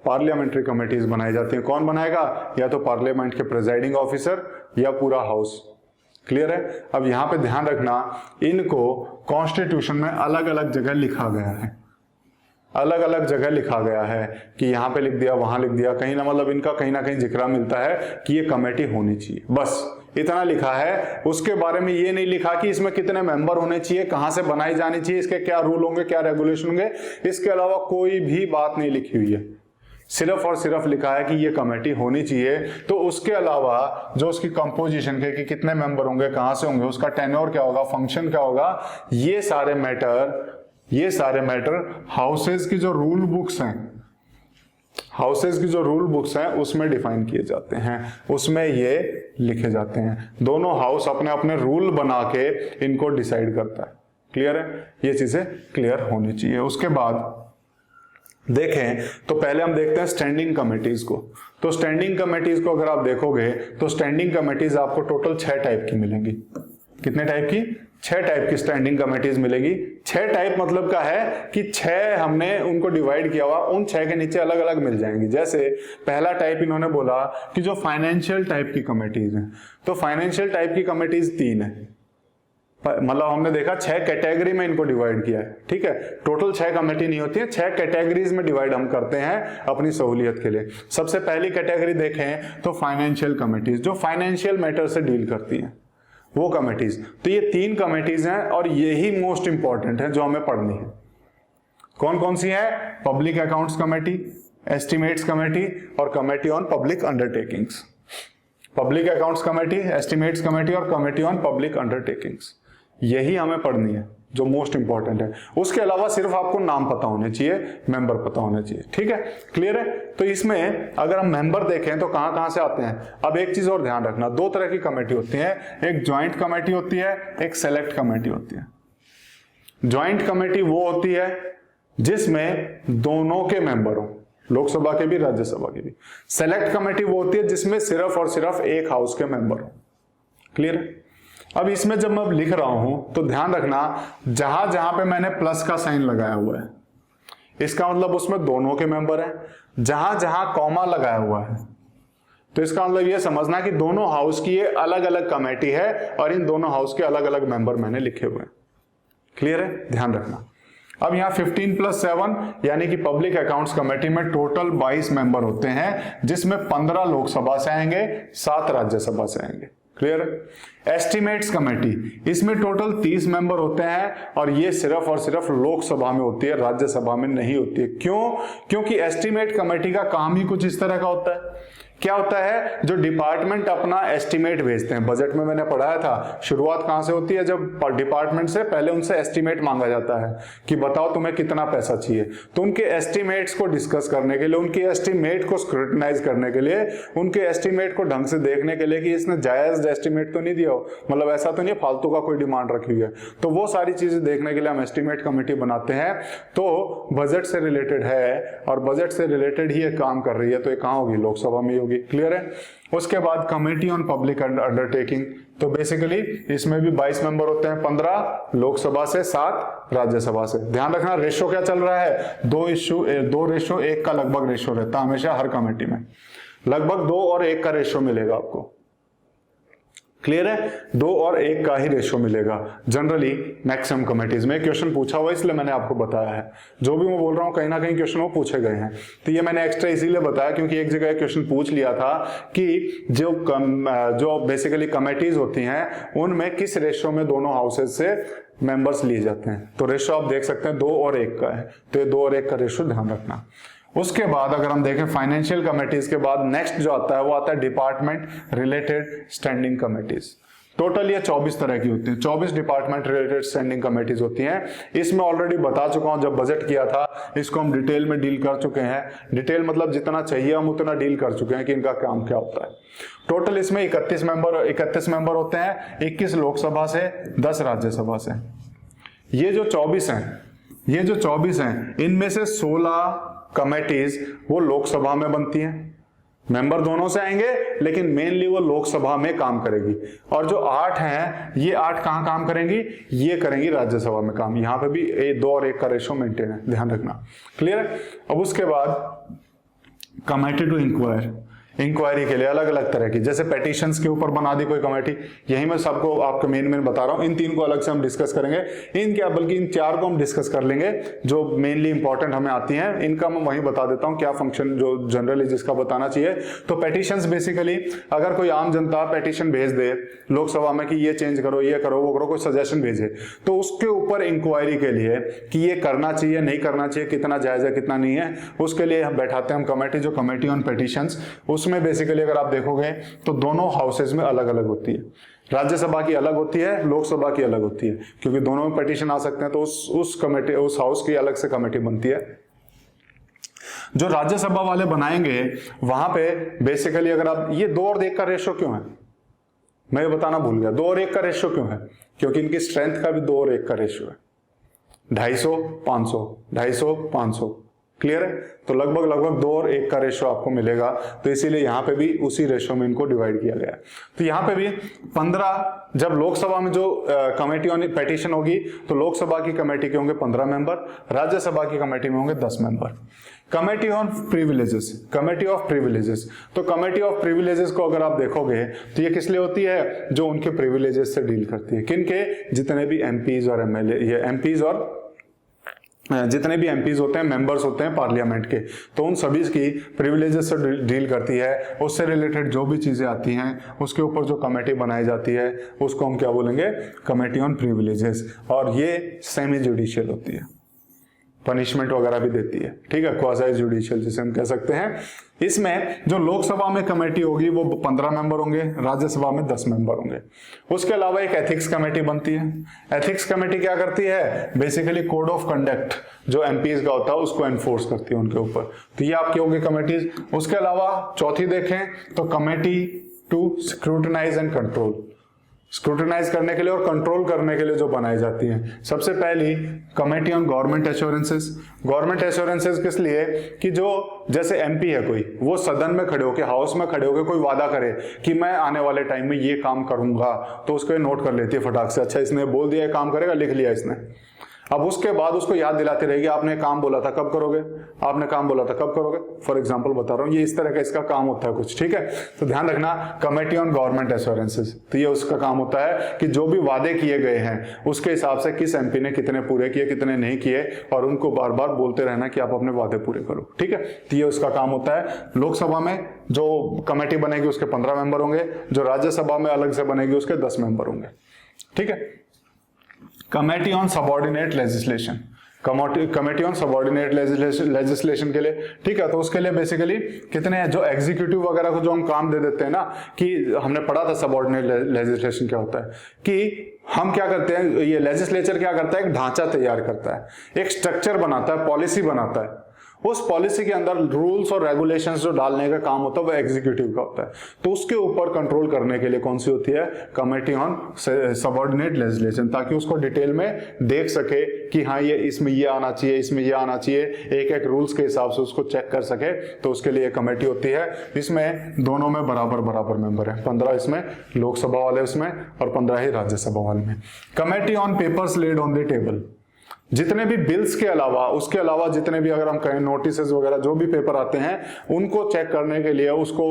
पार्लियामेंट्री कमेटीज बनाई जाती हैं। कौन बनाएगा? या तो पार्लियामेंट के प्रेजाइडिंग ऑफिसर या पूरा हाउस। क्लियर है? अब यहां पे ध्यान रखना, इनको कॉन्स्टिट्यूशन में अलग अलग जगह लिखा गया है, अलग अलग जगह लिखा गया है कि यहां पे लिख दिया, वहां लिख दिया, कहीं ना मतलब इनका कहीं ना कहीं जिक्र मिलता है कि ये कमेटी होनी चाहिए, बस इतना लिखा है। उसके बारे में ये नहीं लिखा कि इसमें कितने मेंबर होने चाहिए, कहां से बनाई जानी चाहिए, इसके क्या रूल होंगे, क्या रेगुलेशन होंगे, इसके अलावा कोई भी बात नहीं लिखी हुई है। सिर्फ और सिर्फ लिखा है कि ये कमेटी होनी चाहिए। तो उसके अलावा जो उसकी कंपोजिशन के कि कितने मेंबर होंगे, कहां से होंगे, उसका टेन्योर क्या होगा, फंक्शन क्या होगा, ये सारे मैटर हाउसेज की जो रूल बुक्स हैं, हाउसेज की जो रूल बुक्स हैं उसमें डिफाइन किए जाते हैं, उसमें ये लिखे जाते हैं। दोनों हाउस अपने अपने रूल बना के इनको डिसाइड करता है। क्लियर है? ये चीजें क्लियर होनी चाहिए। उसके बाद देखें तो पहले हम देखते हैं स्टैंडिंग कमेटीज को। तो स्टैंडिंग कमेटीज को अगर आप देखोगे तो स्टैंडिंग कमेटीज आपको टोटल 6 टाइप की मिलेंगी। कितने टाइप की? 6 टाइप की स्टैंडिंग कमेटीज मिलेगी। 6 टाइप मतलब का है कि 6 हमने उनको डिवाइड किया हुआ, उन 6 के नीचे अलग अलग मिल जाएंगी। जैसे पहला टाइप इन्होंने बोला कि जो फाइनेंशियल टाइप की कमेटीज हैं, तो फाइनेंशियल टाइप की कमेटीज 3 है। मतलब हमने देखा 6 कैटेगरी में इनको डिवाइड किया है। ठीक है? टोटल 6 कमेटी नहीं होती है, 6 कैटेगरीज में डिवाइड हम करते हैं अपनी सहूलियत के लिए। सबसे पहली कैटेगरी देखें तो फाइनेंशियल कमेटीज, जो फाइनेंशियल मैटर से डील करती हैं, वो कमेटीज। तो ये 3 कमेटीज हैं और यही मोस्ट इंपॉर्टेंट है जो हमें पढ़नी है। कौन कौन सी है? Public accounts committee, estimates committee और committee on public undertakings. Public accounts committee, estimates committee और कमेटी ऑन पब्लिक अंडरटेकिंग्स, यही हमें पढ़नी है जो मोस्ट इंपॉर्टेंट है। उसके अलावा सिर्फ आपको नाम पता होने चाहिए, मेंबर पता होने चाहिए। ठीक है? क्लियर है? तो इसमें अगर हम मेंबर देखें तो कहां कहां से आते हैं। अब एक चीज और ध्यान रखना, 2 तरह की कमेटी होती है, एक ज्वाइंट कमेटी होती है, एक सेलेक्ट कमेटी होती है। ज्वाइंट कमेटी वो होती है जिसमें दोनों के मेंबर हो, लोकसभा के भी राज्यसभा के भी। सेलेक्ट कमेटी वो होती है जिसमें सिर्फ और सिर्फ एक हाउस के मेंबर हो। क्लियर है? अब इसमें जब मैं लिख रहा हूं तो ध्यान रखना, जहां जहां पे मैंने प्लस का साइन लगाया हुआ है इसका मतलब उसमें दोनों के मेंबर हैं। जहां जहां कॉमा लगाया हुआ है तो इसका मतलब यह समझना कि दोनों हाउस की ये अलग अलग कमेटी है और इन दोनों हाउस के अलग अलग मेंबर मैंने लिखे हुए हैं। क्लियर है? ध्यान रखना। अब यहां 15+7 यानी कि पब्लिक अकाउंट्स कमेटी में टोटल 22 मेंबर होते हैं, जिसमें 15 लोकसभा से आएंगे, 7 राज्यसभा से आएंगे। क्लियर? एस्टिमेट्स कमेटी, इसमें टोटल 30 मेंबर होते हैं और ये सिर्फ और सिर्फ लोकसभा में होती है, राज्यसभा में नहीं होती है। क्यों? क्योंकि एस्टिमेट कमेटी का काम ही कुछ इस तरह का होता है क्या होता है, जो डिपार्टमेंट अपना एस्टिमेट भेजते हैं, बजट में मैंने पढ़ाया था शुरुआत कहां से होती है, जब डिपार्टमेंट से पहले उनसे एस्टिमेट मांगा जाता है कि बताओ तुम्हें कितना पैसा चाहिए। तो उनके एस्टिमेट्स को डिस्कस करने के लिए, उनके एस्टिमेट को स्क्रूटिनाइज करने के लिए, उनके एस्टिमेट को ढंग से देखने के लिए कि इसने जायज एस्टिमेट तो नहीं दिया हो, मतलब ऐसा तो नहीं फालतू का कोई डिमांड रखी हुई है, तो वो सारी चीजें देखने के लिए हम एस्टिमेट कमेटी बनाते हैं। तो बजट से रिलेटेड है और बजट से रिलेटेड ही ये काम कर रही है, तो ये कहां होगी, लोकसभा में होगी। क्लियर है। उसके बाद कमेटी ऑन पब्लिक अंडरटेकिंग, तो बेसिकली इसमें भी 22 मेंबर होते हैं, 15 लोकसभा से, 7 राज्यसभा से। ध्यान रखना रेशो क्या चल रहा है, 2:1 का लगभग रेशो रहता है हमेशा हर कमेटी में, लगभग 2 और 1 का रेशो मिलेगा आपको। क्लियर है, 2 और 1 का ही रेशो मिलेगा जनरली मैक्सिमम कमेटीज में। क्वेश्चन पूछा हुआ इसलिए मैंने आपको बताया है, जो भी मैं बोल रहा हूं कहीं ना कहीं क्वेश्चन वो पूछे गए हैं, तो ये मैंने एक्स्ट्रा इसीलिए बताया क्योंकि एक जगह क्वेश्चन पूछ लिया था कि जो बेसिकली कमेटीज होती हैं उनमें किस रेशो में दोनों हाउसेज से मेंबर्स लिए जाते हैं। तो रेशो आप देख सकते हैं 2 और 1 का है, तो ये 2 और 1 का रेशो ध्यान रखना। उसके बाद अगर हम देखें फाइनेंशियल कमेटीज के बाद नेक्स्ट जो आता है वो आता है department related standing committees. Total ये 24 तरह की होती हैं, 24 डिपार्टमेंट रिलेटेड स्टैंडिंग कमेटीज होती हैं। इसमें ऑलरेडी बता चुका हूं, जब बजट किया था इसको हम डिटेल में डील कर चुके हैं। डिटेल मतलब जितना चाहिए हम उतना डील कर चुके हैं कि इनका काम क्या होता है। टोटल इसमें 31 मेंबर होते हैं, 21 लोकसभा से, 10 राज्यसभा से। ये जो 24 हैं इनमें से 16 कमेटीज वो लोकसभा में बनती हैं, मेंबर दोनों से आएंगे लेकिन मेनली वो लोकसभा में काम करेगी। और जो 8 हैं ये 8 कहां काम करेंगी, ये करेंगी राज्यसभा में काम। यहां पे भी 2 और 1 का रेशो मेंटेन है, ध्यान रखना। क्लियर है। अब उसके बाद कमेटी टू इंक्वायरी के लिए अलग अलग तरह की, जैसे पेटिशंस के ऊपर बना दी कोई कमेटी, यही मैं सबको आपको मेन बता रहा हूं। इन 3 को अलग से हम डिस्कस करेंगे, बल्कि इन 4 को हम डिस्कस कर लेंगे जो मेनली इंपॉर्टेंट हमें आती हैं। इनका मैं वहीं बता देता हूं क्या फंक्शन जो जनरली जिसका बताना चाहिए। तो पेटिशंस बेसिकली अगर कोई आम जनता पेटिशन भेज दे लोकसभा में कि ये चेंज करो, ये करो, वो करो, कोई सजेशन भेजे, तो उसके ऊपर इंक्वायरी के लिए कि ये करना चाहिए नहीं करना चाहिए, कितना जायज है कितना नहीं है, उसके लिए हम बैठाते हैं हम कमेटी, जो कमेटी ऑन पेटिशंस। उसमें बेसिकली अगर आप देखोगे तो दोनों हाउसेज में अलग अलग होती है, राज्यसभा की अलग होती है, लोकसभा की अलग होती है, क्योंकि दोनों में पेटिशन आ सकते हैं, तो उस हाउस की अलग से कमेटी बनती है। जो राज्यसभा वाले बनाएंगे वहां पे बेसिकली अगर आप ये 2 और 1 का रेशो क्यों है, मैं ये बताना भूल गया, 2 और 1 का रेशो क्यों है, क्योंकि इनकी स्ट्रेंथ का भी 2 और 1 का रेशो है, 250-500। क्लियर है। तो लगभग 2 और 1 का रेशो आपको मिलेगा, तो इसीलिए यहां पे भी उसी रेशो में इनको डिवाइड किया गया है। तो यहां पे भी 15, जब लोकसभा में जो कमेटी ऑन पेटिशन होगी तो लोकसभा की कमेटी के होंगे 15 मेंबर, राज्यसभा की कमेटी में होंगे 10 मेंबर। कमेटी ऑन प्रिविलेजेस, तो कमेटी ऑफ प्रिविलेजेस को अगर आप देखोगे तो ये किस लिए होती है, जो उनके प्रिविलेजेस से डील करती है। किनके, जितने भी एमपीज और एमएलए, ये एमपीज और जितने भी एमपीज होते हैं, मेंबर्स होते हैं पार्लियामेंट के, तो उन सभी की प्रिविलेजेस से डील करती है। उससे रिलेटेड जो भी चीजें आती हैं उसके ऊपर जो कमेटी बनाई जाती है उसको हम क्या बोलेंगे, कमेटी ऑन प्रिविलेजेस। और ये सेमी जुडिशियल होती है, पनिशमेंट वगैरह भी देती है, ठीक है, क्वासी जुडिशियल जिसे हम कह सकते हैं। इसमें जो लोकसभा में कमेटी होगी वो 15 मेंबर होंगे, राज्यसभा में 10 मेंबर होंगे। उसके अलावा एक एथिक्स कमेटी बनती है। एथिक्स कमेटी क्या करती है, बेसिकली कोड ऑफ कंडक्ट जो एमपीज का होता है उसको एनफोर्स करती है उनके ऊपर। तो ये आपकी होगी कमेटीज। उसके अलावा चौथी देखें तो committee to scrutinise and control, scrutinise करने के लिए और कंट्रोल करने के लिए जो बनाई जाती हैं। सबसे पहली committee on government assurances. Government assurances किस लिए, कि जो जैसे एमपी है कोई, वो सदन में खड़े होकर, हाउस में खड़े होकर कोई वादा करे कि मैं आने वाले टाइम में ये काम करूंगा, तो उसको नोट कर लेती है फटाक से, अच्छा इसने बोल दिया काम करेगा, लिख लिया इसने। अब उसके बाद उसको याद दिलाती रहेगी, आपने काम बोला था कब करोगे, आपने काम बोला था कब करोगे। फॉर एग्जांपल बता रहा हूं, ये इस तरह का इसका काम होता है कुछ, ठीक है। तो ध्यान रखना, कमेटी ऑन गवर्नमेंट एश्योरेंसेस, तो ये उसका काम होता है कि जो भी वादे किए गए हैं उसके हिसाब से किस एमपी ने कितने पूरे किए कितने नहीं किए, और उनको बार बार बोलते रहना कि आप अपने वादे पूरे करो, ठीक है। तो ये उसका काम होता है। लोकसभा में जो कमेटी बनेगी उसके 15 मेंबर होंगे, जो राज्यसभा में अलग से बनेगी उसके 10 मेंबर होंगे, ठीक है। Committee on subordinate legislation, committee on subordinate legislation के लिए, ठीक है। तो उसके लिए बेसिकली कितने हैं, जो एग्जीक्यूटिव वगैरह को जो हम काम दे देते हैं ना, कि हमने पढ़ा था सबऑर्डिनेट लेजिस्लेशन क्या होता है, कि हम क्या करते हैं, ये लेजिस्लेचर क्या करता है, एक ढांचा तैयार करता है, एक स्ट्रक्चर बनाता है, पॉलिसी बनाता है, उस पॉलिसी के अंदर रूल्स और रेगुलेशंस जो डालने का काम होता है वो एग्जीक्यूटिव का होता है। तो उसके ऊपर कंट्रोल करने के लिए कौन सी होती है, कमेटी ऑन सबऑर्डिनेट लेजिस्लेशन, ताकि उसको डिटेल में देख सके कि हाँ ये इसमें ये आना चाहिए, इसमें ये आना चाहिए, एक एक रूल्स के हिसाब से उसको चेक कर सके। तो उसके लिए कमेटी होती है, इसमें दोनों में बराबर बराबर मेंबर है, 15 इसमें लोकसभा वाले उसमें और 15 ही राज्यसभा वाले में। Committee on papers lead on the table, जितने भी बिल्स के अलावा, उसके अलावा जितने भी अगर हम कहें नोटिस वगैरह जो भी पेपर आते हैं उनको चेक करने के लिए, उसको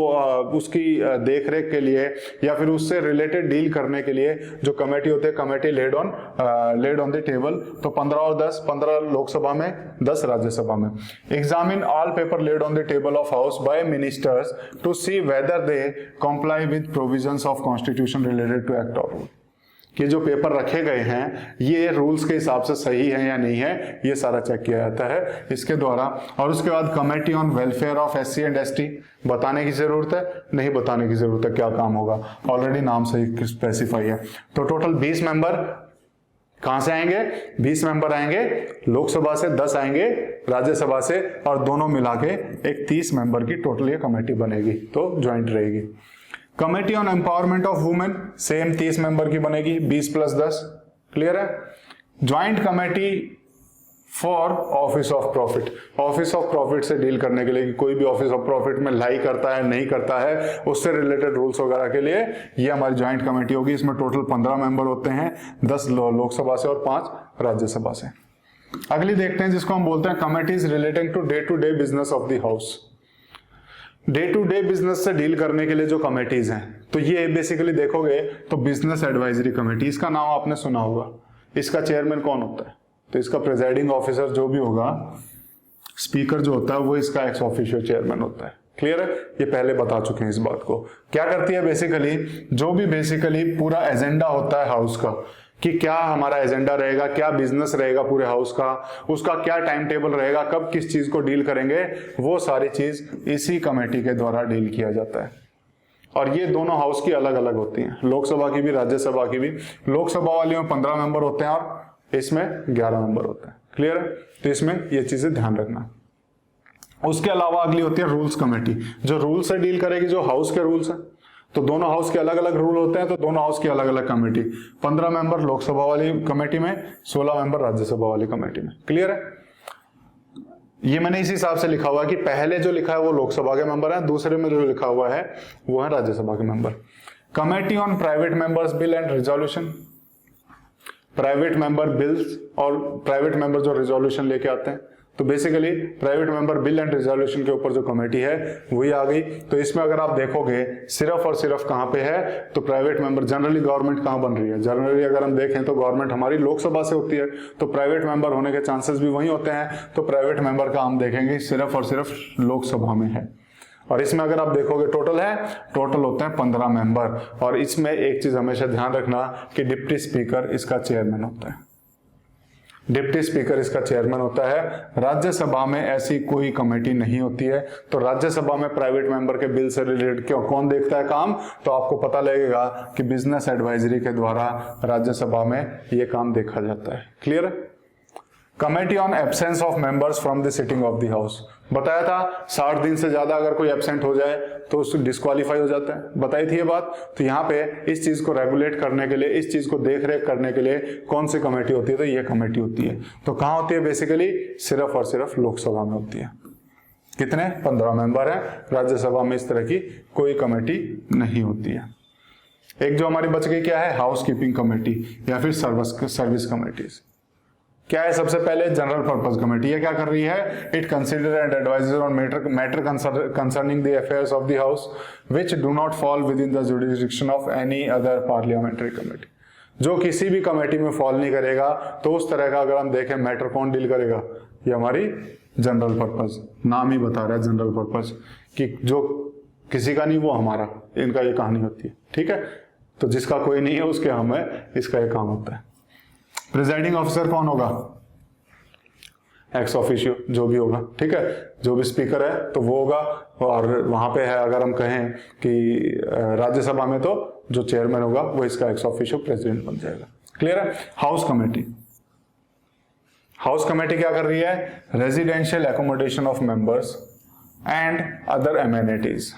उसकी देखरेख के लिए या फिर उससे रिलेटेड डील करने के लिए जो कमेटी होते हैं, committee lead on the table. तो 15 और 10, 15 लोकसभा में, 10 राज्यसभा में। Examine all paper laid on the table of house by ministers to see whether they comply with provisions of constitution related to act और रूल, कि जो पेपर रखे गए हैं ये रूल्स के हिसाब से सही है या नहीं है, ये सारा चेक किया जाता है इसके द्वारा। और उसके बाद committee on welfare of SC and ST, बताने की जरूरत है, नहीं बताने की जरूरत है क्या काम होगा, ऑलरेडी नाम से ही स्पेसिफाई है। तो टोटल 20 मेंबर कहां से आएंगे, 20 मेंबर आएंगे लोकसभा से, 10 आएंगे राज्यसभा से, और दोनों मिला के एक 30 मेंबर की टोटल ये कमेटी बनेगी, तो ज्वाइंट रहेगी। Committee on empowerment of women, same 30 member की बनेगी, 20 + 10, क्लियर है। Joint committee for office of profit, office of profit से डील करने के लिए, कि कोई भी ऑफिस ऑफ प्रॉफिट में लाई करता है नहीं करता है, उससे रिलेटेड रूल्स वगैरह के लिए ये हमारी ज्वाइंट कमेटी होगी। इसमें टोटल 15 मेंबर होते हैं, 10 लोकसभा से और 5 राज्यसभा से। अगली देखते हैं जिसको हम बोलते हैं committees relating to day business of the house. Day to day business से डील करने के लिए जो कमेटीज हैं, तो ये बेसिकली देखोगे तो बिजनेस एडवाइजरी कमेटी, इसका नाम आपने सुना होगा। इसका चेयरमैन कौन होता है, तो इसका प्रिजाइडिंग ऑफिसर जो भी होगा, स्पीकर जो होता है वो इसका एक्स ऑफिशियो चेयरमैन होता है, क्लियर है। ये पहले बता चुके हैं इस बात को। क्या करती है बेसिकली, जो भी बेसिकली पूरा एजेंडा होता है हाउस का, कि क्या हमारा एजेंडा रहेगा, क्या बिजनेस रहेगा पूरे हाउस का, उसका क्या टाइम टेबल रहेगा, कब किस चीज को डील करेंगे, वो सारी चीज इसी कमेटी के द्वारा डील किया जाता है। और ये दोनों हाउस की अलग अलग होती हैं, लोकसभा की भी राज्यसभा की भी। लोकसभा वाली में 15 मेंबर होते हैं और इसमें 11 मेंबर होते हैं, क्लियर है। तो इसमें ये चीजें ध्यान रखना। उसके अलावा अगली होती है रूल्स कमेटी, जो रूल से डील करेगी, जो हाउस के रूल्स हैं। तो दोनों हाउस के अलग अलग रूल होते हैं, तो दोनों हाउस की अलग अलग कमेटी, 15 मेंबर लोकसभा वाली कमेटी में, 16 मेंबर राज्यसभा वाली कमेटी में, क्लियर है। ये मैंने इस हिसाब से लिखा हुआ है कि पहले जो लिखा है वो लोकसभा के मेंबर है, दूसरे में जो लिखा हुआ है वो है राज्यसभा के member. Committee on private members bill and resolution, private member bills और प्राइवेट मेंबर जो रिजोल्यूशन लेके आते हैं, तो basically private member bill and resolution के ऊपर जो कमेटी है वही आ गई। तो इसमें अगर आप देखोगे सिर्फ और सिर्फ कहां पे है, तो प्राइवेट मेंबर, जनरली गवर्नमेंट कहां बन रही है, जनरली अगर हम देखें तो गवर्नमेंट हमारी लोकसभा से होती है, तो प्राइवेट मेंबर होने के चांसेस भी वही होते हैं। तो प्राइवेट मेंबर का हम देखेंगे सिर्फ और सिर्फ लोकसभा में है। और इसमें अगर आप देखोगे टोटल होते हैं 15 मेंबर। और इसमें एक चीज हमेशा ध्यान रखना कि डिप्टी स्पीकर इसका चेयरमैन होता है, डिप्टी स्पीकर इसका चेयरमैन होता है। राज्यसभा में ऐसी कोई कमेटी नहीं होती है। तो राज्यसभा में प्राइवेट मेंबर के बिल से रिलेटेड क्यों कौन देखता है काम, तो आपको पता लगेगा कि बिजनेस एडवाइजरी के द्वारा राज्यसभा में ये काम देखा जाता है, क्लियर है। Committee on absence of members from the sitting of the house, बताया था 60 दिन से ज्यादा अगर कोई एब्सेंट हो जाए तो उसको डिस्क्वालीफाई हो जाता है, बताई थी ये बात। तो यहाँ पे इस चीज को रेगुलेट करने के लिए, इस चीज को देख रेख करने के लिए कौन सी कमेटी होती है, तो ये कमेटी होती है। तो कहाँ होती है बेसिकली, सिर्फ और सिर्फ लोकसभा में होती है। कितने, 15 मेंबर है। राज्यसभा में इस तरह की कोई कमेटी नहीं होती है। एक जो हमारी बच गई क्या है, हाउस कीपिंग कमेटी या फिर सर्विस कमेटीज। क्या है, सबसे पहले जनरल पर्पस कमेटी, ये क्या कर रही है, it consider and advises on matter concerning the affairs of the house which do not fall with in the jurisdiction of any other parliamentary committee. जो किसी भी कमेटी में फॉल नहीं करेगा, तो उस तरह का अगर हम देखें मैटर कौन डील करेगा, ये हमारी जनरल पर्पस, नाम ही बता रहा है जनरल पर्पस, कि जो किसी का नहीं वो हमारा, इनका ये कहानी होती है, ठीक है। तो जिसका कोई नहीं है उसके हमें इसका ये काम होता है। प्रिजाइडिंग ऑफिसर कौन होगा, एक्स ऑफिशियो जो भी होगा, ठीक है, जो भी स्पीकर है तो वो होगा। और वहां पे है अगर हम कहें कि राज्यसभा में तो जो चेयरमैन होगा वो इसका एक्स ऑफिशियो प्रेसिडेंट बन जाएगा। क्लियर है। हाउस कमेटी, हाउस कमेटी क्या कर रही है, residential accommodation of members and other amenities,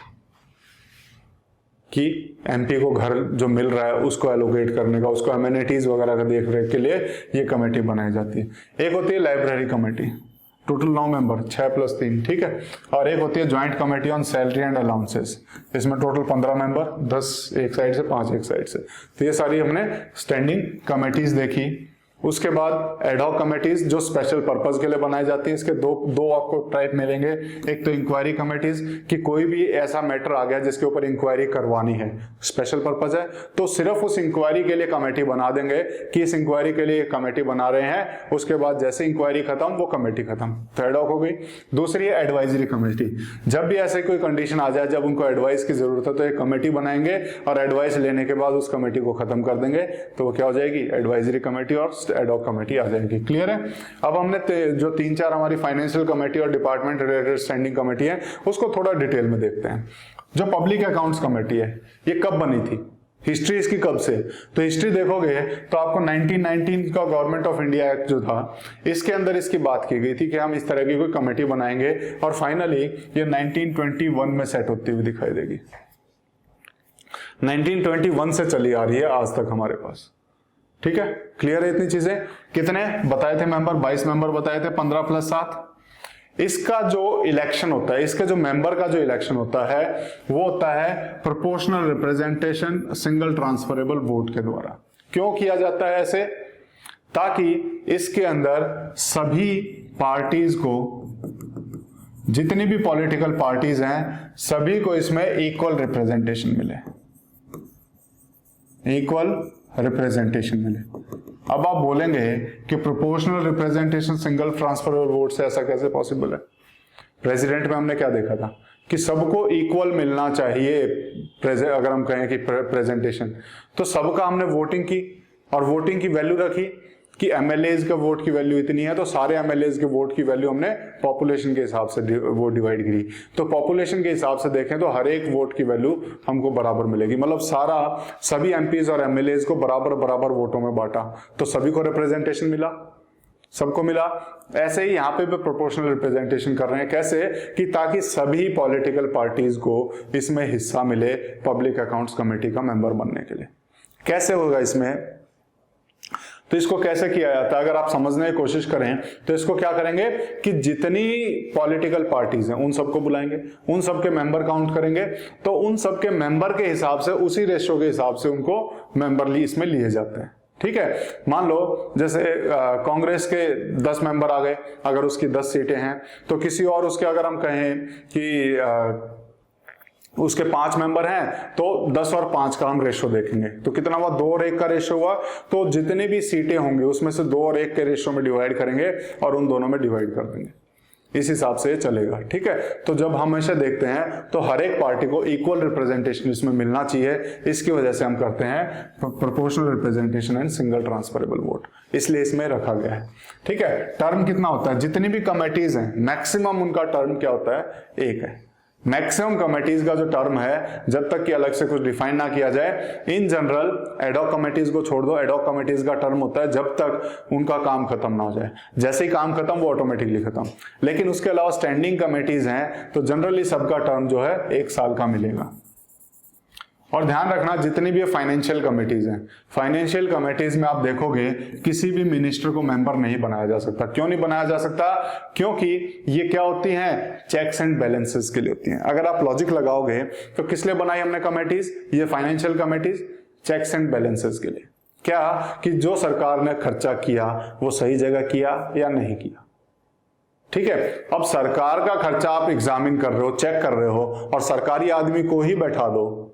कि एमपी को घर जो मिल रहा है उसको एलोकेट करने का, उसको एमेनिटीज वगैरह का देख रेख के लिए ये कमेटी बनाई जाती है। एक होती है लाइब्रेरी कमेटी, टोटल 9 मेंबर, 6+3, ठीक है। और एक होती है joint committee on salary and allowances, इसमें टोटल 15 मेंबर, 10 एक साइड से, 5 एक साइड से। तो ये सारी हमने स्टैंडिंग कमेटीज देखी। उसके बाद एडहॉक कमेटीज जो स्पेशल पर्पस के लिए बनाई जाती है। इसके दो आपको टाइप मिलेंगे। एक तो इंक्वायरी कमेटीज कि कोई भी ऐसा मैटर आ गया जिसके ऊपर इंक्वायरी करवानी है, स्पेशल पर्पस है, तो सिर्फ उस इंक्वायरी के लिए कमेटी बना देंगे कि इस इंक्वायरी के लिए कमेटी बना रहे हैं, उसके बाद जैसे इंक्वायरी खत्म वो कमेटी खत्म, तो एडहॉक हो गई। दूसरी है एडवाइजरी कमेटी, जब भी ऐसे कोई कंडीशन आ जाए जब उनको एडवाइस की जरूरत है तो एक कमेटी बनाएंगे और एडवाइस लेने के बाद उस कमेटी को खत्म कर देंगे, तो वो क्या हो जाएगी, एडवाइजरी कमेटी और एडहॉक कमेटी आ जाएगी। क्लियर है। अब हमने जो 3-4 हमारी फाइनेंशियल कमेटी और डिपार्टमेंट रिलेटेड स्टैंडिंग कमेटी है उसको थोड़ा डिटेल में देखते हैं। जो पब्लिक अकाउंट्स कमेटी है ये कब बनी थी, हिस्ट्री इसकी कब से, तो हिस्ट्री देखोगे तो आपको 1919 का गवर्नमेंट ऑफ इंडिया एक्ट जो था इसके अंदर इसकी बात की गई थी कि हम इस तरह की कोई कमेटी बनाएंगे, और फाइनली ये 1921 में सेट होती हुई दिखाई देगी। 1921 से चली आ रही है आज तक हमारे पास, ठीक है। क्लियर है इतनी चीजें। कितने बताए थे मेंबर, 22 मेंबर बताए थे, 15+7। इसका जो इलेक्शन होता है, इसके जो मेंबर का जो इलेक्शन होता है वो होता है proportional representation single transferable vote के द्वारा। क्यों किया जाता है ऐसे, ताकि इसके अंदर सभी पार्टीज को, जितनी भी पॉलिटिकल पार्टीज हैं सभी को इसमें इक्वल रिप्रेजेंटेशन मिले, इक्वल रिप्रेजेंटेशन मिले। अब आप बोलेंगे कि proportional representation single transferable vote से ऐसा कैसे पॉसिबल है। प्रेसिडेंट में हमने क्या देखा था कि सबको इक्वल मिलना चाहिए, अगर हम कहें कि प्रेजेंटेशन, तो सबका हमने वोटिंग की और वोटिंग की वैल्यू रखी कि एमएलएज का वोट की वैल्यू इतनी है, तो सारे एमएलएज के वोट की वैल्यू हमने पॉपुलेशन के हिसाब से वो डिवाइड करी। तो पॉपुलेशन के हिसाब से देखें तो हर एक वोट की वैल्यू हमको बराबर मिलेगी, मतलब सभी एमपीज और एमएलएज को बराबर बराबर वोटों में बांटा, तो सभी को रिप्रेजेंटेशन मिला, सबको मिला। ऐसे ही यहाँ पे भी प्रोपोर्शनल रिप्रेजेंटेशन कर रहे हैं, कैसे कि ताकि सभी पॉलिटिकल पार्टीज को इसमें हिस्सा मिले पब्लिक अकाउंट्स कमेटी का मेंबर बनने के लिए। कैसे होगा इसमें, तो इसको कैसे किया जाता है अगर आप समझने की कोशिश करें तो इसको क्या करेंगे कि जितनी पॉलिटिकल पार्टीज हैं उन सबको बुलाएंगे, उन सबके मेंबर काउंट करेंगे, तो उन सबके मेंबर के हिसाब से उसी रेशियो के हिसाब से उनको मेंबर इसमें लिए जाते हैं, ठीक है। मान लो जैसे कांग्रेस के 10 मेंबर आ गए, अगर उसकी 10 सीटें हैं, तो किसी और उसके अगर हम कहें कि उसके 5 मेंबर हैं तो 10 और 5 का हम रेशो देखेंगे, तो कितना हुआ, 2 और 1 का रेशो हुआ। तो जितनी भी सीटें होंगी उसमें से 2 और 1 के रेशो में डिवाइड करेंगे और उन दोनों में डिवाइड कर देंगे, इस हिसाब से चलेगा, ठीक है। तो जब हम हमेशा देखते हैं तो हर एक पार्टी को इक्वल रिप्रेजेंटेशन इसमें मिलना चाहिए, इसकी वजह से हम करते हैं proportional representation and single transferable vote, इसलिए इसमें रखा गया है, ठीक है। टर्म कितना होता है, जितनी भी कमेटीज हैं मैक्सिमम उनका टर्म क्या होता है, 1 है। मैक्सिमम कमेटीज का जो टर्म है जब तक कि अलग से कुछ डिफाइन ना किया जाए, इन जनरल एडहॉक कमेटीज को छोड़ दो, एडहॉक कमेटीज का टर्म होता है जब तक उनका काम खत्म ना हो जाए, जैसे ही काम खत्म वो ऑटोमेटिकली खत्म। लेकिन उसके अलावा स्टैंडिंग कमेटीज हैं तो जनरली सबका टर्म जो है 1 साल का मिलेगा। और ध्यान रखना जितनी भी फाइनेंशियल कमेटीज हैं, फाइनेंशियल कमेटीज में आप देखोगे किसी भी मिनिस्टर को मेंबर नहीं बनाया जा सकता। क्यों नहीं बनाया जा सकता, क्योंकि ये क्या होती हैं, चेक्स एंड बैलेंसेस के लिए होती हैं। अगर आप लॉजिक लगाओगे तो किस लिए बनाई हमने कमेटीज, ये financial committees checks and balances के लिए। क्या कि जो सरकार ने खर्चा किया वो सही जगह किया या नहीं किया, ठीक है। अब सरकार का खर्चा आप एग्जामिन कर रहे हो, चेक कर रहे हो, और सरकारी आदमी को ही बैठा दो,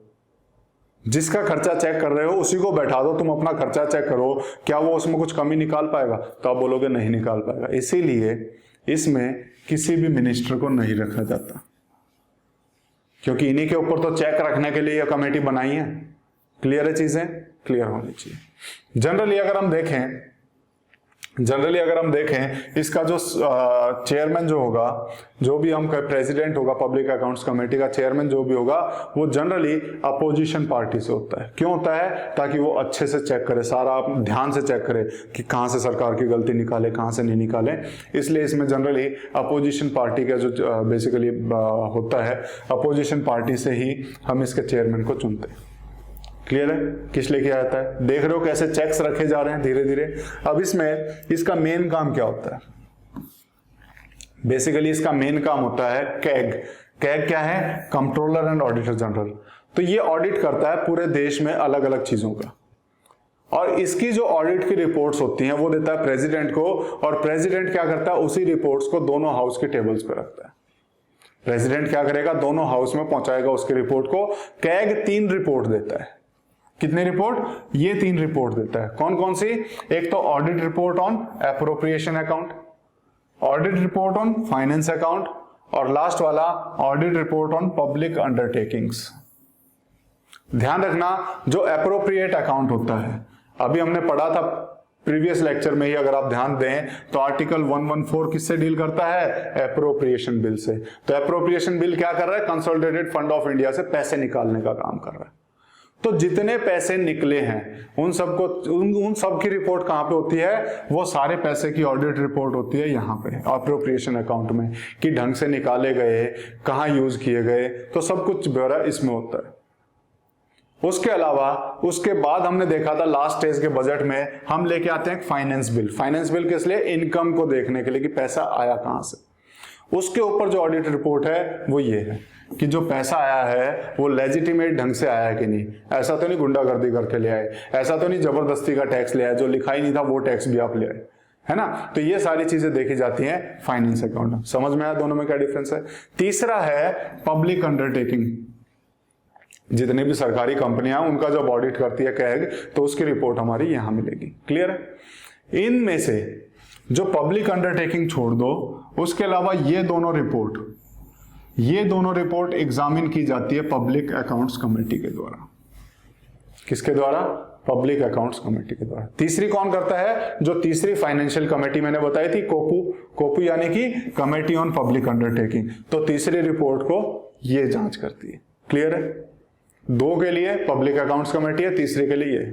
जिसका खर्चा चेक कर रहे हो उसी को बैठा दो, तुम अपना खर्चा चेक करो, क्या वो उसमें कुछ कमी निकाल पाएगा, तो आप बोलोगे नहीं निकाल पाएगा। इसीलिए इसमें किसी भी मिनिस्टर को नहीं रखा जाता, क्योंकि इन्हीं के ऊपर तो चेक रखने के लिए ये कमेटी बनाई है। क्लियर है, चीजें क्लियर होनी चाहिए। जनरली अगर हम देखें जनरली अगर हम देखें इसका जो चेयरमैन जो होगा, जो भी हम प्रेसिडेंट होगा पब्लिक अकाउंट्स कमेटी का चेयरमैन जो भी होगा, वो जनरली अपोजिशन पार्टी से होता है। क्यों होता है? ताकि वो अच्छे से चेक करे, सारा ध्यान से चेक करे कि कहाँ से सरकार की गलती निकाले, कहाँ से नहीं निकाले। इसलिए इसमें जनरली अपोजिशन पार्टी का जो बेसिकली होता है, अपोजिशन पार्टी से ही हम इसके चेयरमैन को चुनते हैं। क्लियर है किस लिए किया जाता है? देख रहे हो कैसे चेक्स रखे जा रहे हैं धीरे धीरे। अब इसमें इसका मेन काम क्या होता है? बेसिकली इसका मेन काम होता है कैग। कैग क्या है? Controller and auditor general. तो ये ऑडिट करता है पूरे देश में अलग अलग चीजों का, और इसकी जो ऑडिट की रिपोर्ट्स होती हैं वो देता है प्रेसिडेंट को, और प्रेसिडेंट क्या करता है? उसी रिपोर्ट्स को दोनों हाउस के टेबल्स पे रखता है। प्रेसिडेंट क्या करेगा? दोनों हाउस में पहुंचाएगा उसकी रिपोर्ट को। कैग 3 रिपोर्ट देता है। कितने रिपोर्ट? ये 3 रिपोर्ट देता है। कौन कौन सी? एक तो audit report on appropriation account, audit report on finance account, और लास्ट वाला audit report on public undertakings. ध्यान रखना, जो एप्रोप्रिएट अकाउंट होता है, अभी हमने पढ़ा था प्रीवियस लेक्चर में ही, अगर आप ध्यान दें तो आर्टिकल 114 किससे डील करता है? एप्रोप्रिएशन बिल से। तो एप्रोप्रिएशन बिल क्या कर रहा है? कंसोलिडेटेड फंड ऑफ इंडिया से पैसे निकालने का काम कर रहा है। तो जितने पैसे निकले हैं उन सबको उन सब की रिपोर्ट कहां पे होती है? वो सारे पैसे की ऑडिट रिपोर्ट होती है यहाँ पे एप्रोप्रिएशन अकाउंट में, कि ढंग से निकाले गए, कहाँ यूज किए गए, तो सब कुछ ब्यौरा इसमें होता है। उसके अलावा उसके बाद हमने देखा था लास्ट स्टेज के बजट में हम लेके आते हैं फाइनेंस बिल। फाइनेंस बिल किस लिए? इनकम को देखने के लिए कि पैसा आया कहां से। उसके ऊपर जो ऑडिट रिपोर्ट है वो ये है कि जो पैसा आया है वो लेजिटिमेट ढंग से आया है कि नहीं। ऐसा तो नहीं गुंडागर्दी करके ले आए, ऐसा तो नहीं जबरदस्ती का टैक्स ले आए, जो लिखा ही नहीं था वो टैक्स भी आप ले आए, है ना। तो ये सारी चीजें देखी जाती हैं फाइनेंस अकाउंट में। समझ में आया दोनों में क्या डिफरेंस है? तीसरा है पब्लिक अंडरटेकिंग। जितनी भी सरकारी कंपनियां उनका जब ऑडिट करती है कैग, तो उसकी रिपोर्ट हमारी यहां मिलेगी। क्लियर है? इनमें से जो पब्लिक अंडरटेकिंग छोड़ दो, उसके अलावा ये दोनों रिपोर्ट एग्जामिन की जाती है पब्लिक अकाउंट्स कमेटी के द्वारा। किसके द्वारा? पब्लिक अकाउंट्स कमेटी के द्वारा। तीसरी कौन करता है? जो तीसरी फाइनेंशियल कमेटी मैंने बताई थी, कोपू यानी कि कमेटी ऑन पब्लिक अंडरटेकिंग। तो तीसरी रिपोर्ट को ये जांच करती है। क्लियर है? 2 के लिए पब्लिक अकाउंट्स कमेटी है, तीसरे के लिए ये।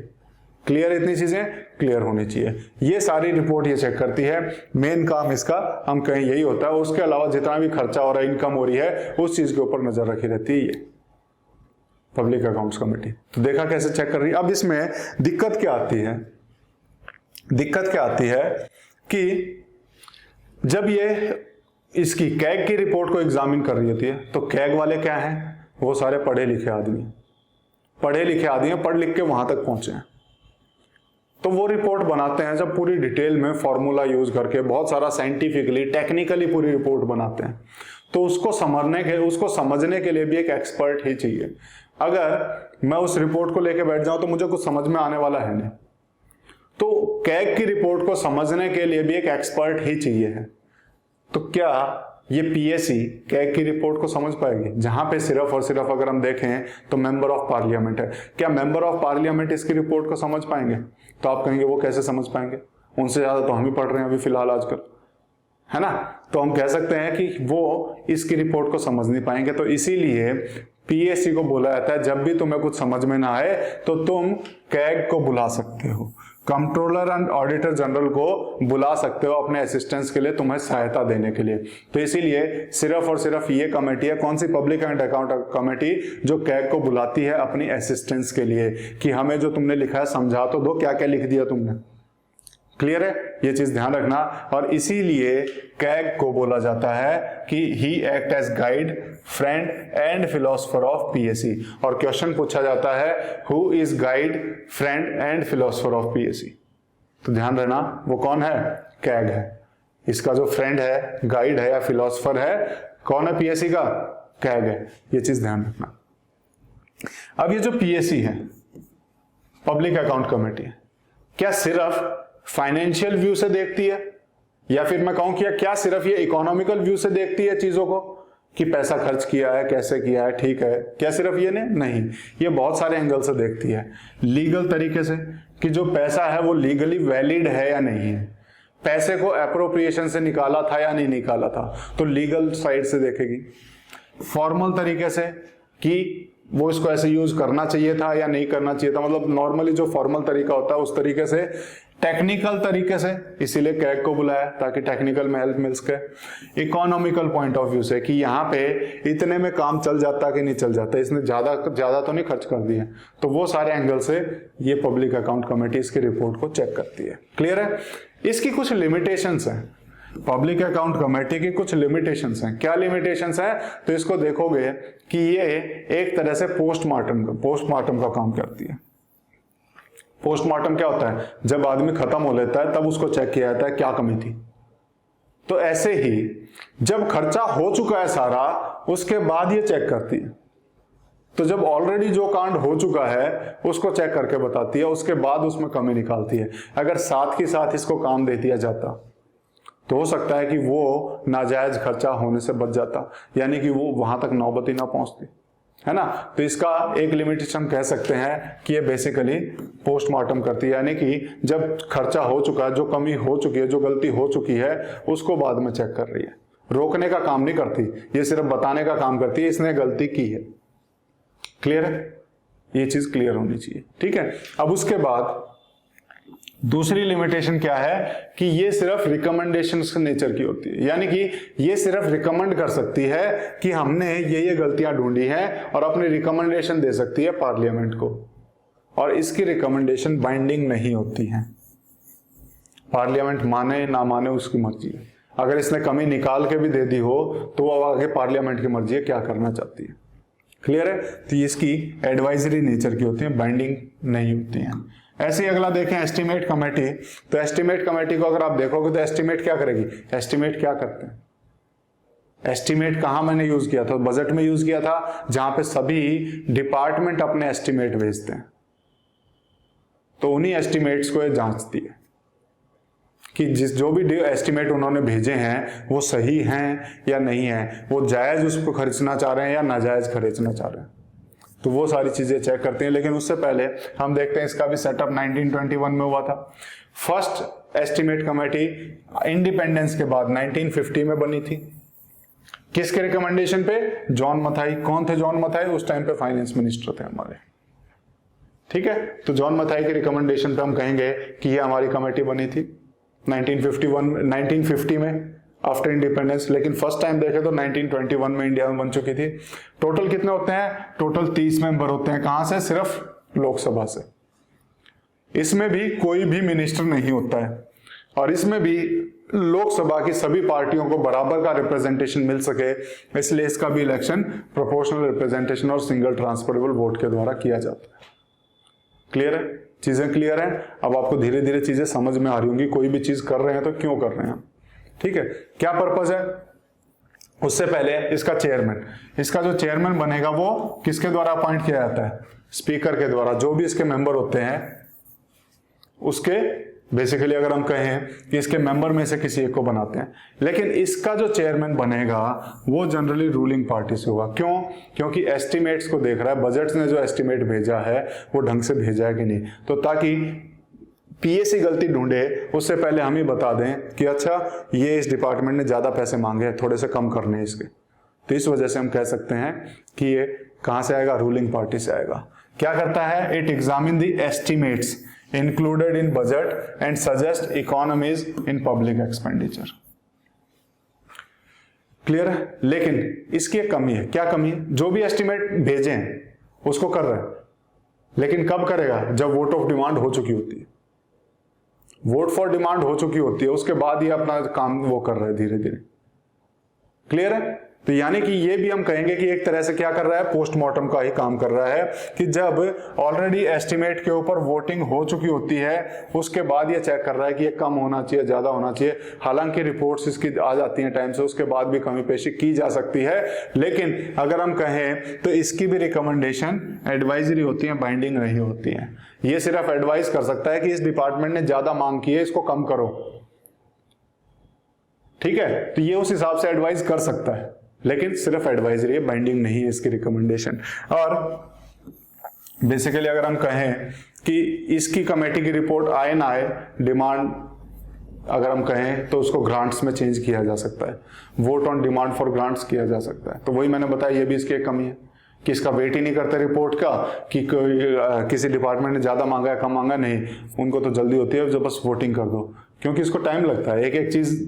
क्लियर? इतनी चीजें क्लियर होनी चाहिए। ये सारी रिपोर्ट ये चेक करती है। मेन काम इसका हम कहें यही होता है। उसके अलावा जितना भी खर्चा हो रहा है, इनकम हो रही है, उस चीज के ऊपर नजर रखी रहती है ये पब्लिक अकाउंट्स कमेटी। तो देखा कैसे चेक कर रही है। अब इसमें दिक्कत क्या आती है? दिक्कत क्या आती है कि जब ये इसकी कैग की रिपोर्ट को एग्जामिन कर रही होती है, तो कैग वाले क्या हैं? वो सारे पढ़े लिखे आदमी पढ़ लिख के वहां तक पहुंचे हैं। तो वो रिपोर्ट बनाते हैं जब पूरी डिटेल में फॉर्मूला यूज करके, बहुत सारा साइंटिफिकली टेक्निकली पूरी रिपोर्ट बनाते हैं, तो उसको समझने के लिए भी एक एक्सपर्ट ही चाहिए। अगर मैं उस रिपोर्ट को लेके बैठ जाऊं तो मुझे कुछ समझ में आने वाला है नहीं। तो कैग की रिपोर्ट को समझने के लिए भी एक एक्सपर्ट ही चाहिए है। तो क्या ये पीएससी कैग की रिपोर्ट को समझ पाएगी? जहां पे सिर्फ और सिर्फ अगर हम देखें तो मेंबर ऑफ पार्लियामेंट है, क्या मेंबर ऑफ पार्लियामेंट इसकी रिपोर्ट को समझ पाएंगे? तो आप कहेंगे वो कैसे समझ पाएंगे, उनसे ज्यादा तो हम ही पढ़ रहे हैं अभी फिलहाल आजकल, है ना। तो हम कह सकते हैं कि वो इसकी रिपोर्ट को समझ नहीं पाएंगे। तो इसीलिए पीएससी को बोला जाता है जब भी तुम्हें कुछ समझ में ना आए तो तुम कैग को बुला सकते हो, कंट्रोलर एंड ऑडिटर जनरल को बुला सकते हो अपने असिस्टेंस के लिए, तुम्हें सहायता देने के लिए। तो इसीलिए सिर्फ और सिर्फ ये कमेटी है, कौन सी? पब्लिक एंड अकाउंट कमेटी, जो कैग को बुलाती है अपनी असिस्टेंस के लिए कि हमें जो तुमने लिखा है समझा तो दो, क्या क्या लिख दिया तुमने। क्लियर है? ये चीज ध्यान रखना। और इसीलिए कैग को बोला जाता है कि he act as guide, friend and philosopher of PSC. और क्वेश्चन पूछा जाता है who is guide, friend and philosopher of PSC. तो ध्यान रहना वो कौन है? कैग है। इसका जो फ्रेंड है, गाइड है या फिलोसफर है, कौन है पीएससी का? कैग है। ये चीज ध्यान रखना। अब ये जो पीएससी है, पब्लिक अकाउंट कमेटी, क्या सिर्फ फाइनेंशियल व्यू से देखती है, या फिर मैं कहूं कि क्या सिर्फ ये इकोनॉमिकल व्यू से देखती है चीजों को कि पैसा खर्च किया है, कैसे किया है, ठीक है, क्या सिर्फ ये नहीं, ये बहुत सारे एंगल से देखती है। लीगल तरीके से कि जो पैसा है वो लीगली वैलिड है या नहीं है, पैसे को एप्रोप्रिएशन से निकाला था या नहीं निकाला था, तो लीगल साइड से देखेगी। फॉर्मल तरीके से कि वो इसको ऐसे यूज करना चाहिए था या नहीं करना चाहिए था, मतलब नॉर्मली जो फॉर्मल तरीका होता है उस तरीके से। टेक्निकल तरीके से, इसीलिए क्रैग को बुलाया ताकि टेक्निकल में हेल्प मिल सके। इकोनॉमिकल पॉइंट ऑफ व्यू से कि यहाँ पे इतने में काम चल जाता कि नहीं चल जाता, इसने ज्यादा तो नहीं खर्च कर दिए, तो वो सारे एंगल से ये पब्लिक अकाउंट कमेटी इसकी रिपोर्ट को चेक करती है। क्लियर है? इसकी कुछ लिमिटेशंस हैं, पब्लिक अकाउंट कमेटी की कुछ लिमिटेशंस हैं। क्या लिमिटेशंस हैं? तो इसको देखोगे कि ये एक तरह से पोस्टमार्टम का काम करती है। पोस्टमार्टम क्या होता है? जब आदमी खत्म हो लेता है तब उसको चेक किया जाता है क्या कमी थी। तो ऐसे ही जब खर्चा हो चुका है सारा, उसके बाद ये चेक करती है। तो जब ऑलरेडी जो कांड हो चुका है उसको चेक करके बताती है, उसके बाद उसमें कमी निकालती है। अगर साथ ही साथ इसको काम दे दिया जाता तो हो सकता है कि वो नाजायज खर्चा होने से बच जाता, यानी कि वो वहां तक नौबत ही ना पहुंचती, है ना। तो इसका एक लिमिटेशन कह सकते हैं कि ये बेसिकली पोस्टमार्टम करती है, यानी कि जब खर्चा हो चुका है, जो कमी हो चुकी है, जो गलती हो चुकी है, उसको बाद में चेक कर रही है। रोकने का काम नहीं करती, ये सिर्फ बताने का काम करती है इसने गलती की है। क्लियर है? ये चीज क्लियर होनी चाहिए। ठीक है। अब उसके बाद दूसरी लिमिटेशन क्या है कि ये सिर्फ रिकमेंडेशंस नेचर की होती है, यानी कि ये सिर्फ रिकमेंड कर सकती है कि हमने ये गलतियां ढूंढी हैं और अपनी रिकमेंडेशन दे सकती है पार्लियामेंट को, और इसकी रिकमेंडेशन बाइंडिंग नहीं होती है। पार्लियामेंट माने ना माने उसकी मर्जी है। अगर इसने कमी निकाल के भी दे दी हो तो वो आगे पार्लियामेंट की मर्जी है क्या करना चाहती है। क्लियर है? तो इसकी एडवाइजरी नेचर की होती है, बाइंडिंग नहीं होती है। ऐसे ही अगला देखें एस्टिमेट कमेटी। तो एस्टिमेट कमेटी को अगर आप देखोगे तो एस्टिमेट क्या करेगी? एस्टिमेट क्या करते हैं? एस्टिमेट कहां मैंने यूज किया था? बजट में यूज किया था, जहां पे सभी डिपार्टमेंट अपने एस्टिमेट भेजते हैं। तो उन्हीं एस्टिमेट्स को ये जांचती है कि जो भी एस्टिमेट उन्होंने भेजे हैं वो सही हैं या नहीं है, वो जायज उसको खर्चना चाह रहे हैं या नाजायज खर्चना चाह रहे हैं। तो वो सारी चीजें चेक करते हैं। लेकिन उससे पहले हम देखते हैं इसका भी सेटअप 1921 में हुआ था। फर्स्ट एस्टिमेट कमेटी इंडिपेंडेंस के बाद 1950 में बनी थी। किसके रिकमेंडेशन पे? जॉन मथाई। कौन थे जॉन मथाई? उस टाइम पे फाइनेंस मिनिस्टर थे हमारे। ठीक है। तो जॉन मथाई के रिकमेंडेशन पे हम कहेंगे कि ये हमारी कमेटी बनी थी 1950 में आफ्टर इंडिपेंडेंस। लेकिन फर्स्ट टाइम देखे तो 1921 में इंडिया में बन चुकी थी। टोटल कितने होते हैं? टोटल 30 मेंबर होते हैं। कहां से? सिर्फ लोकसभा से। इसमें भी कोई भी मिनिस्टर नहीं होता है, और इसमें भी लोकसभा की सभी पार्टियों को बराबर का रिप्रेजेंटेशन मिल सके, इसलिए इसका भी इलेक्शन प्रोपोर्शनल रिप्रेजेंटेशन और सिंगल ट्रांसफरेबल वोट के द्वारा किया जाता है। क्लियर है? चीजें क्लियर है? अब आपको धीरे धीरे चीजें समझ में आ रही होंगी। कोई भी चीज कर रहे हैं तो क्यों कर रहे हैं। ठीक है। क्या पर्पस है? उससे पहले इसका चेयरमैन, इसका जो चेयरमैन बनेगा वो किसके द्वारा अपॉइंट किया जाता है? स्पीकर के द्वारा। जो भी इसके मेंबर होते हैं उसके बेसिकली अगर हम कहें कि इसके मेंबर में से किसी एक को बनाते हैं, लेकिन इसका जो चेयरमैन बनेगा वो जनरली रूलिंग पार्टी से होगा। क्यों? क्योंकि एस्टिमेट्स को देख रहा है, बजट ने जो एस्टिमेट भेजा है वो ढंग से भेजा है कि नहीं, तो ताकि पीएससी गलती ढूंढे उससे पहले हम ही बता दें कि अच्छा ये इस डिपार्टमेंट ने ज्यादा पैसे मांगे हैं, थोड़े से कम करने हैं इसके। तो इस वजह से हम कह सकते हैं कि ये कहां से आएगा? रूलिंग पार्टी से आएगा। क्या करता है? It examine the estimates included in budget and suggest economies in public expenditure। Clear है? लेकिन इसकी एक कमी है। क्या कमी है? जो भी एस्टिमेट भेजे हैं उसको कर रहा है, लेकिन कब करेगा? जब वोट ऑफ डिमांड हो चुकी होती है। वोट फॉर डिमांड हो चुकी होती है, उसके बाद ही अपना काम वो कर रहा है धीरे धीरे। क्लियर है? तो यानी कि ये भी हम कहेंगे कि एक तरह से क्या कर रहा है? पोस्टमार्टम का ही काम कर रहा है कि जब ऑलरेडी एस्टिमेट के ऊपर वोटिंग हो चुकी होती है उसके बाद ये चेक कर रहा है कि ये कम होना चाहिए, ज्यादा होना चाहिए। हालांकि रिपोर्ट्स इसकी आ जाती हैं टाइम से, उसके बाद भी कमी पेशी की जा सकती है। लेकिन अगर हम कहें तो इसकी भी रिकमेंडेशन एडवाइजरी होती है, बाइंडिंग नहीं होती है। ये सिर्फ एडवाइस कर सकता है कि इस डिपार्टमेंट ने ज्यादा मांग की है, इसको कम करो। ठीक है। तो ये उस हिसाब से एडवाइस कर सकता है, लेकिन सिर्फ एडवाइजरी है, बाइंडिंग नहीं है इसकी रिकमेंडेशन। और बेसिकली अगर हम कहें कि इसकी कमेटी की रिपोर्ट आए ना आए, डिमांड अगर हम कहें तो उसको ग्रांट्स में चेंज किया जा सकता है, vote on demand for grants किया जा सकता है। तो वही मैंने बताया, ये भी इसकी एक कमी है कि इसका वेट ही नहीं करते रिपोर्ट का कि कोई किसी डिपार्टमेंट ने ज़्यादा मांगा है कम मांगा, नहीं, उनको तो जल्दी होती है, जब बस वोटिंग कर दो, क्योंकि इसको टाइम लगता है, एक एक चीज़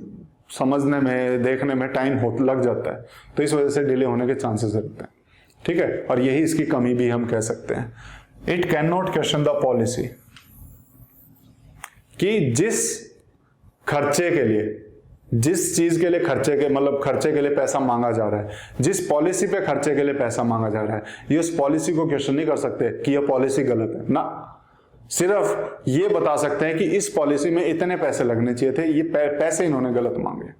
समझने में देखने में टाइम लग जाता है, तो इस वजह से डिले होने के चांसेस रहते हैं। ठीक है, और यही इसकी कमी भी हम कह सकते हैं। It can not question the policy, कि जिस खर्चे के लिए, जिस चीज के लिए खर्चे के मतलब खर्चे के लिए पैसा मांगा जा रहा है, जिस पॉलिसी पे खर्चे के लिए पैसा मांगा जा रहा है, ये उस पॉलिसी को क्वेश्चन नहीं कर सकते कि यह पॉलिसी गलत है ना, सिर्फ ये बता सकते हैं कि इस पॉलिसी में इतने पैसे लगने चाहिए थे, ये पैसे इन्होंने गलत मांगे।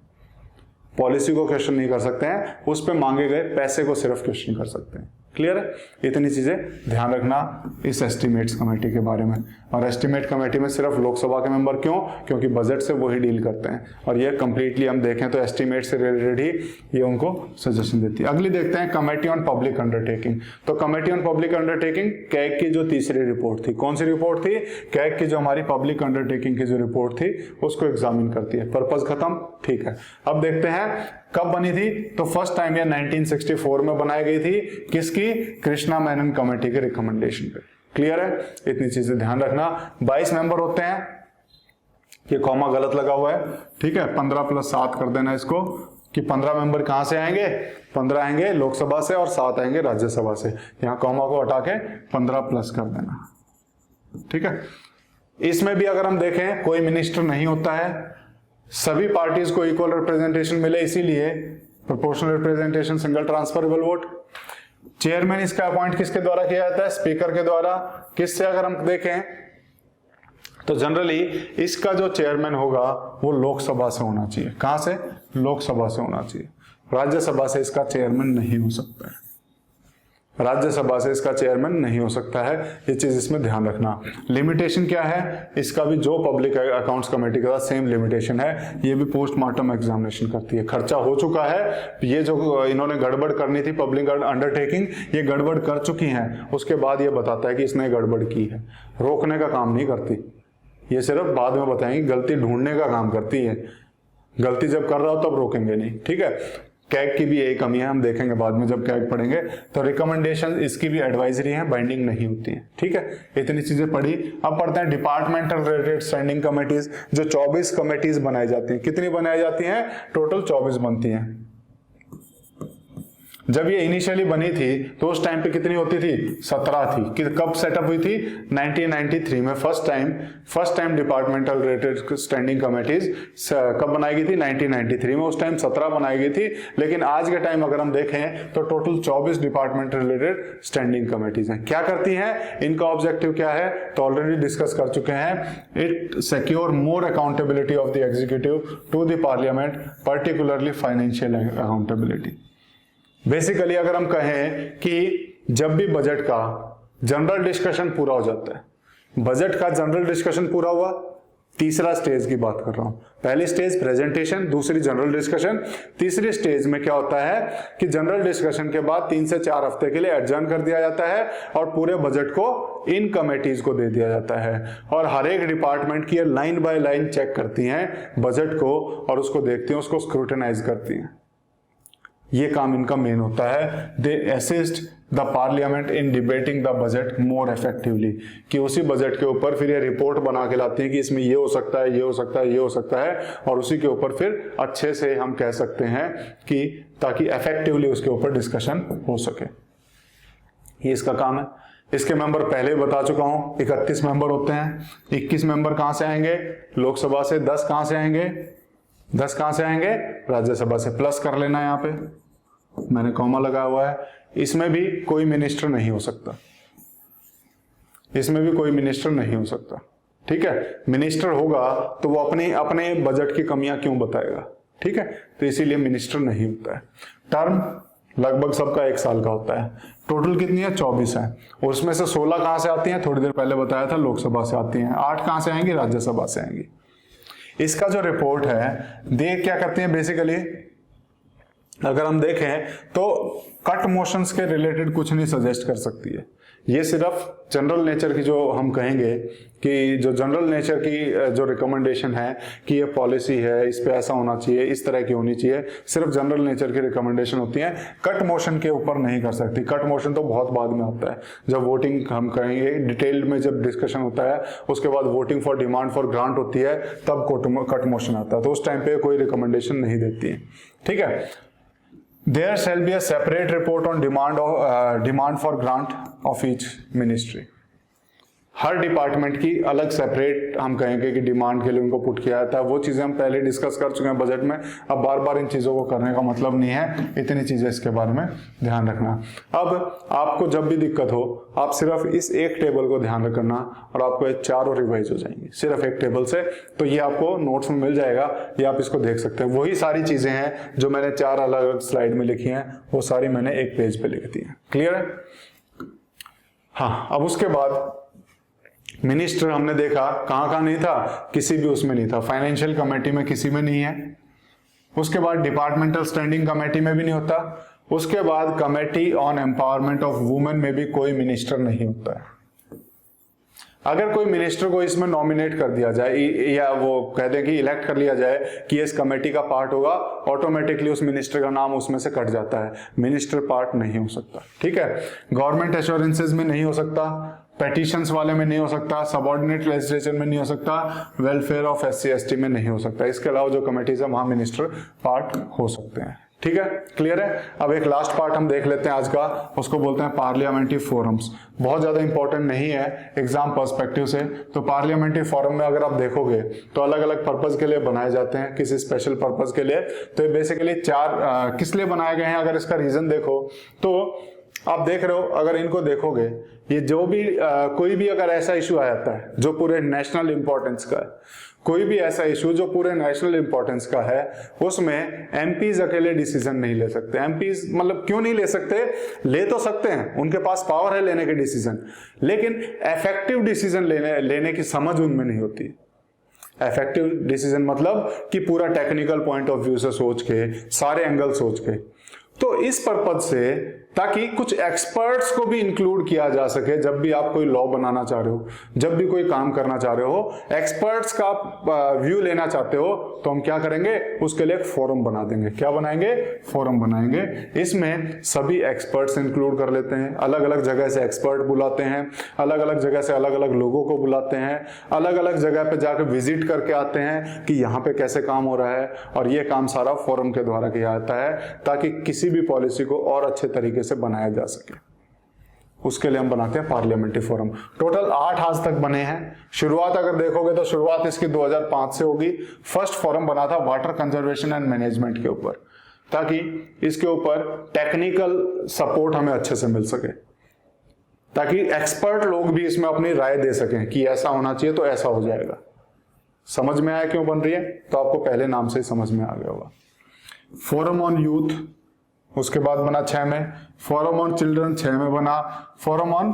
पॉलिसी को क्वेश्चन नहीं कर सकते हैं, उस पे मांगे गए पैसे को सिर्फ क्वेश्चन कर सकते हैं। क्लियर है? इतनी चीजें ध्यान रखना इस एस्टिमेट्स कमेटी के बारे में। और एस्टिमेट कमेटी में सिर्फ लोकसभा के मेंबर, क्यों? क्योंकि बजट से वही डील करते हैं, और ये कंप्लीटली हम देखें तो एस्टिमेट से रिलेटेड ही ये उनको सजेशन देती है। अगली देखते हैं कमेटी ऑन पब्लिक अंडरटेकिंग। तो committee on public undertaking CAG की जो तीसरी रिपोर्ट थी, कौन सी रिपोर्ट थी? कैग की जो हमारी पब्लिक अंडरटेकिंग की जो रिपोर्ट थी उसको एग्जामिन करती है। पर्पज खत्म, ठीक है। अब देखते हैं कब बनी थी। तो फर्स्ट टाइम ये 1964 में बनाई गई थी, किसकी? कृष्णा मेनन कमेटी के रिकमेंडेशन पे। क्लियर है? इतनी चीजें ध्यान रखना। 22 मेंबर होते हैं, ये कॉमा गलत लगा हुआ है, ठीक है, 15 + 7 कर देना इसको, कि 15 मेंबर कहां से आएंगे? 15 आएंगे लोकसभा से और 7 आएंगे राज्यसभा से। यहां कॉमा को हटा के 15+ कर देना, ठीक है। इसमें भी अगर हम देखें कोई मिनिस्टर नहीं होता है, सभी पार्टीज को इक्वल रिप्रेजेंटेशन मिले, इसीलिए proportional representation, single transferable vote. Chairman इसका अपॉइंट किसके द्वारा किया जाता है? स्पीकर के द्वारा। किससे अगर हम देखें तो जनरली इसका जो चेयरमैन होगा वो लोकसभा से होना चाहिए। कहां से? लोकसभा से होना चाहिए। राज्यसभा से इसका चेयरमैन नहीं हो सकता है, राज्यसभा से इसका चेयरमैन नहीं हो सकता है, ये चीज इसमें ध्यान रखना। लिमिटेशन क्या है? इसका भी जो पब्लिक अकाउंट्स कमेटी के साथ सेम लिमिटेशन है, ये भी पोस्टमार्टम एग्जामिनेशन करती है। खर्चा हो चुका है, ये जो इन्होंने गड़बड़ करनी थी पब्लिक अंडरटेकिंग, ये गड़बड़ कर चुकी हैं, उसके बाद ये बताता है कि इसने गड़बड़ की है। रोकने का काम नहीं करती, ये सिर्फ बाद में बताएंगे, गलती ढूंढने का काम करती है। गलती जब कर रहा हो तब रोकेंगे नहीं, ठीक है। कैग की भी यही कमी है, हम देखेंगे बाद में जब कैग पढ़ेंगे। तो रिकमेंडेशन इसकी भी एडवाइजरी है, बाइंडिंग नहीं होती है, ठीक है। इतनी चीजें पढ़ी। अब पढ़ते हैं डिपार्टमेंटल रिलेटेड स्टैंडिंग कमेटीज, जो 24 कमेटीज बनाई जाती हैं। कितनी बनाई जाती हैं? टोटल 24 बनती हैं। जब ये इनिशियली बनी थी तो उस टाइम पे कितनी होती थी? 17 थी। कब सेटअप हुई थी? 1993 में first time departmental related standing committees कब बनाई गई थी? 1993 में। उस टाइम 17 बनाई गई थी, लेकिन आज के टाइम अगर हम देखें तो total 24 department related standing committees हैं। क्या करती हैं? इनका ऑब्जेक्टिव क्या है तो ऑलरेडी डिस्कस कर चुके हैं। It secure more accountability of the executive to the parliament, particularly financial accountability. Basically अगर हम कहें कि जब भी बजट का जनरल डिस्कशन पूरा हो जाता है, बजट का जनरल डिस्कशन पूरा हुआ, तीसरा स्टेज की बात कर रहा हूं। पहली स्टेज प्रेजेंटेशन, दूसरी जनरल डिस्कशन। तीसरी स्टेज में क्या होता है कि जनरल डिस्कशन के बाद 3 से 4 हफ्ते के लिए एडजर्न कर दिया जाता है और पूरे बजट को इन कमेटीज को दे दिया जाता है, और हर एक डिपार्टमेंट की लाइन बाय लाइन चेक करती हैं बजट को और उसको देखती हैं, उसको स्क्रूटिनाइज करती हैं। ये काम इनका मेन होता है। They assist the parliament in debating the budget more effectively, कि उसी बजट के ऊपर फिर ये रिपोर्ट बना के लाते हैं कि इसमें ये हो सकता है, ये हो सकता है, ये हो सकता है, और उसी के ऊपर फिर अच्छे से हम कह सकते हैं कि ताकि इफेक्टिवली उसके ऊपर डिस्कशन हो सके। ये इसका काम है। इसके मेंबर पहले बता चुका हूं, 31 मेंबर होते हैं। 21 मेंबर कहां से आएंगे? लोकसभा से। 10 कहां से आएंगे? 10 कहां से आएंगे? राज्यसभा से। प्लस कर लेना, यहां पे मैंने कॉमा लगाया हुआ है। इसमें भी कोई मिनिस्टर नहीं हो सकता, इसमें भी कोई मिनिस्टर नहीं हो सकता, ठीक है। मिनिस्टर होगा तो वो अपने बजट की कमियां क्यों बताएगा, ठीक है। तो इसीलिए मिनिस्टर नहीं होता है। टर्म लगभग सबका 1 साल का होता है। टोटल कितनी है? 24 है, और उसमें से 16 कहां से आती हैं? थोड़ी देर पहले बताया था, लोकसभा से आती हैं। 8 कहां से आएंगी? राज्यसभा से आएंगी। इसका जो रिपोर्ट है, देख क्या करते हैं बेसिकली, अगर हम देखें तो कट मोशंस के रिलेटेड कुछ नहीं सजेस्ट कर सकती है, ये सिर्फ जनरल नेचर की जो हम कहेंगे कि जो जनरल नेचर की जो रिकमेंडेशन है कि ये पॉलिसी है, इस पे ऐसा होना चाहिए, इस तरह की होनी चाहिए, सिर्फ जनरल नेचर की रिकमेंडेशन होती है, कट मोशन के ऊपर नहीं कर सकती। कट मोशन तो बहुत बाद में आता है, जब वोटिंग हम कहेंगे डिटेल्ड में जब डिस्कशन होता है, उसके बाद voting for demand for grant होती है, तब कट मोशन आता है, तो उस टाइम पे कोई रिकमेंडेशन नहीं देती है। ठीक है, there shall be a separate report on demand for grant of each ministry. हर डिपार्टमेंट की अलग सेपरेट हम कहेंगे कि डिमांड के लिए उनको पुट किया जाता है। वो चीजें हम पहले डिस्कस कर चुके हैं बजट में, अब बार बार इन चीजों को करने का मतलब नहीं है, इतनी चीजें इसके बारे में ध्यान रखना। अब आपको जब भी दिक्कत हो, आप सिर्फ इस एक टेबल को ध्यान रखना और आपको ये चारों रिवाइज हो जाएंगी सिर्फ एक टेबल से। तो ये आपको नोट्स में मिल जाएगा, ये आप इसको देख सकते हैं। वही सारी चीजें हैं जो मैंने 4 अलग अलग स्लाइड में लिखी हैं, वो सारी मैंने एक पेज पे लिख दी है। क्लियर है? हाँ, अब उसके बाद मिनिस्टर हमने देखा कहां कहां नहीं था, किसी भी उसमें नहीं था। फाइनेंशियल कमेटी में किसी में नहीं है। उसके बाद डिपार्टमेंटल स्टैंडिंग कमेटी में भी नहीं होता। उसके बाद committee on empowerment of women में भी कोई मिनिस्टर नहीं होता है। अगर कोई मिनिस्टर को इसमें नॉमिनेट कर दिया जाए या वो कह दें कि इलेक्ट कर लिया जाए कि इस कमेटी का पार्ट होगा, ऑटोमेटिकली उस मिनिस्टर का नाम उसमें से कट जाता है, मिनिस्टर पार्ट नहीं हो सकता। ठीक है, गवर्नमेंट एश्योरेंसेज में नहीं हो सकता, पेटिशंस वाले में नहीं हो सकता, सबऑर्डिनेट लेजिस्लेचर में नहीं हो सकता, वेलफेयर ऑफ SC/ST में नहीं हो सकता। इसके अलावा जो कमेटीज है वहां मिनिस्टर पार्ट हो सकते हैं। ठीक है, क्लियर है? अब एक लास्ट पार्ट हम देख लेते हैं आज का, उसको बोलते हैं पार्लियामेंट्री फोरम्स। बहुत ज्यादा इंपॉर्टेंट नहीं है एग्जाम पर्सपेक्टिव से। तो पार्लियामेंट्री फोरम में अगर आप देखोगे तो अलग अलग पर्पज के लिए बनाए जाते हैं, किसी स्पेशल पर्पज के लिए। तो ये बेसिकली 4 किस लिए बनाए गए हैं, अगर इसका रीजन देखो तो आप देख रहे हो, अगर इनको देखोगे, ये जो भी कोई भी अगर ऐसा इशू आ जाता है जो पूरे नेशनल इंपॉर्टेंस का है, कोई भी ऐसा इशू जो पूरे नेशनल इंपॉर्टेंस का है, उसमें एमपीज अकेले डिसीजन नहीं ले सकते। एमपीज मतलब क्यों नहीं ले सकते? ले तो सकते हैं, उनके पास पावर है लेने के डिसीजन, लेकिन इफेक्टिव डिसीजन लेने की समझ उनमें नहीं होती। इफेक्टिव डिसीजन मतलब कि पूरा टेक्निकल पॉइंट ऑफ व्यू से सोच के, सारे एंगल सोच के। तो इस पर्पज से, ताकि कुछ एक्सपर्ट्स को भी इंक्लूड किया जा सके, जब भी आप कोई लॉ बनाना चाह रहे हो, जब भी कोई काम करना चाह रहे हो, एक्सपर्ट्स का व्यू लेना चाहते हो, तो हम क्या करेंगे, उसके लिए एक फोरम बना देंगे। क्या बनाएंगे? फोरम बनाएंगे। इसमें सभी एक्सपर्ट्स इंक्लूड कर लेते हैं, अलग अलग जगह से एक्सपर्ट बुलाते हैं, अलग अलग जगह से अलग अलग लोगों को बुलाते हैं, अलग अलग जगह पे जाकर विजिट करके आते हैं कि यहाँ पे कैसे काम हो रहा है, और ये काम सारा फोरम के द्वारा किया जाता है, ताकि किसी भी पॉलिसी को और अच्छे तरीके से बनाया जा सके। उसके लिए हम बनाते हैं पार्लियामेंट्री फोरम। टोटल 8 आज तक बने हैं। शुरुआत अगर देखोगे तो शुरुआत इसकी 2005 से होगी। फर्स्ट फोरम बना था वाटर कंजर्वेशन एंड मैनेजमेंट के ऊपर, ताकि इसके ऊपर टेक्निकल सपोर्ट हमें अच्छे से मिल सके, ताकि एक्सपर्ट लोग भी इसमें अपनी राय दे सकें कि ऐसा होना चाहिए तो ऐसा हो जाएगा। समझ में आया क्यों बन रही है? तो आपको पहले नाम से ही समझ में आ गया होगा। फोरम ऑन यूथ उसके बाद बना 6 में, फोरम ऑन चिल्ड्रन 6 में बना, forum on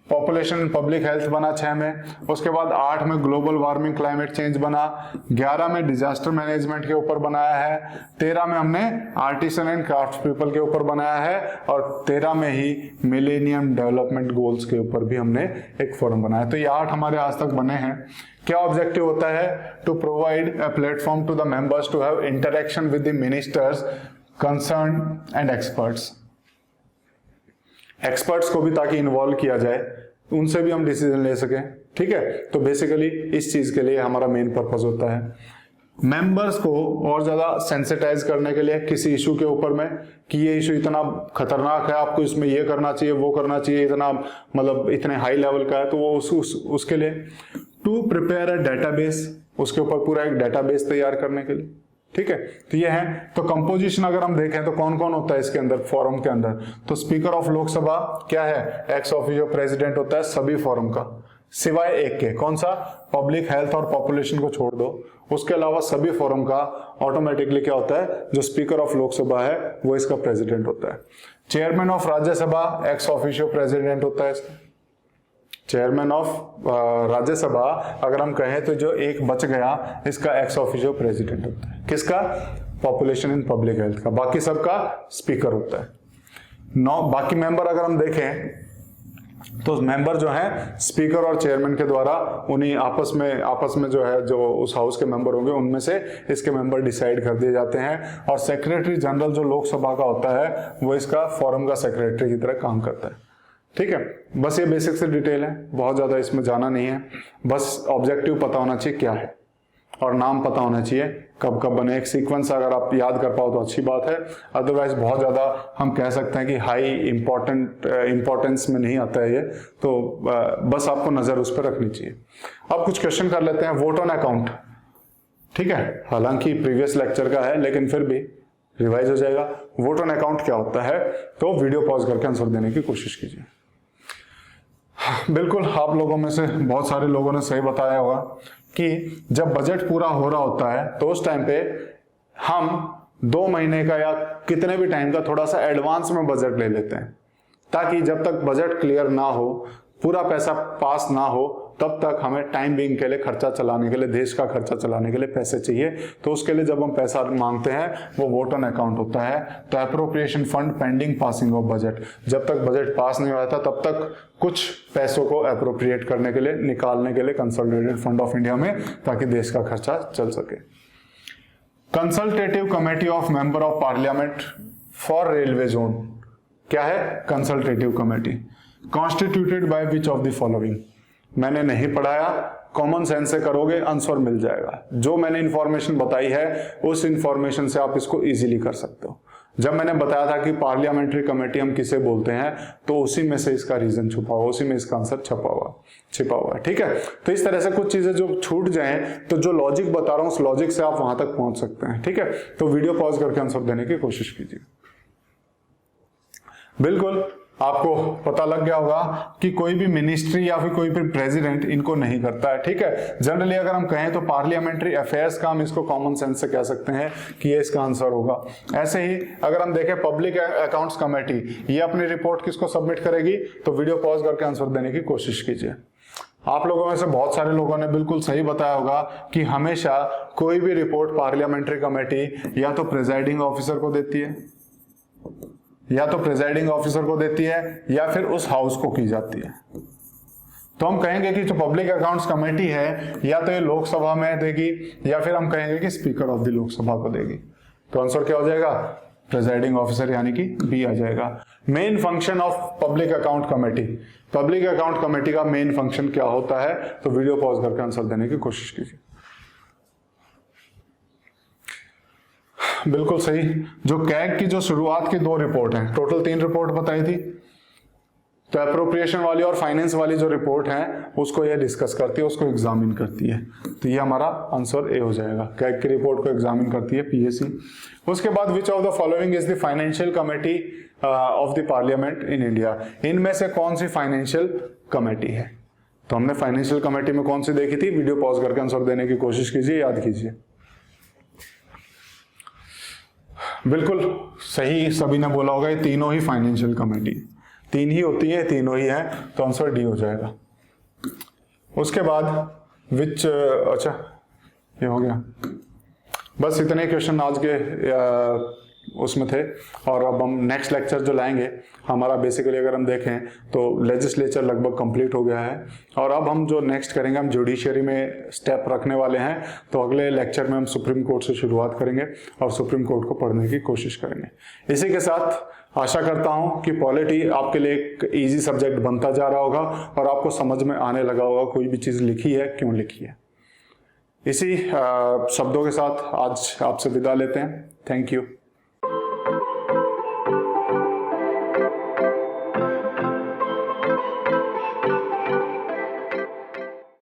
population and public health बना 6 में, उसके बाद 8 में ग्लोबल वार्मिंग क्लाइमेट चेंज बना, 11 में डिजास्टर मैनेजमेंट के ऊपर बनाया है, 13 में हमने आर्टिसन एंड क्राफ्ट पीपल के ऊपर बनाया है, और 13 में ही मिलेनियम डेवलपमेंट गोल्स के ऊपर भी हमने एक फोरम बनाया। तो ये 8 हमारे आज तक बने हैं। क्या ऑब्जेक्टिव होता है? To provide a platform to the members to have interaction with the ministers concern and experts को भी ताकि इन्वॉल्व किया जाए, उनसे भी हम डिसीजन ले सकें। ठीक है, तो बेसिकली इस चीज के लिए हमारा मेन पर्पस होता है मेंबर्स को और ज्यादा सेंसिटाइज करने के लिए किसी इशू के ऊपर में, कि ये इशू इतना खतरनाक है, आपको इसमें ये करना चाहिए, वो करना चाहिए, इतना मतलब इतने हाई लेवल का है, तो वो उसके लिए टू प्रिपेयर अ डेटाबेस, उसके ऊपर पूरा एक डेटाबेस तैयार करने के लिए। ठीक है, तो ये है। तो कंपोजिशन अगर हम देखें तो कौन कौन होता है इसके अंदर, फोरम के अंदर, तो स्पीकर ऑफ लोकसभा क्या है? एक्स ऑफिशियो प्रेसिडेंट होता है सभी फोरम का, सिवाय एक के, कौन सा? पब्लिक हेल्थ और पॉपुलेशन को छोड़ दो, उसके अलावा सभी फोरम का ऑटोमेटिकली क्या होता है, जो स्पीकर ऑफ लोकसभा है वो इसका प्रेसिडेंट होता है। Chairman of Rajya Sabha ex officio president होता है इसका। चेयरमैन ऑफ राज्यसभा अगर हम कहें तो जो एक बच गया, इसका एक्स ऑफिशियो प्रेसिडेंट होता है। किसका? पॉपुलेशन एंड पब्लिक हेल्थ का। बाकी सबका स्पीकर होता है। बाकी मेंबर अगर हम देखें तो मेंबर जो है स्पीकर और चेयरमैन के द्वारा उन्हीं आपस में जो है जो उस हाउस के मेंबर होंगे उनमें से इसके मेंबर डिसाइड कर दिए जाते हैं। और सेक्रेटरी जनरल जो लोकसभा का होता है वो इसका फोरम का सेक्रेटरी की तरह काम करता है। ठीक है, बस ये बेसिक से डिटेल है, बहुत ज्यादा इसमें जाना नहीं है। बस ऑब्जेक्टिव पता होना चाहिए क्या है और नाम पता होना चाहिए कब कब बने। एक सीक्वेंस अगर आप याद कर पाओ तो अच्छी बात है, अदरवाइज बहुत ज्यादा हम कह सकते हैं कि हाई इंपॉर्टेंस में नहीं आता है ये, तो बस आपको नजर उस पर रखनी चाहिए। अब कुछ क्वेश्चन कर लेते हैं। वोट ऑन अकाउंट, ठीक है, हालांकि प्रीवियस लेक्चर का है लेकिन फिर भी रिवाइज हो जाएगा। वोट ऑन अकाउंट क्या होता है, तो वीडियो पॉज करके आंसर देने की कोशिश कीजिए। बिल्कुल, आप लोगों में से बहुत सारे लोगों ने सही बताया होगा कि जब बजट पूरा हो रहा होता है तो उस टाइम पे हम 2 महीने का या कितने भी टाइम का थोड़ा सा एडवांस में बजट ले लेते हैं, ताकि जब तक बजट क्लियर ना हो, पूरा पैसा पास ना हो, तब तक हमें टाइम बीइंग के लिए खर्चा चलाने के लिए, देश का खर्चा चलाने के लिए पैसे चाहिए। तो उसके लिए जब हम पैसा मांगते हैं वो वोट ऑन अकाउंट होता है। तो appropriation fund pending passing of budget, जब तक बजट पास नहीं हुआ था तब तक कुछ पैसों को एप्रोप्रिएट करने के लिए, निकालने के लिए कंसोलिडेटेड फंड ऑफ इंडिया में, ताकि देश का खर्चा चल सके। Consultative committee of member of parliament for railway zone क्या है? Consultative committee constituted by which of the following. मैंने नहीं पढ़ाया, कॉमन सेंस से करोगे आंसर मिल जाएगा। जो मैंने इंफॉर्मेशन बताई है उस इंफॉर्मेशन से आप इसको इजीली कर सकते हो। जब मैंने बताया था कि पार्लियामेंट्री कमेटी हम किसे बोलते हैं, तो उसी में से इसका रीजन छुपा हुआ, उसी में इसका आंसर छिपा हुआ है। ठीक है, तो इस तरह से कुछ चीजें जो छूट जाएं तो जो लॉजिक बता रहा हूं उस लॉजिक से आप वहां तक पहुंच सकते हैं। ठीक है, तो वीडियो पॉज करके आंसर देने की कोशिश कीजिए। बिल्कुल, आपको पता लग गया होगा कि कोई भी मिनिस्ट्री या फिर कोई भी प्रेसिडेंट इनको नहीं करता है। ठीक है, जनरली अगर हम कहें तो पार्लियामेंट्री अफेयर्स का हम इसको कॉमन सेंस से कह सकते हैं कि ये इसका आंसर होगा। ऐसे ही अगर हम देखें पब्लिक अकाउंट्स कमेटी, ये अपनी रिपोर्ट किसको सबमिट करेगी, तो वीडियो पॉज करके आंसर देने की कोशिश कीजिए। आप लोगों में से बहुत सारे लोगों ने बिल्कुल सही बताया होगा कि हमेशा कोई भी रिपोर्ट पार्लियामेंट्री कमेटी या तो प्रिजाइडिंग ऑफिसर को देती है, या फिर उस हाउस को की जाती है। तो हम कहेंगे कि जो पब्लिक अकाउंट्स कमेटी है या तो ये लोकसभा में देगी या फिर हम कहेंगे कि स्पीकर ऑफ द लोकसभा को देगी। तो आंसर क्या हो जाएगा? प्रिजाइडिंग ऑफिसर, यानी कि बी आ जाएगा। Main function of public account committee, public account committee का मेन फंक्शन क्या होता है, तो वीडियो पॉज करके आंसर देने की कोशिश कीजिए। बिल्कुल सही। जो कैग की जो शुरुआत की 2 रिपोर्ट हैं, टोटल 3 रिपोर्ट बताई थी, तो एप्रोप्रिएशन वाली और फाइनेंस वाली जो रिपोर्ट है उसको ये डिस्कस करती है, उसको एग्जामिन करती है। तो ये हमारा आंसर ए हो जाएगा। कैग की रिपोर्ट को एग्जामिन करती है पीएससी। उसके बाद which of the following is the financial committee of the parliament in India, इनमें से कौन सी फाइनेंशियल कमेटी है? तो हमने फाइनेंशियल कमेटी में कौन सी देखी थी? वीडियो पॉज करके आंसर देने की कोशिश कीजिए, याद कीजिए। बिल्कुल सही, सभी ने बोला होगा ये तीनों ही फाइनेंशियल कमेटी, 3 ही होती है, तीनों ही है, तो आंसर डी हो जाएगा। उसके बाद विच, अच्छा ये हो गया। बस इतने क्वेश्चन आज के उसमें थे। और अब हम नेक्स्ट लेक्चर जो लाएंगे, हमारा बेसिकली अगर हम देखें तो लेजिस्लेचर लगभग कंप्लीट हो गया है, और अब हम जो नेक्स्ट करेंगे हम जुडिशरी में स्टेप रखने वाले हैं। तो अगले लेक्चर में हम सुप्रीम कोर्ट से शुरुआत करेंगे और सुप्रीम कोर्ट को पढ़ने की कोशिश करेंगे। इसी के साथ आशा करता हूं कि पॉलिटी आपके लिए एक इजी सब्जेक्ट बनता जा रहा होगा और आपको समझ में आने लगा होगा कोई भी चीज़ लिखी है क्यों लिखी है। इसी शब्दों के साथ आज आपसे विदा लेते हैं। Thank you.